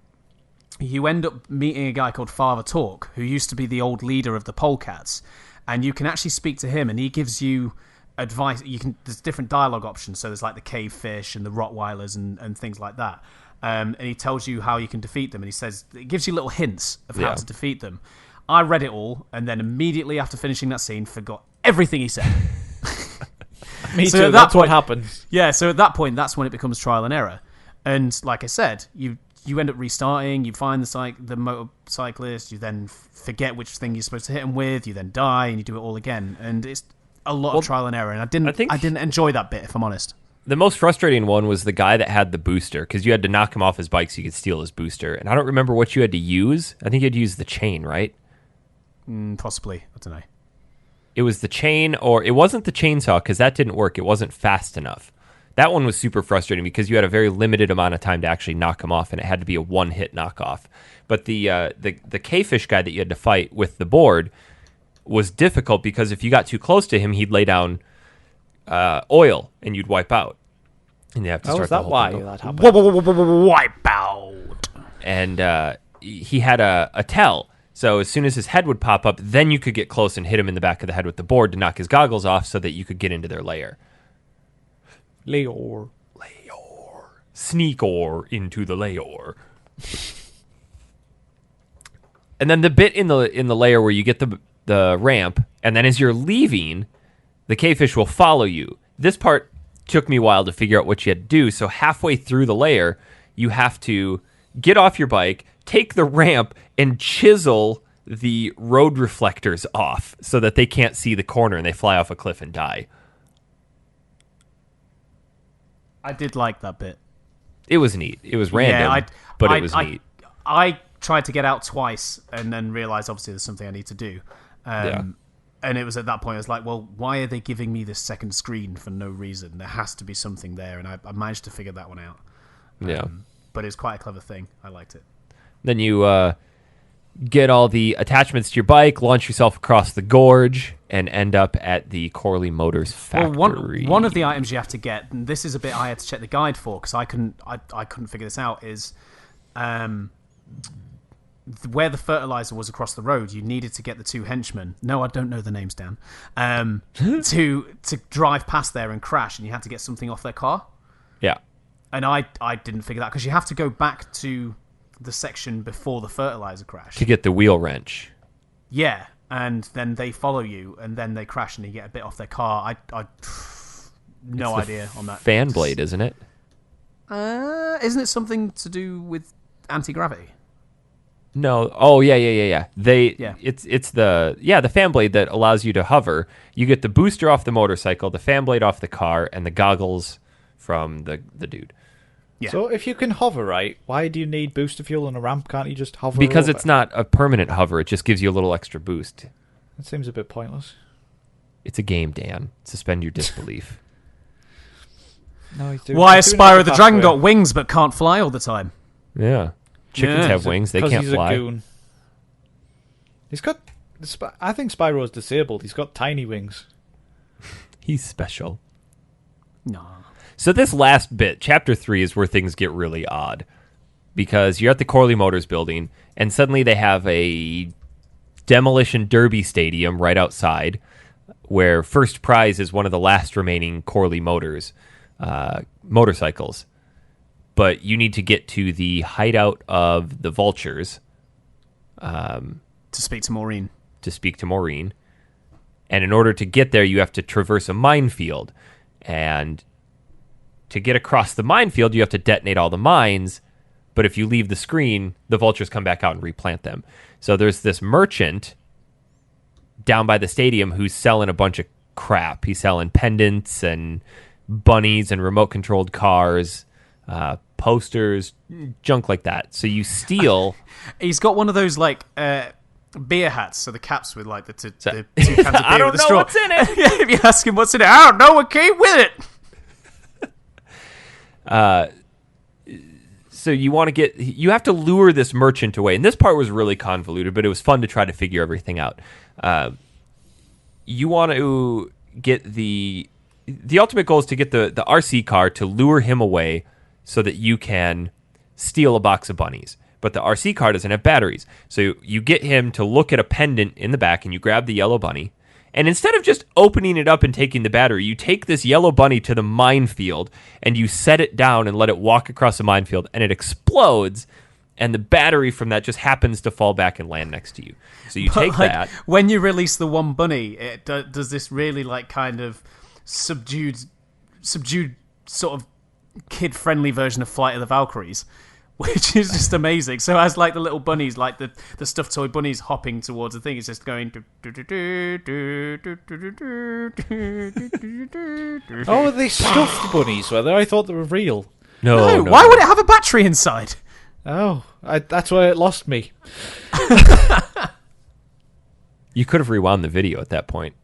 Speaker 3: you end up meeting a guy called Father Talk, who used to be the old leader of the Polecats, and you can actually speak to him, and he gives you advice. There's different dialogue options, so there's like the cave fish and the Rottweilers and things like that, and he tells you how you can defeat them, and it gives you little hints of how to defeat them. I read it all, and then immediately after finishing that scene, forgot everything he said.
Speaker 2: Me too. That's what happens.
Speaker 3: Yeah, so at that point, that's when it becomes trial and error. And like I said, you you end up restarting. You find the motorcyclist. You then forget which thing you're supposed to hit him with. You then die, and you do it all again. And it's a lot of trial and error. And I didn't enjoy that bit, if I'm honest.
Speaker 1: The most frustrating one was the guy that had the booster, because you had to knock him off his bike so you could steal his booster. And I don't remember what you had to use. I think you had to use the chain, right?
Speaker 3: Possibly. I don't know.
Speaker 1: It was the chain, or it wasn't the chainsaw, because that didn't work. It wasn't fast enough. That one was super frustrating because you had a very limited amount of time to actually knock him off, and it had to be a one-hit knockoff. But the K-fish guy that you had to fight with the board was difficult because if you got too close to him, he'd lay down oil, and you'd wipe out. And you have to start the whole
Speaker 2: why
Speaker 1: thing
Speaker 2: that happened?
Speaker 3: Wipe out.
Speaker 1: And he had a tell. So as soon as his head would pop up, then you could get close and hit him in the back of the head with the board to knock his goggles off so that you could get into their lair.
Speaker 2: Layor.
Speaker 1: Sneak or into the lair. And then the bit in the lair where you get the ramp, and then as you're leaving, the K-fish will follow you. This part took me a while to figure out what you had to do. So halfway through the lair, you have to get off your bike, take the ramp, and chisel the road reflectors off so that they can't see the corner and they fly off a cliff and die.
Speaker 3: I did like that bit.
Speaker 1: It was neat. It was random, but it was neat.
Speaker 3: I tried to get out twice and then realised, obviously, there's something I need to do. And it was at that point, I was like, well, why are they giving me this second screen for no reason? There has to be something there, and I managed to figure that one out. But it's quite a clever thing. I liked it.
Speaker 1: Then you get all the attachments to your bike, launch yourself across the gorge, and end up at the Corley Motors factory.
Speaker 3: Well, one of the items you have to get, and this is a bit I had to check the guide for because I couldn't figure this out, is where the fertilizer was across the road. You needed to get the two henchmen. No, I don't know the names, Dan. To drive past there and crash, and you had to get something off their car.
Speaker 1: Yeah.
Speaker 3: And I didn't figure that because you have to go back to the section before the fertilizer crash
Speaker 1: To get the wheel wrench.
Speaker 3: Yeah, and then they follow you, and then they crash, and you get a bit off their car. I no idea on that.
Speaker 1: Fan blade, isn't it?
Speaker 3: Isn't it something to do with anti-gravity?
Speaker 1: No. Oh, yeah.
Speaker 3: Yeah.
Speaker 1: It's the fan blade that allows you to hover. You get the booster off the motorcycle, the fan blade off the car, and the goggles from the dude.
Speaker 3: Yeah.
Speaker 2: So if you can hover, right, why do you need booster fuel on a ramp? Can't you just hover?
Speaker 1: Because
Speaker 2: over?
Speaker 1: it's not a permanent hover. It just gives you a little extra boost.
Speaker 2: That seems a bit pointless.
Speaker 1: It's a game, Dan. Suspend your disbelief.
Speaker 2: No, he's doing.
Speaker 3: Why
Speaker 2: he's doing
Speaker 3: Spyro
Speaker 2: it
Speaker 3: the
Speaker 2: fast
Speaker 3: Dragon
Speaker 2: way.
Speaker 3: got wings but can't fly all the time?
Speaker 1: Yeah. Chickens
Speaker 3: Yeah.
Speaker 1: have wings. They
Speaker 2: 'Cause
Speaker 1: can't
Speaker 2: he's
Speaker 1: fly.
Speaker 2: A goon. He's got. I think Spyro's disabled. He's got tiny wings.
Speaker 1: He's special.
Speaker 3: No.
Speaker 1: So this last bit, Chapter 3, is where things get really odd. Because you're at the Corley Motors building, and suddenly they have a demolition derby stadium right outside, where first prize is one of the last remaining Corley Motors motorcycles. But you need to get to the hideout of the vultures
Speaker 3: To speak to Maureen.
Speaker 1: And in order to get there, you have to traverse a minefield. And to get across the minefield, you have to detonate all the mines. But if you leave the screen, the vultures come back out and replant them. So there's this merchant down by the stadium who's selling a bunch of crap. He's selling pendants and bunnies and remote-controlled cars, posters, junk like that. So you steal...
Speaker 3: He's got one of those, like, beer hats, so the caps with, like, the two cans of beer
Speaker 1: I don't
Speaker 3: with the
Speaker 1: know
Speaker 3: straw.
Speaker 1: what's in it.
Speaker 3: Yeah, if you ask him what's in it, I don't know what came with it.
Speaker 1: So you have to lure this merchant away. And this part was really convoluted, but it was fun to try to figure everything out. You want to get the ultimate goal is to get the RC car to lure him away so that you can steal a box of bunnies. But the RC car doesn't have batteries. So you get him to look at a pendant in the back and you grab the yellow bunny. And instead of just opening it up and taking the battery, you take this yellow bunny to the minefield and you set it down and let it walk across the minefield and it explodes. And the battery from that just happens to fall back and land next to you. So you take that.
Speaker 3: When you release the one bunny, it does this really, like, kind of subdued sort of kid-friendly version of Flight of the Valkyries, which is just amazing. So as like the little bunnies, like the stuffed toy bunnies hopping towards the thing, it's just going.
Speaker 2: Oh, they stuffed bunnies, were they? I thought they were real.
Speaker 1: No,
Speaker 3: why would it have a battery inside?
Speaker 2: Oh, that's where it lost me.
Speaker 1: You could have rewound the video at that point.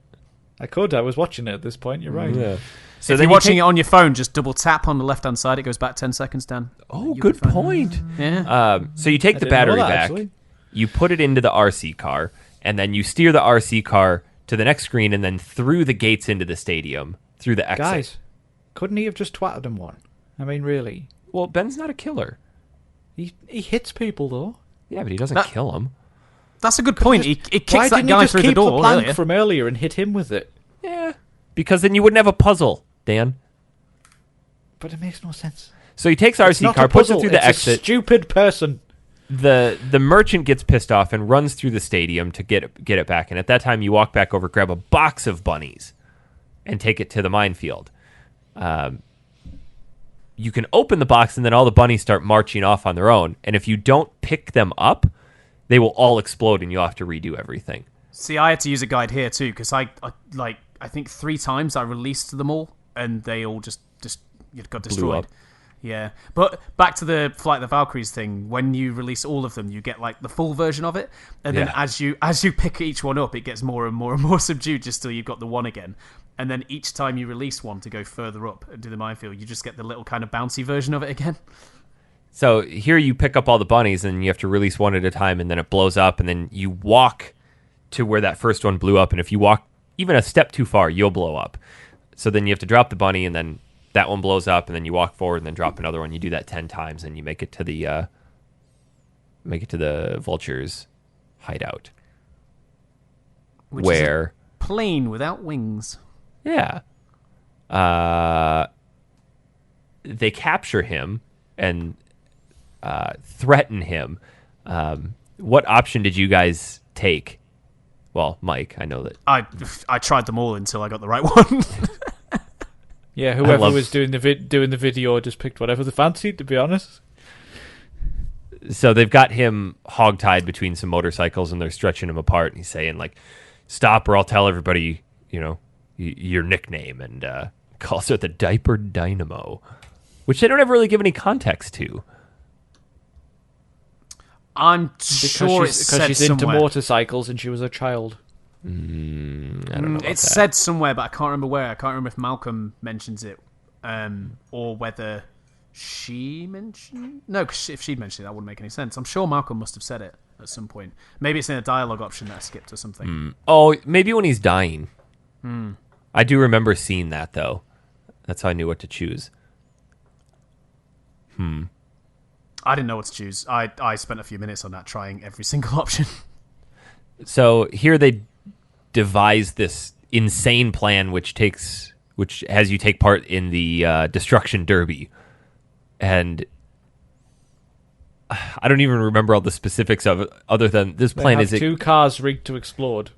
Speaker 2: I could. I was watching it at this point. You're right.
Speaker 1: Yeah.
Speaker 3: So if you're watching it on your phone, just double tap on the left-hand side. It goes back 10 seconds, Dan.
Speaker 1: Oh, good point.
Speaker 3: Yeah.
Speaker 1: So you take the
Speaker 2: didn't know
Speaker 1: battery
Speaker 2: that,
Speaker 1: back,
Speaker 2: actually.
Speaker 1: you put it into the RC car, and then you steer the RC car to the next screen and then through the gates into the stadium, through the exit.
Speaker 2: Guys, couldn't he have just twatted him one? I mean, really?
Speaker 1: Well, Ben's not a killer.
Speaker 2: He hits people, though.
Speaker 1: Yeah, but he doesn't kill them.
Speaker 3: That's a good point. He
Speaker 2: Why
Speaker 3: kicks that
Speaker 2: didn't
Speaker 3: guy
Speaker 2: he just
Speaker 3: through
Speaker 2: keep
Speaker 3: the door
Speaker 2: plank
Speaker 3: earlier.
Speaker 2: from earlier and hit him with it?
Speaker 1: Yeah. Because then you wouldn't have a puzzle, Dan.
Speaker 2: But it makes no sense.
Speaker 1: So he takes
Speaker 2: It's
Speaker 1: RC
Speaker 2: not
Speaker 1: car,
Speaker 2: a
Speaker 1: puts it
Speaker 2: puzzle,
Speaker 1: through the
Speaker 2: it's a
Speaker 1: exit.
Speaker 2: stupid person.
Speaker 1: The merchant gets pissed off and runs through the stadium to get it back. And at that time, you walk back over, grab a box of bunnies, and take it to the minefield. You can open the box, and then all the bunnies start marching off on their own. And if you don't pick them up, they will all explode, and you'll have to redo everything.
Speaker 3: See, I had to use a guide here too because I think 3 times I released them all, and they all just got destroyed.
Speaker 1: up.
Speaker 3: Yeah, but back to the Flight of the Valkyries thing. When you release all of them, you get like the full version of it, and then
Speaker 1: Yeah.
Speaker 3: as you pick each one up, it gets more and more and more subdued just till you've got the one again. And then each time you release one to go further up into the minefield, you just get the little kind of bouncy version of it again.
Speaker 1: So here you pick up all the bunnies, and you have to release one at a time, and then it blows up, and then you walk to where that first one blew up, and if you walk even a step too far, you'll blow up. So then you have to drop the bunny, and then that one blows up, and then you walk forward and then drop another one. You do that 10 times, and you make it to the vulture's hideout.
Speaker 3: Which
Speaker 1: where
Speaker 3: is a plane without wings.
Speaker 1: Yeah. They capture him and threaten him. What option did you guys take? Well, Mike, I know that.
Speaker 3: I tried them all until I got the right one.
Speaker 2: Yeah, whoever was doing the video just picked whatever they fancied, to be honest.
Speaker 1: So they've got him hogtied between some motorcycles, and they're stretching him apart. And he's saying, like, stop or I'll tell everybody, your nickname, and calls it the Diaper Dynamo, which they don't ever really give any context to.
Speaker 3: I'm sure it's said
Speaker 2: she's into
Speaker 3: somewhere.
Speaker 2: motorcycles and she was a child.
Speaker 1: I don't know about
Speaker 3: It's
Speaker 1: that.
Speaker 3: said somewhere, but I can't remember where. I can't remember if Malcolm mentions it, or whether she mentioned. No, because if she'd mentioned it, that wouldn't make any sense. I'm sure Malcolm must have said it at some point. Maybe it's in a dialogue option that I skipped or something.
Speaker 1: Oh, maybe when he's dying. I do remember seeing that, though. That's how I knew what to choose.
Speaker 3: I didn't know what to choose. I spent a few minutes on that, trying every single option.
Speaker 1: So here they devise this insane plan, which has you take part in the Destruction Derby. And I don't even remember all the specifics of it, other than this
Speaker 2: They
Speaker 1: plan
Speaker 2: have
Speaker 1: is...
Speaker 2: two cars rigged to explode.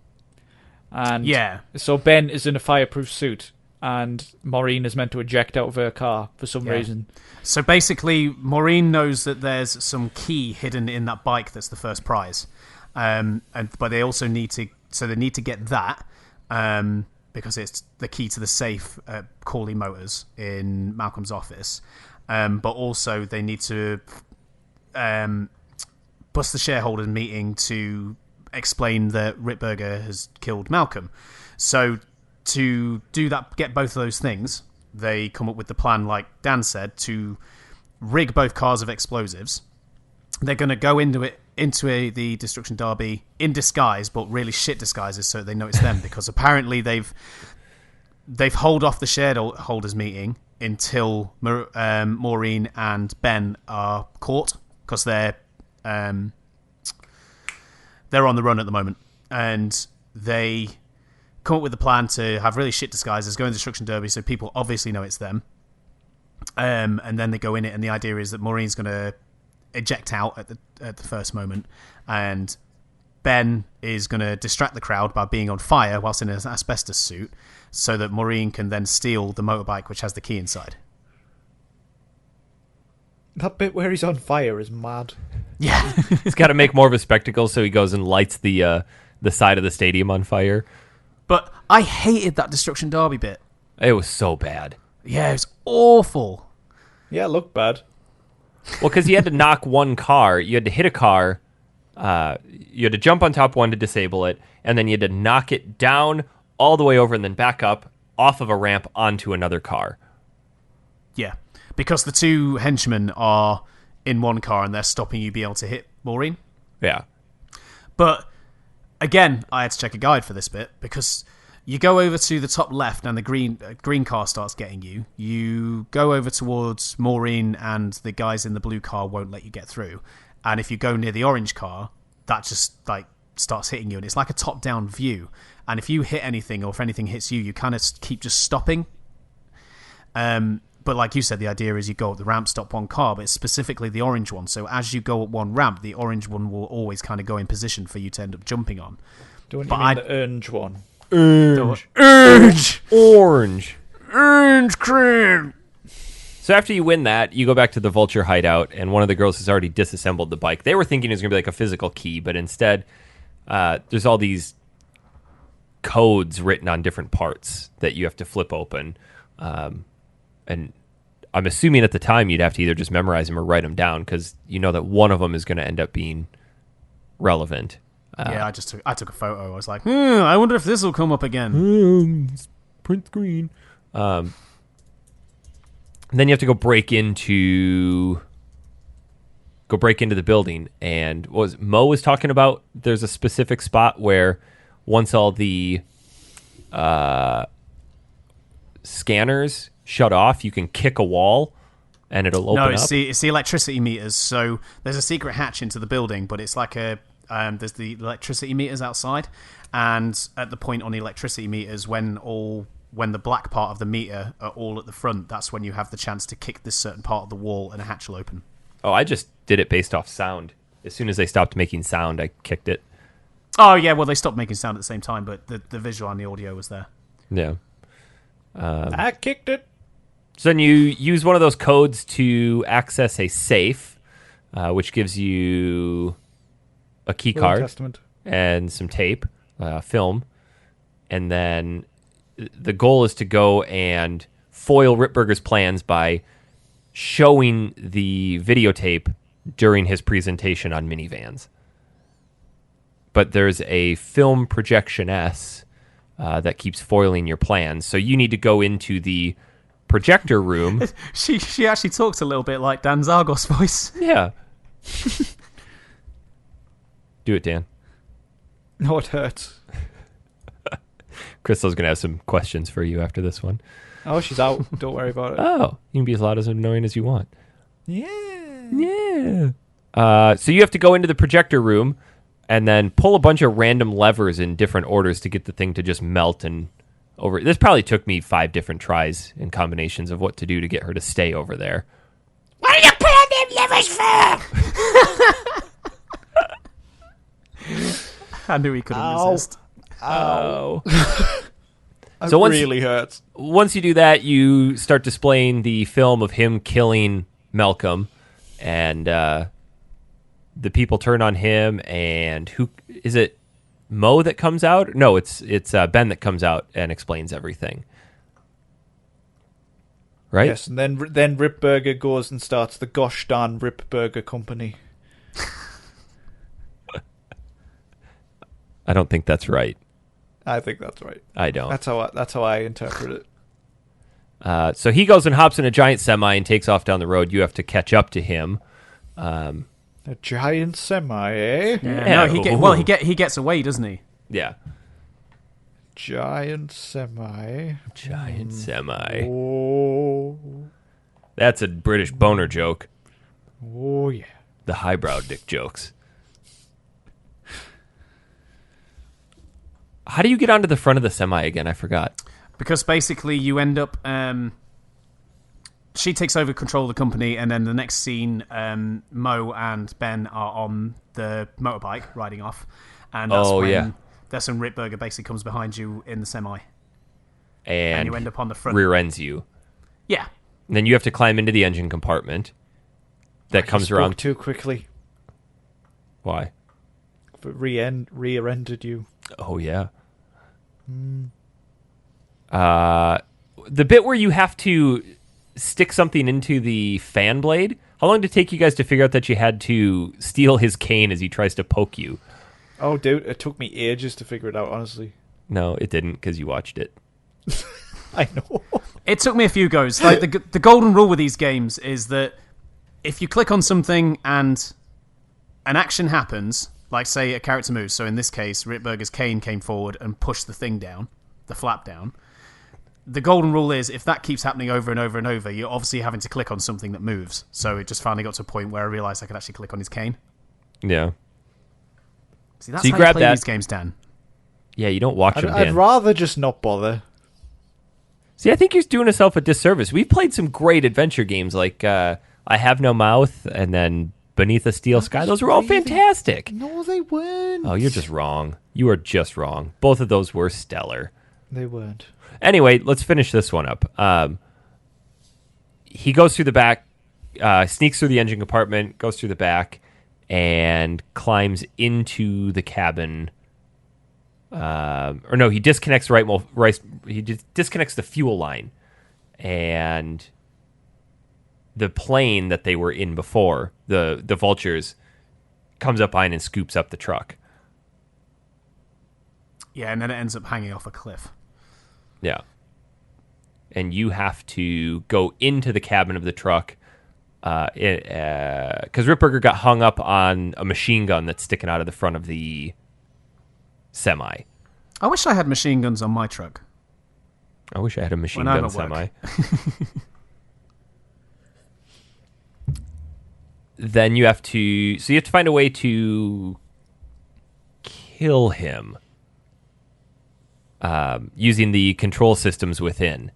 Speaker 2: And
Speaker 3: Yeah.
Speaker 2: so Ben is in a fireproof suit, and Maureen is meant to eject out of her car for some reason.
Speaker 3: So basically, Maureen knows that there's some key hidden in that bike that's the first prize. But they also need to get that because it's the key to the safe at Corley Motors in Malcolm's office. But also they need to bust the shareholders meeting to explain that Rittberger has killed Malcolm. So to do that, get both of those things, they come up with the plan, like Dan said, to rig both cars of explosives. They're going to go into the Destruction Derby in disguise, but really shit disguises, so they know it's them. Because apparently they've hold off the shareholders meeting until Maureen and Ben are caught, because they're on the run at the moment, and they come up with the plan to have really shit disguises, go in the Destruction Derby, so people obviously know it's them. And then they go in it, and the idea is that Maureen's going to eject out at the first moment, and Ben is going to distract the crowd by being on fire whilst in an asbestos suit, so that Maureen can then steal the motorbike which has the key inside.
Speaker 2: That bit where he's on fire is mad.
Speaker 3: Yeah.
Speaker 1: He's got to make more of a spectacle, so he goes and lights the side of the stadium on fire.
Speaker 3: But I hated that Destruction Derby bit.
Speaker 1: It was so bad.
Speaker 3: Yeah, it was awful.
Speaker 2: Yeah, it looked bad.
Speaker 1: Well, because you had to knock one car, you had to hit a car, you had to jump on top one to disable it, and then you had to knock it down all the way over and then back up off of a ramp onto another car.
Speaker 3: Yeah, because the two henchmen are in one car and they're stopping you being able to hit Maureen.
Speaker 1: Yeah.
Speaker 3: But again, I had to check a guide for this bit because you go over to the top left and the green car starts getting you. You go over towards Maureen and the guys in the blue car won't let you get through. And if you go near the orange car, that just like starts hitting you, and it's like a top-down view. And if you hit anything or if anything hits you, you kind of keep just stopping. But like you said, the idea is you go up the ramp, stop one car, but it's specifically the orange one. So as you go up one ramp, the orange one will always kind of go in position for you to end up jumping on.
Speaker 2: Don't you mean the orange one?
Speaker 1: Orange cream. So after you win that, you go back to the Vulture hideout, and one of the girls has already disassembled the bike. They were thinking it was going to be like a physical key, but instead, there's all these codes written on different parts that you have to flip open. And I'm assuming at the time you'd have to either just memorize them or write them down, because you know that one of them is going to end up being relevant.
Speaker 3: Yeah, I took a photo. I was like, I wonder if this will come up again.
Speaker 1: Print screen. Then you have to go break into the building. And Mo was talking about, there's a specific spot where once all the scanners shut off, you can kick a wall and it'll open up.
Speaker 3: No, it's the electricity meters. So there's a secret hatch into the building, but it's like there's the electricity meters outside, and at the point on the electricity meters, when the black part of the meter are all at the front, that's when you have the chance to kick this certain part of the wall and a hatch will open.
Speaker 1: Oh, I just did it based off sound. As soon as they stopped making sound, I kicked it.
Speaker 3: Oh yeah, well they stopped making sound at the same time, but the visual and the audio was there.
Speaker 1: Yeah.
Speaker 2: I kicked it.
Speaker 1: So then you use one of those codes to access a safe, which gives you a key card
Speaker 2: Testament.
Speaker 1: and some tape, film, and then the goal is to go and foil Ripburger's plans by showing the videotape during his presentation on minivans. But there's a film projection S that keeps foiling your plans, so you need to go into the projector room.
Speaker 3: She actually talks a little bit like Dan Zargos' voice.
Speaker 1: Yeah. Do it, Dan.
Speaker 2: No, it hurts.
Speaker 1: Crystal's going to have some questions for you after this one.
Speaker 2: Oh, she's out. Don't worry about it.
Speaker 1: Oh, you can be as loud as annoying as you want.
Speaker 2: Yeah.
Speaker 1: Yeah. So you have to go into the projector room and then pull a bunch of random levers in different orders to get the thing to just melt and over. This probably took me 5 different tries and combinations of what to do to get her to stay over there.
Speaker 4: What are you putting them levers for?
Speaker 3: I knew he couldn't resist.
Speaker 1: Oh.
Speaker 2: So really hurts.
Speaker 1: Once you do that, you start displaying the film of him killing Malcolm, and the people turn on him. And who is it? Mo that comes out? No, it's Ben that comes out and explains everything. Right?
Speaker 2: Yes, and then Rip Burger goes and starts the Gosh Darn Rip Burger Company.
Speaker 1: I don't think that's right.
Speaker 2: I think that's right.
Speaker 1: I don't.
Speaker 2: That's how I interpret it.
Speaker 1: So he goes and hops in a giant semi and takes off down the road. You have to catch up to him.
Speaker 2: A giant semi, eh?
Speaker 3: Yeah, no, he gets away, doesn't he?
Speaker 1: Yeah.
Speaker 2: Giant semi.
Speaker 1: Giant semi.
Speaker 2: Oh.
Speaker 1: That's a British boner joke.
Speaker 2: Oh, yeah.
Speaker 1: The highbrow dick jokes. How do you get onto the front of the semi again? I forgot.
Speaker 3: Because basically you end up... she takes over control of the company, and then the next scene, Mo and Ben are on the motorbike riding off. And that's that's when Ripburger basically comes behind you in the semi. And you end up on the front.
Speaker 1: Rear ends you.
Speaker 3: Yeah.
Speaker 1: And then you have to climb into the engine compartment. that comes
Speaker 2: spoke
Speaker 1: around
Speaker 2: too quickly.
Speaker 1: Why?
Speaker 2: But rear-ended you.
Speaker 1: Oh yeah. The bit where you have to stick something into the fan blade. How long did it take you guys to figure out that you had to steal his cane as he tries to poke you?
Speaker 2: Oh, dude, it took me ages to figure it out, honestly.
Speaker 1: No, it didn't, because you watched it.
Speaker 2: I know.
Speaker 3: It took me a few goes. Like the golden rule with these games is that if you click on something and an action happens, like say a character moves, so in this case, Ritberger's cane came forward and pushed the thing down, the flap down. The golden rule is if that keeps happening over and over and over, you're obviously having to click on something that moves. So it just finally got to a point where I realised I could actually click on his cane.
Speaker 1: Yeah.
Speaker 3: See, that's
Speaker 1: So you
Speaker 3: how
Speaker 1: grab
Speaker 3: you play
Speaker 1: that.
Speaker 3: these games, Dan.
Speaker 1: Yeah, you don't watch them, Dan.
Speaker 2: I'd rather just not bother.
Speaker 1: See, I think you're doing yourself a disservice. We've played some great adventure games like I Have No Mouth and then Beneath a Steel Sky. Those were all fantastic.
Speaker 2: No, they weren't.
Speaker 1: Oh, you're just wrong. You are just wrong. Both of those were stellar.
Speaker 2: They weren't.
Speaker 1: Anyway, let's finish this one up. He goes through the back, sneaks through the engine compartment, goes through the back, and climbs into the cabin. Or no, he disconnects he disconnects the fuel line, and the plane that they were in before, the Vultures, comes up behind and scoops up the truck.
Speaker 3: Yeah, and then it ends up hanging off a cliff.
Speaker 1: Yeah. And you have to go into the cabin of the truck because Ripburger got hung up on a machine gun that's sticking out of the front of the semi.
Speaker 3: I wish I had machine guns on my truck.
Speaker 1: I wish I had a machine
Speaker 3: When I'm
Speaker 1: gun
Speaker 3: at
Speaker 1: semi.
Speaker 3: work.
Speaker 1: Then you have to find a way to kill him using the control systems within.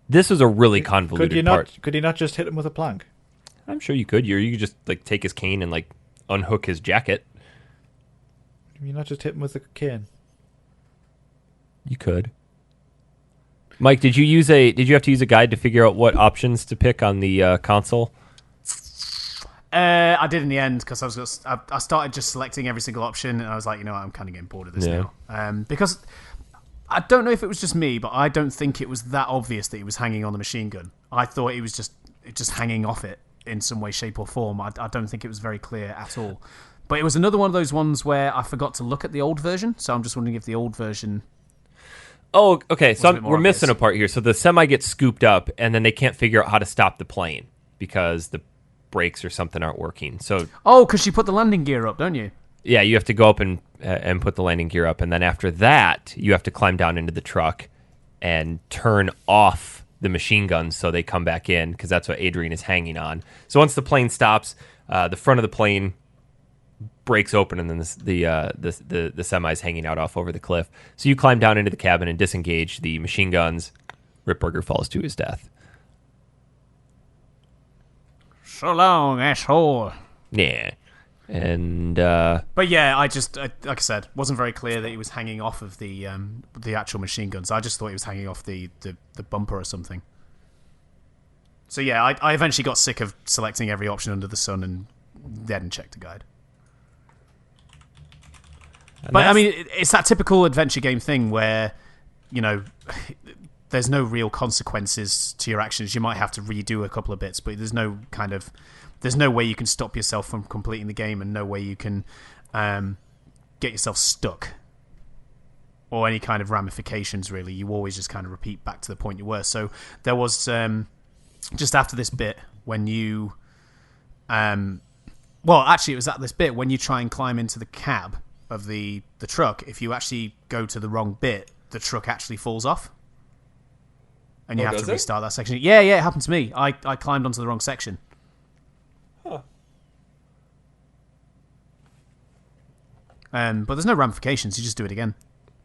Speaker 1: This was a really convoluted part.
Speaker 2: Could you not just hit him with a plank?
Speaker 1: I'm sure you could. You could just like take his cane and like unhook his jacket.
Speaker 2: Can you not just hit him with a cane?
Speaker 1: You could. Mike, did you have to use a guide to figure out what options to pick on the console?
Speaker 3: I did in the end because I started just selecting every single option, and I was like, you know what, I'm kind of getting bored of this now. Because I don't know if it was just me, but I don't think it was that obvious that he was hanging on the machine gun. I thought he was just hanging off it in some way, shape, or form. I don't think it was very clear at all. But it was another one of those ones where I forgot to look at the old version, so I'm just wondering if the old version...
Speaker 1: Oh, okay. So
Speaker 3: bit more
Speaker 1: we're missing
Speaker 3: obvious.
Speaker 1: a part here. So the semi gets scooped up, and then they can't figure out how to stop the plane because the brakes or something aren't working. So
Speaker 3: Oh, because you put the landing gear up, don't you?
Speaker 1: yeah, you have to go up and put the landing gear up, and then after that, you have to climb down into the truck and turn off the machine guns so they come back in because that's what Adrian is hanging on. So once the plane stops, the front of the plane breaks open, and then the semi's hanging out off over the cliff. So you climb down into the cabin and disengage the machine guns. Ripburger falls to his death.
Speaker 3: So long, asshole.
Speaker 1: Yeah. And
Speaker 3: But yeah, like I said, wasn't very clear that he was hanging off of the actual machine guns. I just thought he was hanging off the bumper or something. So yeah, I eventually got sick of selecting every option under the sun and then checked the guide. But I mean, it's that typical adventure game thing where, you know, there's no real consequences to your actions. You might have to redo a couple of bits, but there's no way you can stop yourself from completing the game, and no way you can get yourself stuck or any kind of ramifications, really. You always just kind of repeat back to the point you were. So there was, just after this bit, when you... well, actually, it was at this bit when you try and climb into the cab of the truck. If you actually go to the wrong bit, the truck actually falls off. And you have to restart that section. Yeah, it happened to me. I climbed onto the wrong section.
Speaker 1: Huh.
Speaker 3: But there's no ramifications. You just do it again.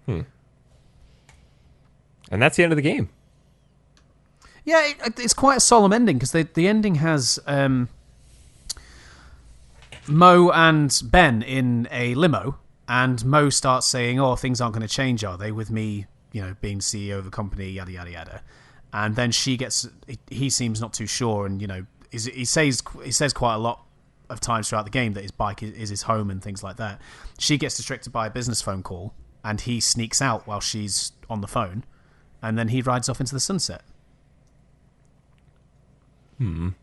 Speaker 1: And that's the end of the game.
Speaker 3: Yeah, it's quite a solemn ending because the ending has Mo and Ben in a limo, and Mo starts saying, "Oh, things aren't going to change, are they? With me, you know, being CEO of the company, yada yada yada." And then he seems not too sure, and you know, he says quite a lot of times throughout the game that his bike is his home and things like that. She gets distracted by a business phone call, and he sneaks out while she's on the phone, and then he rides off into the sunset.
Speaker 1: And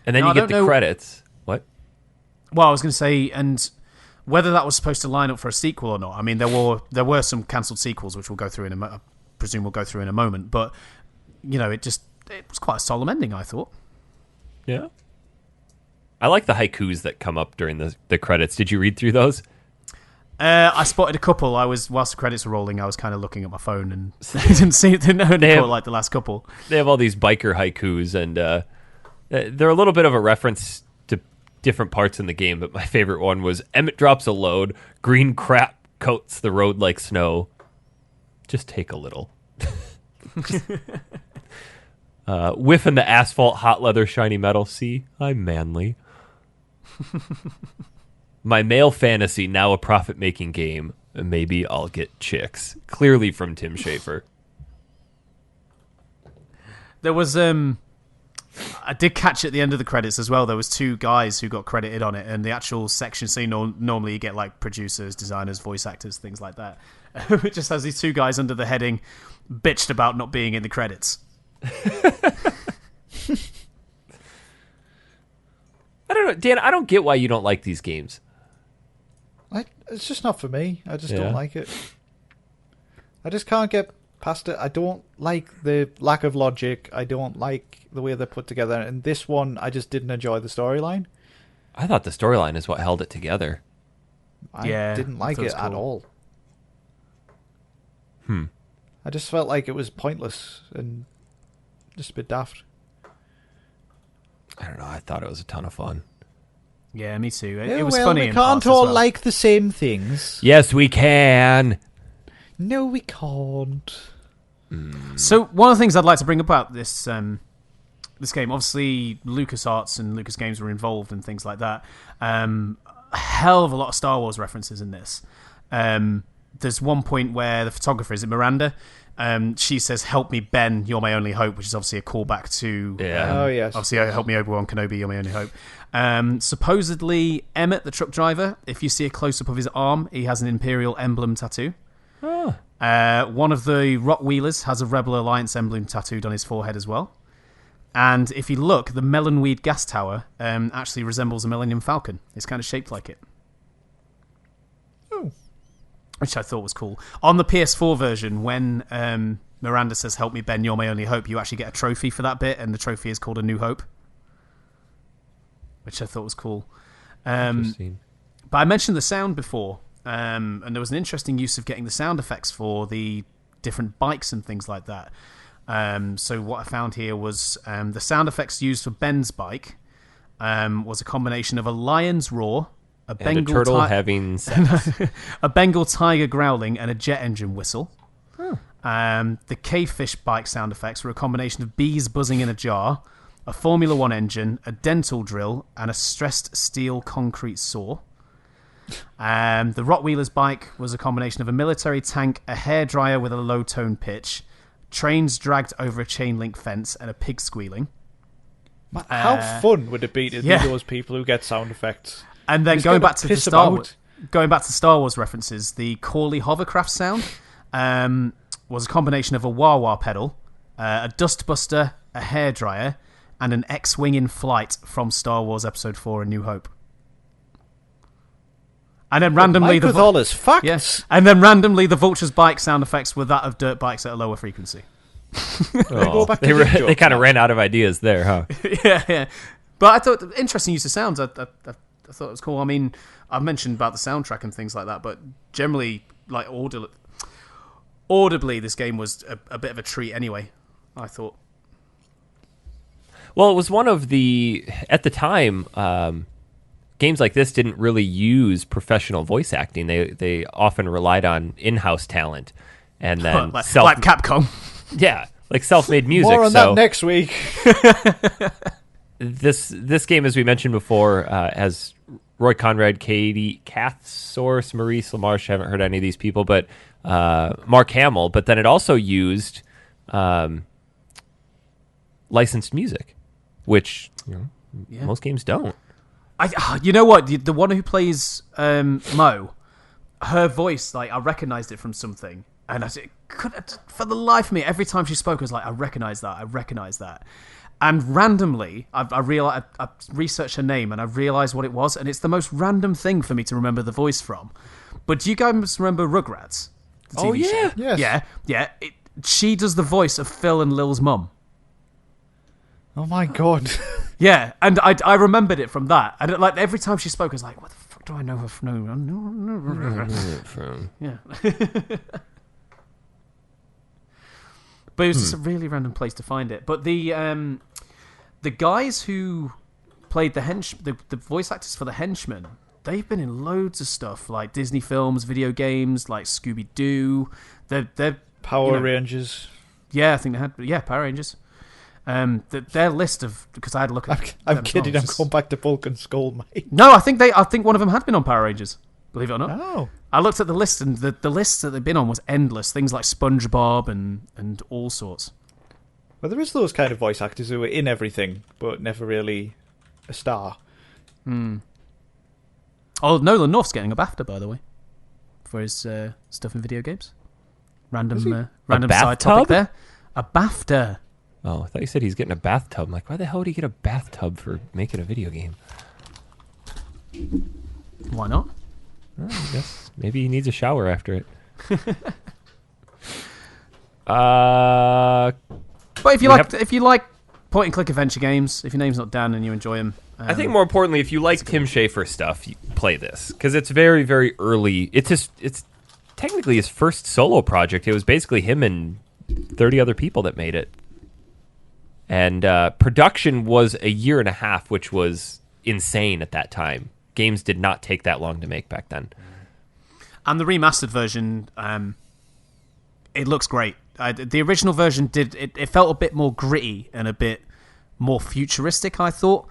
Speaker 1: then you get the credits. What?
Speaker 3: Well, I was going to say, and whether that was supposed to line up for a sequel or not. I mean, there were some cancelled sequels, which we'll go through I presume we'll go through in a moment. But it was quite a solemn ending, I thought.
Speaker 1: Yeah. I like the haikus that come up during the credits. Did you read through those?
Speaker 3: I spotted a couple. Whilst the credits were rolling, I was kind of looking at my phone and didn't know like the last couple.
Speaker 1: They have all these biker haikus, and they're a little bit of a reference to different parts in the game, but my favorite one was Emmett drops a load, green crap coats the road like snow. Just take a little. Whiffing the asphalt, hot leather, shiny metal. See, I'm manly. My male fantasy, now a profit-making game. Maybe I'll get chicks. Clearly from Tim Schafer.
Speaker 3: There was I did catch at the end of the credits as well. There was 2 guys who got credited on it, and the actual section. So normally you get like producers, designers, voice actors, things like that. It just has these 2 guys under the heading bitched about not being in the credits.
Speaker 1: I don't know, Dan. I don't get why you don't like these games.
Speaker 2: It's just not for me. I just don't like it. I just can't get past it. I don't like the lack of logic. I don't like the way they're put together. And this one, I just didn't enjoy the storyline.
Speaker 1: I thought the storyline is what held it together.
Speaker 2: I didn't like it at all. I just felt like it was pointless and just a bit daft.
Speaker 1: I don't know. I thought it was a ton of fun.
Speaker 3: Yeah, me too. It was funny.
Speaker 2: We can't all like the same things.
Speaker 1: Yes, we can.
Speaker 2: No, we can't.
Speaker 3: So one of the things I'd like to bring up about this game, obviously LucasArts and Lucas Games were involved and things like that. A hell of a lot of Star Wars references in this. There's one point where the photographer, is it Miranda? She says, "Help me, Ben, you're my only hope," which is obviously a callback to
Speaker 2: yes.
Speaker 3: Obviously, "Help me, Obi-Wan Kenobi, you're my only hope." Supposedly, Emmett, the truck driver, if you see a close-up of his arm, he has an Imperial emblem tattoo.
Speaker 1: Oh.
Speaker 3: One of the Rottweilers has a Rebel Alliance emblem tattooed on his forehead as well. And if you look, the Melonweed gas tower actually resembles a Millennium Falcon. It's kind of shaped like it.
Speaker 2: Oh.
Speaker 3: Which I thought was cool. On the PS4 version, when Miranda says, "Help me, Ben, you're my only hope," you actually get a trophy for that bit, and the trophy is called A New Hope. Which I thought was cool.
Speaker 1: Interesting.
Speaker 3: But I mentioned the sound before, and there was an interesting use of getting the sound effects for the different bikes and things like that. So what I found here was the sound effects used for Ben's bike was a combination of a lion's roar, a Bengal
Speaker 1: turtle having sex.
Speaker 3: a Bengal tiger growling, and a jet engine whistle. The K-Fish bike sound effects were a combination of bees buzzing in a jar, a Formula 1 engine, a dental drill, and a stressed steel concrete saw. The Rottweiler's bike was a combination of a military tank, a hairdryer with a low-tone pitch, trains dragged over a chain-link fence, and a pig squealing.
Speaker 2: How fun would it be to be those people who get sound effects?
Speaker 3: And then going back to the Star Wars references, the Corley hovercraft sound was a combination of a wah-wah pedal, a dustbuster, a hairdryer, and an X-Wing in flight from Star Wars Episode 4: A New Hope. And then randomly
Speaker 2: with all his facts.
Speaker 3: Yes. And then randomly the Vulture's bike sound effects were that of dirt bikes at a lower frequency.
Speaker 1: They kind of ran out of ideas there, huh?
Speaker 3: yeah. But I thought interesting use of sounds. I thought it was cool. I mean, I've mentioned about the soundtrack and things like that, but generally, like audibly, this game was a bit of a treat anyway, I thought.
Speaker 1: Well, it was one of the, at the time, games like this didn't really use professional voice acting. They often relied on in-house talent. And then
Speaker 3: like Capcom.
Speaker 1: Yeah, like self-made music.
Speaker 2: More on that next week.
Speaker 1: This game, as we mentioned before, has Roy Conrad, Katie Kathsource, Maurice LaMarche. I haven't heard any of these people, but Mark Hamill. But then it also used licensed music, which
Speaker 3: Yeah.
Speaker 1: Most games don't.
Speaker 3: You know what? The one who plays Mo, her voice, like, I recognized it from something. And for the life of me, every time she spoke, I was like, I recognize that. And randomly, I researched her name and I realized what it was. And it's the most random thing for me to remember the voice from. But do you guys remember Rugrats? The TV show?
Speaker 2: Yes.
Speaker 3: Yeah. She does the voice of Phil and Lil's mum.
Speaker 2: Oh my god.
Speaker 3: Yeah, and I remembered it from that. And like every time she spoke, I was like, what the fuck do I know her from? Yeah. But it was just a really random place to find it. But the guys who played the voice actors for the henchmen, they've been in loads of stuff like Disney films, video games, like Scooby Doo. They're
Speaker 2: Power Rangers.
Speaker 3: Yeah, I think they had. Yeah, Power Rangers. Their list of, because I had a look at.
Speaker 2: I'm kidding. I'm going back to Bulk and Skull, mate.
Speaker 3: No, I think one of them had been on Power Rangers. Believe it or not.
Speaker 2: Oh.
Speaker 3: I looked at the list, and the list that they've been on was endless. Things like SpongeBob and all sorts.
Speaker 2: Well, there is those kind of voice actors who are in everything, but never really a star.
Speaker 3: Oh, Nolan North's getting a BAFTA, by the way, for his stuff in video games. Random side topic there. A BAFTA.
Speaker 1: Oh, I thought you said he's getting a bathtub. I'm like, why the hell would he get a bathtub for making a video game?
Speaker 3: Why not?
Speaker 1: I guess maybe he needs a shower after it.
Speaker 3: But if you like point and click adventure games, if your name's not Dan and you enjoy them,
Speaker 1: I think more importantly, if you like Tim Schafer stuff, you play this because it's very, very early. It's technically his first solo project. It was basically him and 30 other people that made it, and production was a year and a half, which was insane at that time. Games did not take that long to make back then.
Speaker 3: And the remastered version, it looks great. The original version it felt a bit more gritty and a bit more futuristic, I thought.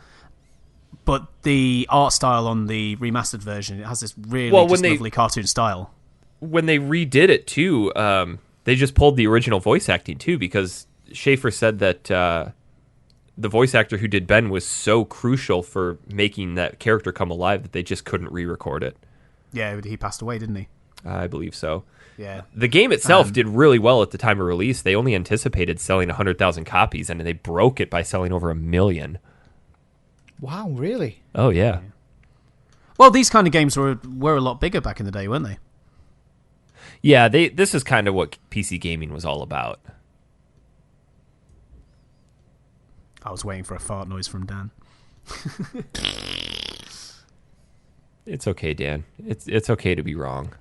Speaker 3: But the art style on the remastered version, it has this really lovely cartoon style.
Speaker 1: When they redid it too, they just pulled the original voice acting too, because Schafer said that the voice actor who did Ben was so crucial for making that character come alive that they just couldn't re-record it.
Speaker 3: Yeah, he passed away, didn't he?
Speaker 1: I believe so.
Speaker 3: Yeah.
Speaker 1: The game itself did really well at the time of release. They only anticipated selling 100,000 copies, and they broke it by selling over 1 million.
Speaker 2: Wow, really?
Speaker 1: Oh, yeah.
Speaker 3: Well, these kind of games were a lot bigger back in the day, weren't they?
Speaker 1: Yeah, this is kind of what PC gaming was all about.
Speaker 3: I was waiting for a fart noise from Dan.
Speaker 1: It's okay, Dan. It's okay to be wrong.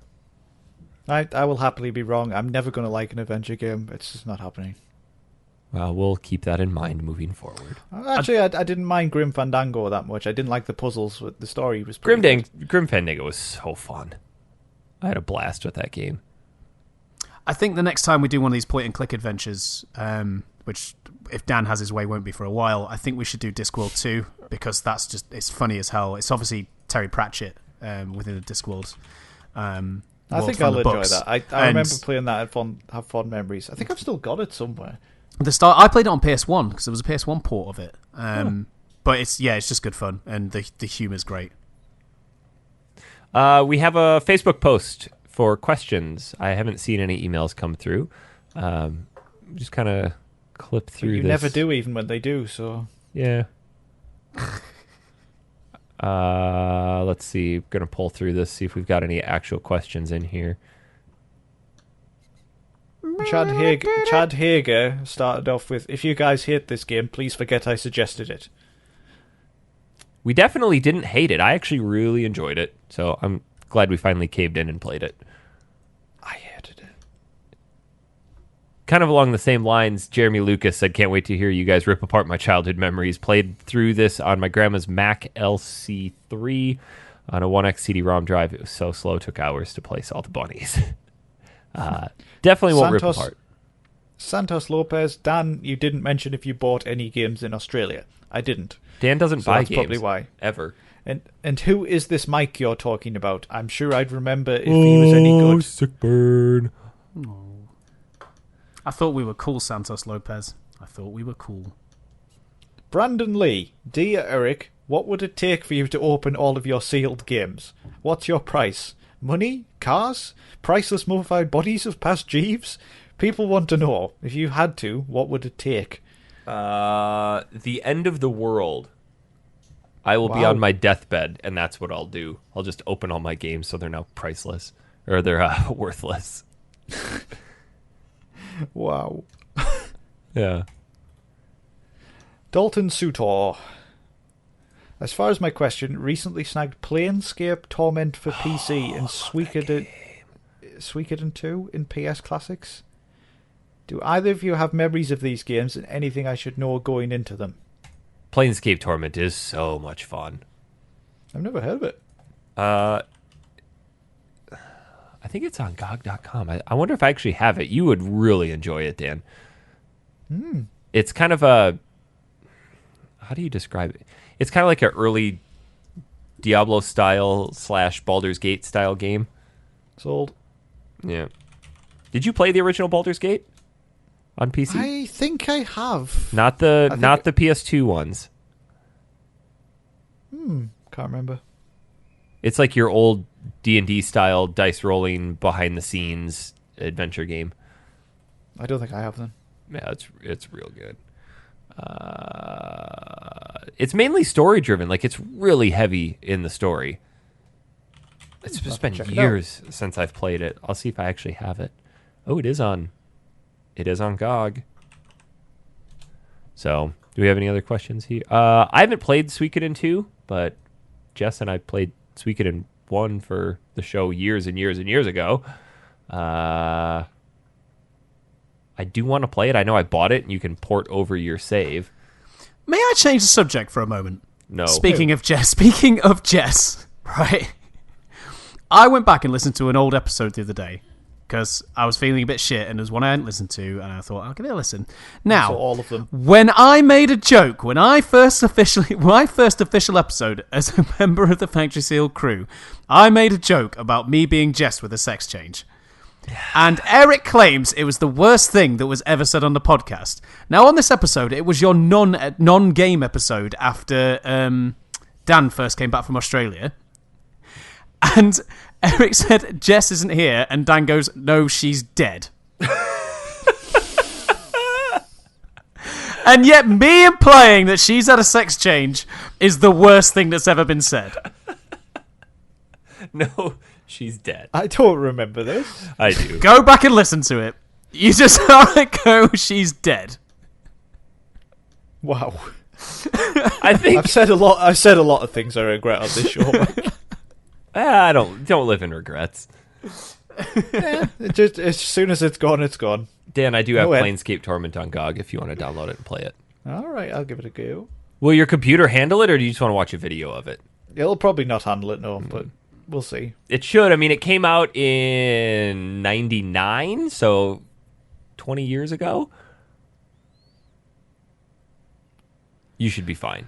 Speaker 2: I will happily be wrong. I'm never going to like an adventure game. It's just not happening.
Speaker 1: Well, we'll keep that in mind moving forward.
Speaker 2: Actually, I didn't mind Grim Fandango that much. I didn't like the puzzles, but the story was pretty good.
Speaker 1: Grim Fandango was so fun. I had a blast with that game.
Speaker 3: I think the next time we do one of these point-and-click adventures, which, if Dan has his way, won't be for a while, I think we should do Discworld 2, because it's funny as hell. It's obviously Terry Pratchett within the Discworld.
Speaker 2: I think I'll enjoy that. I remember playing that and have fond memories. I think I've still got it somewhere.
Speaker 3: I played it on PS1 because there was a PS1 port of it. But it's just good fun, and the humor's great.
Speaker 1: We have a Facebook post for questions. I haven't seen any emails come through. Just kind of clip through
Speaker 2: You
Speaker 1: this.
Speaker 2: never do, even when they do, so...
Speaker 1: Yeah. Let's see. Going to pull through this, see if we've got any actual questions in here.
Speaker 2: Chad Hager started off with, if you guys hate this game, please forget I suggested it.
Speaker 1: We definitely didn't hate it. I actually really enjoyed it. So I'm glad we finally caved in and played it.
Speaker 2: I hated it.
Speaker 1: Kind of along the same lines, Jeremy Lucas said, can't wait to hear you guys rip apart my childhood memories. Played through this on my grandma's Mac LC3 on a 1X CD-ROM drive. It was so slow, took hours to place all the bunnies. Definitely won't rip apart.
Speaker 2: Santos Lopez, Dan, you didn't mention if you bought any games in Australia. I didn't.
Speaker 1: Dan doesn't buy
Speaker 2: that's
Speaker 1: games.
Speaker 2: Probably why.
Speaker 1: Ever.
Speaker 2: And who is this Mike you're talking about? I'm sure I'd remember if he was any good.
Speaker 1: Sick burn.
Speaker 3: I thought we were cool, Santos Lopez. I thought we were cool.
Speaker 2: Brandon Lee, dear Eric, what would it take for you to open all of your sealed games? What's your price? Money? Cars? Priceless mummified bodies of past Jeeves? People want to know. If you had to, what would it take?
Speaker 1: The end of the world. I will be
Speaker 2: Wow.
Speaker 1: on my deathbed, and that's what I'll do. I'll just open all my games so they're now priceless. Or they're worthless.
Speaker 2: Wow.
Speaker 1: Yeah.
Speaker 2: Dalton Sutor. As far as my question, recently snagged Planescape Torment for PC and Suikoden 2 in PS Classics. Do either of you have memories of these games and anything I should know going into them?
Speaker 1: Planescape Torment is so much fun.
Speaker 2: I've never heard of it.
Speaker 1: I think it's on GOG.com. I wonder if I actually have it. You would really enjoy it, Dan. It's kind of a... How do you describe it? It's kind of like an early Diablo style / Baldur's Gate style game.
Speaker 2: Sold.
Speaker 1: Yeah. Did you play the original Baldur's Gate on PC?
Speaker 2: I think I have.
Speaker 1: Not the PS2 ones.
Speaker 2: Can't remember.
Speaker 1: It's like your old D&D style dice rolling behind the scenes adventure game.
Speaker 2: I don't think I have them.
Speaker 1: Yeah, it's real good. It's mainly story driven. Like, it's really heavy in the story. It's just been
Speaker 2: check it
Speaker 1: years since I've played it. I'll see if I actually have it. Oh, it is on GOG. So, do we have any other questions here? I haven't played Suikoden 2, but Jess and I played Suikoden 1 for the show years and years and years ago. I do want to play it. I know I bought it, and you can port over your save.
Speaker 3: May I change the subject for a moment?
Speaker 1: No.
Speaker 3: Speaking of Jess, right? I went back and listened to an old episode the other day because I was feeling a bit shit, and there's one I hadn't listened to, and I thought, I'll give it a listen. Now,
Speaker 2: So all of them.
Speaker 3: when I made a joke, my first official episode as a member of the Factory Seal crew, I made a joke about me being Jess with a sex change. And Eric claims it was the worst thing that was ever said on the podcast. Now, on this episode, it was your non-game episode after Dan first came back from Australia. And Eric said, Jess isn't here, and Dan goes, no, she's dead. And yet me implying that she's had a sex change is the worst thing that's ever been said.
Speaker 1: No, she's dead.
Speaker 2: I don't remember this.
Speaker 1: I do.
Speaker 3: Go back and listen to it. You just go, she's dead.
Speaker 2: Wow.
Speaker 1: I think
Speaker 2: I've said a lot of things I regret on this show. Mike.
Speaker 1: I don't live in regrets.
Speaker 2: As soon as it's gone, it's gone.
Speaker 1: Dan, I do have
Speaker 2: Go ahead.
Speaker 1: Planescape Torment on GOG if you want to download it and play it.
Speaker 2: All right, I'll give it a go.
Speaker 1: Will your computer handle it, or do you just want to watch a video of it?
Speaker 2: It'll probably not handle it, no, but we'll see.
Speaker 1: It should. I mean, it came out in 99, so 20 years ago. You should be fine.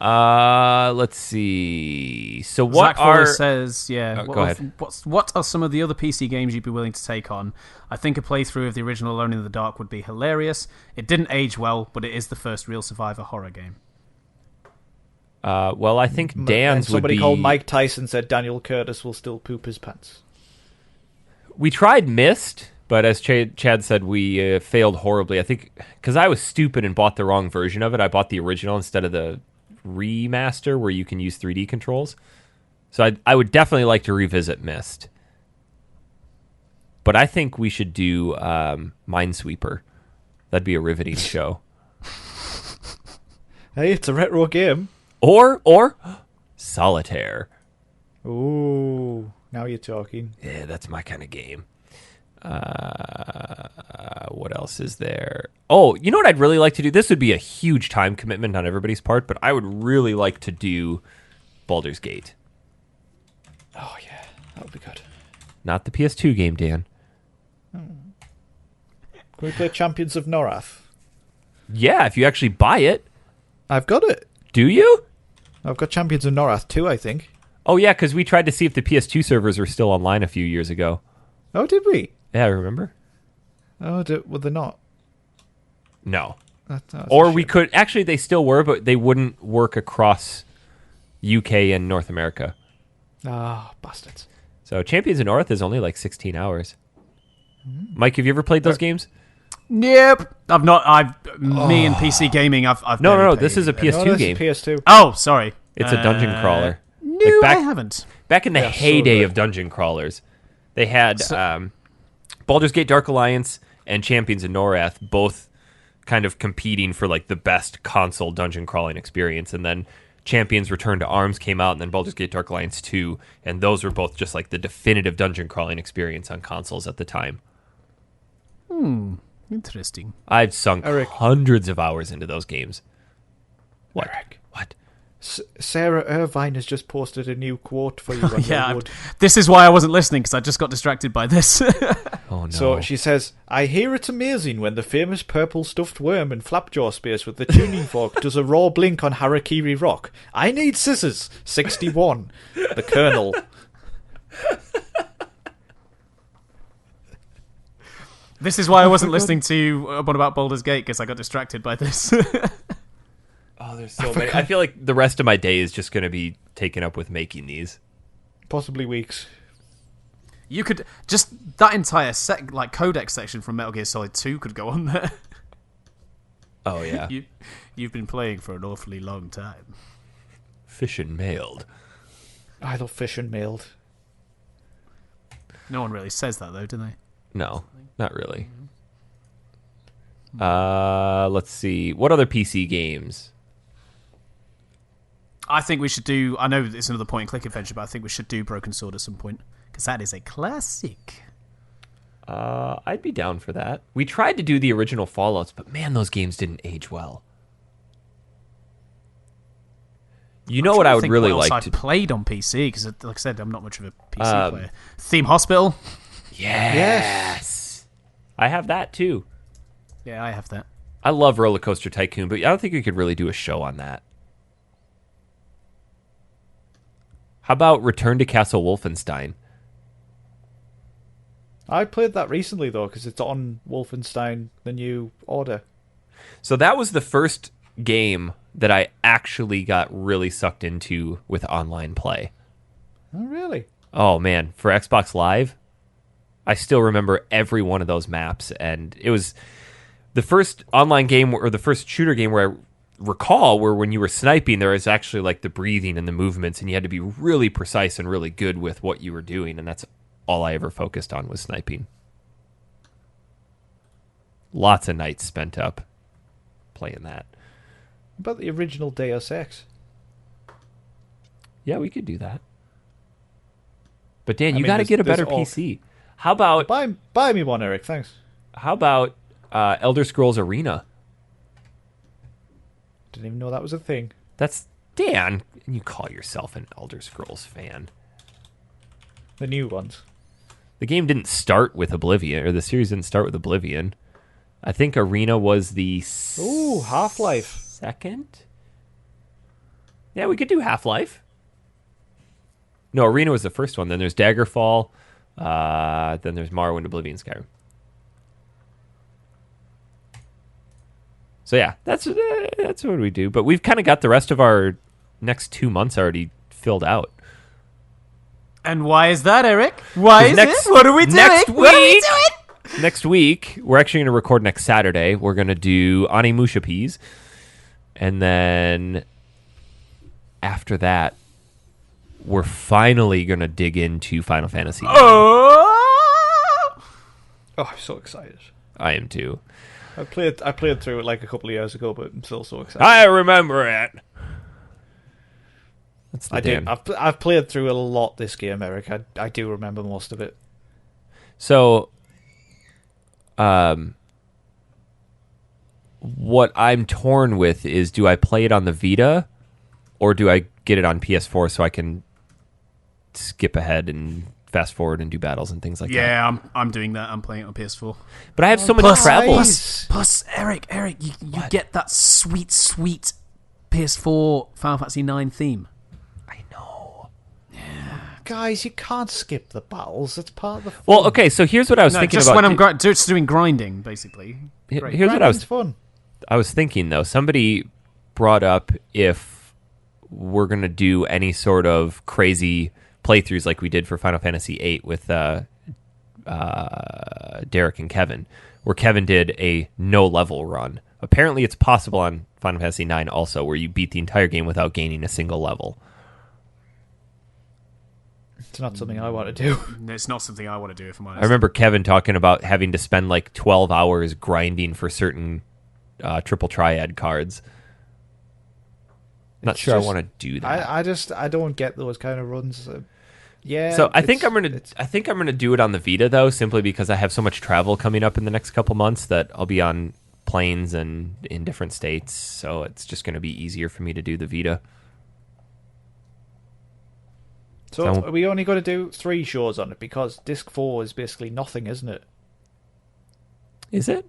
Speaker 1: Let's see. So what
Speaker 3: Zach Fuller
Speaker 1: are...
Speaker 3: says, yeah.
Speaker 1: Go ahead.
Speaker 3: What are some of the other PC games you'd be willing to take on? I think a playthrough of the original Alone in the Dark would be hilarious. It didn't age well, but it is the first real survivor horror game.
Speaker 1: Well, I think
Speaker 2: And
Speaker 1: Dan's would
Speaker 2: somebody
Speaker 1: be...
Speaker 2: called Mike Tyson said Daniel Curtis will still poop his pants.
Speaker 1: We tried Myst, but as Chad said, we failed horribly. I think because I was stupid and bought the wrong version of it. I bought the original instead of the remaster where you can use 3D controls. So I would definitely like to revisit Myst. But I think we should do Minesweeper. That'd be a riveting show.
Speaker 2: Hey, it's a retro game.
Speaker 1: Or Solitaire.
Speaker 2: Ooh, now you're talking.
Speaker 1: Yeah, that's my kind of game. What else is there? Oh, you know what I'd really like to do? This would be a huge time commitment on everybody's part, but I would really like to do Baldur's Gate.
Speaker 2: Oh, yeah, that would be good.
Speaker 1: Not the PS2 game, Dan.
Speaker 2: Can we play Champions of Norath?
Speaker 1: Yeah, if you actually buy it.
Speaker 2: I've got it.
Speaker 1: Do you?
Speaker 2: I've got Champions of Norath 2, I think.
Speaker 1: Oh, yeah, because we tried to see if the PS2 servers were still online a few years ago.
Speaker 2: Oh, did we?
Speaker 1: Yeah, I remember.
Speaker 2: Oh, were they not?
Speaker 1: No. Or we could actually, they still were, but they wouldn't work across UK and North America.
Speaker 2: Ah, bastards.
Speaker 1: So Champions of North is only like 16 hours. Mike, have you ever played those games?
Speaker 3: Nope. I've not. Me and PC gaming. I've
Speaker 1: No. This is a PS2 game.
Speaker 2: PS2.
Speaker 3: Oh, sorry.
Speaker 1: It's a dungeon crawler.
Speaker 3: No,
Speaker 1: back-
Speaker 3: I haven't.
Speaker 1: Back in the
Speaker 2: Yeah, so
Speaker 1: heyday
Speaker 2: good.
Speaker 1: of dungeon crawlers, they had Baldur's Gate Dark Alliance and Champions of Norath both kind of competing for like the best console dungeon crawling experience, and then Champions Return to Arms came out, and then Baldur's Gate Dark Alliance 2, and those were both just like the definitive dungeon crawling experience on consoles at the time.
Speaker 3: Interesting.
Speaker 1: I've sunk
Speaker 2: Eric.
Speaker 1: hundreds of hours into those games. What?
Speaker 2: Eric.
Speaker 1: What?
Speaker 2: Sarah Irvine has just posted a new quote for you on
Speaker 3: Yeah,
Speaker 2: Redwood.
Speaker 3: this is why I wasn't listening, because I just got distracted by this.
Speaker 1: Oh no.
Speaker 2: So she says, I hear it's amazing when the famous purple stuffed worm in Flapjaw space with the tuning fork does a raw blink on Harakiri Rock. I need scissors. 61. The Colonel.
Speaker 3: This is why I wasn't listening to one about Baldur's Gate, because I got distracted by this.
Speaker 1: Oh, there's so many. I feel like the rest of my day is just going to be taken up with making these.
Speaker 2: Possibly weeks.
Speaker 3: You could just that entire codex section from Metal Gear Solid 2 could go on there.
Speaker 1: Oh yeah.
Speaker 3: You've been playing for an awfully long time.
Speaker 1: Fish and mailed.
Speaker 2: I love fish and mailed.
Speaker 3: No one really says that though, do they?
Speaker 1: No, not really. Let's see. What other PC games?
Speaker 3: I think we should do. I know it's another point and click adventure, but I think we should do Broken Sword at some point, because that is a classic.
Speaker 1: I'd be down for that. We tried to do the original Fallouts, but man, those games didn't age well. You know what I would really like
Speaker 3: I've
Speaker 1: to
Speaker 3: played on PC, because like I said, I'm not much of a PC player. Theme Hospital.
Speaker 1: Yes. I have that too.
Speaker 3: Yeah, I have that.
Speaker 1: I love Roller Coaster Tycoon, but I don't think we could really do a show on that. How about Return to Castle Wolfenstein?
Speaker 2: I played that recently, though, because it's on Wolfenstein, the New Order.
Speaker 1: So that was the first game that I actually got really sucked into with online play.
Speaker 2: Oh, really?
Speaker 1: Oh, man. For Xbox Live, I still remember every one of those maps, and it was the first online game, or the first shooter game where I recall where when you were sniping, there was actually like the breathing and the movements, and you had to be really precise and really good with what you were doing, and that's all I ever focused on was sniping. Lots of nights spent up playing that.
Speaker 2: About the original Deus Ex.
Speaker 1: Yeah, we could do that. But Dan,
Speaker 2: I
Speaker 1: you
Speaker 2: mean,
Speaker 1: got to get a better
Speaker 2: there's
Speaker 1: PC. How about
Speaker 2: Buy me one, Eric, thanks.
Speaker 1: Elder Scrolls Arena?
Speaker 2: Didn't even know that was a thing.
Speaker 1: That's Dan, and you call yourself an Elder Scrolls fan.
Speaker 2: The new ones.
Speaker 1: The game didn't start with Oblivion, or the series didn't start with Oblivion. I think Arena was the
Speaker 2: Ooh, Half-Life.
Speaker 1: second? Yeah, we could do Half-Life. No, Arena was the first one. Then there's Daggerfall. Then there's Morrowind, Oblivion, Skyrim. So yeah, that's what we do. But we've kind of got the rest of our next 2 months already filled out.
Speaker 3: And why is that, Eric? Why is
Speaker 1: Next-
Speaker 3: it? What are we doing?
Speaker 1: next
Speaker 3: What are we
Speaker 1: week-
Speaker 3: doing?
Speaker 1: Next week, we're actually going to record next Saturday. We're going to do Animusha Peas. And then after that, we're finally going to dig into Final Fantasy.
Speaker 3: Oh!
Speaker 2: Oh, I'm so excited.
Speaker 1: I am too.
Speaker 2: I played through it like a couple of years ago, but I'm still so excited.
Speaker 1: I remember it. That's the
Speaker 2: I
Speaker 1: Dan.
Speaker 2: do. I've played through a lot this game, Eric. I do remember most of it.
Speaker 1: So, what I'm torn with is, do I play it on the Vita, or do I get it on PS4 so I can skip ahead and fast forward and do battles and things like that?
Speaker 3: Yeah, I'm doing that. I'm playing it on PS4.
Speaker 1: But I have so much travel.
Speaker 3: Plus, Eric, you get that sweet PS4 Final Fantasy 9 theme.
Speaker 1: I know.
Speaker 2: Guys, you can't skip the battles. It's part of the fun.
Speaker 1: Well, okay, so here's what I was thinking
Speaker 3: just
Speaker 1: about.
Speaker 3: when I'm just doing grinding, basically.
Speaker 1: Here's what I was.
Speaker 2: Grinding's fun.
Speaker 1: I was thinking though, somebody brought up if we're gonna do any sort of crazy playthroughs like we did for Final Fantasy VIII with Derek and Kevin, where Kevin did a no level run. Apparently, it's possible on Final Fantasy IX also, where you beat the entire game without gaining a single level.
Speaker 2: It's not something I want to do.
Speaker 3: It's not something I want to do, if I'm honest.
Speaker 1: I remember Kevin talking about having to spend like 12 hours grinding for certain triple triad cards. Not sure I want to do that.
Speaker 2: I don't get those kind of runs. Yeah.
Speaker 1: So I think I'm gonna do it on the Vita though, simply because I have so much travel coming up in the next couple months that I'll be on planes and in different states. So it's just going to be easier for me to do the Vita.
Speaker 2: So are we only going to do 3 shows on it because disc 4 is basically nothing, isn't it?
Speaker 1: Is it?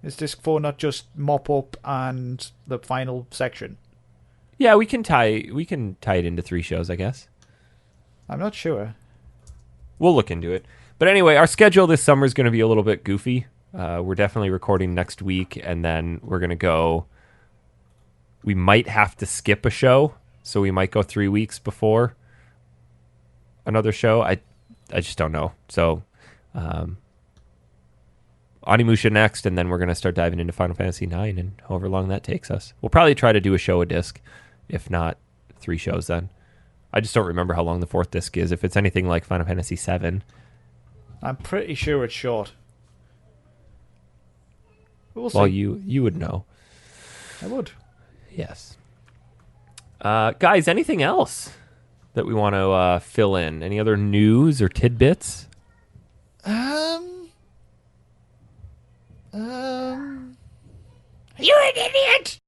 Speaker 2: Is disc 4 not just mop up and the final section?
Speaker 1: Yeah, we can tie it into 3 shows, I guess.
Speaker 2: I'm not sure.
Speaker 1: We'll look into it. But anyway, our schedule this summer is going to be a little bit goofy. We're definitely recording next week, and then we're going to go... We might have to skip a show, so we might go 3 weeks before another show. I just don't know. So, Onimusha next, and then we're going to start diving into Final Fantasy IX, and however long that takes us. We'll probably try to do a show a disc, if not 3 shows then. I just don't remember how long the 4th disc is. If it's anything like Final Fantasy VII...
Speaker 2: I'm pretty sure it's short. We'll see.
Speaker 1: Well, you would know.
Speaker 2: I would.
Speaker 1: Yes. Guys, anything else that we want to fill in? Any other news or tidbits?
Speaker 2: You an idiot!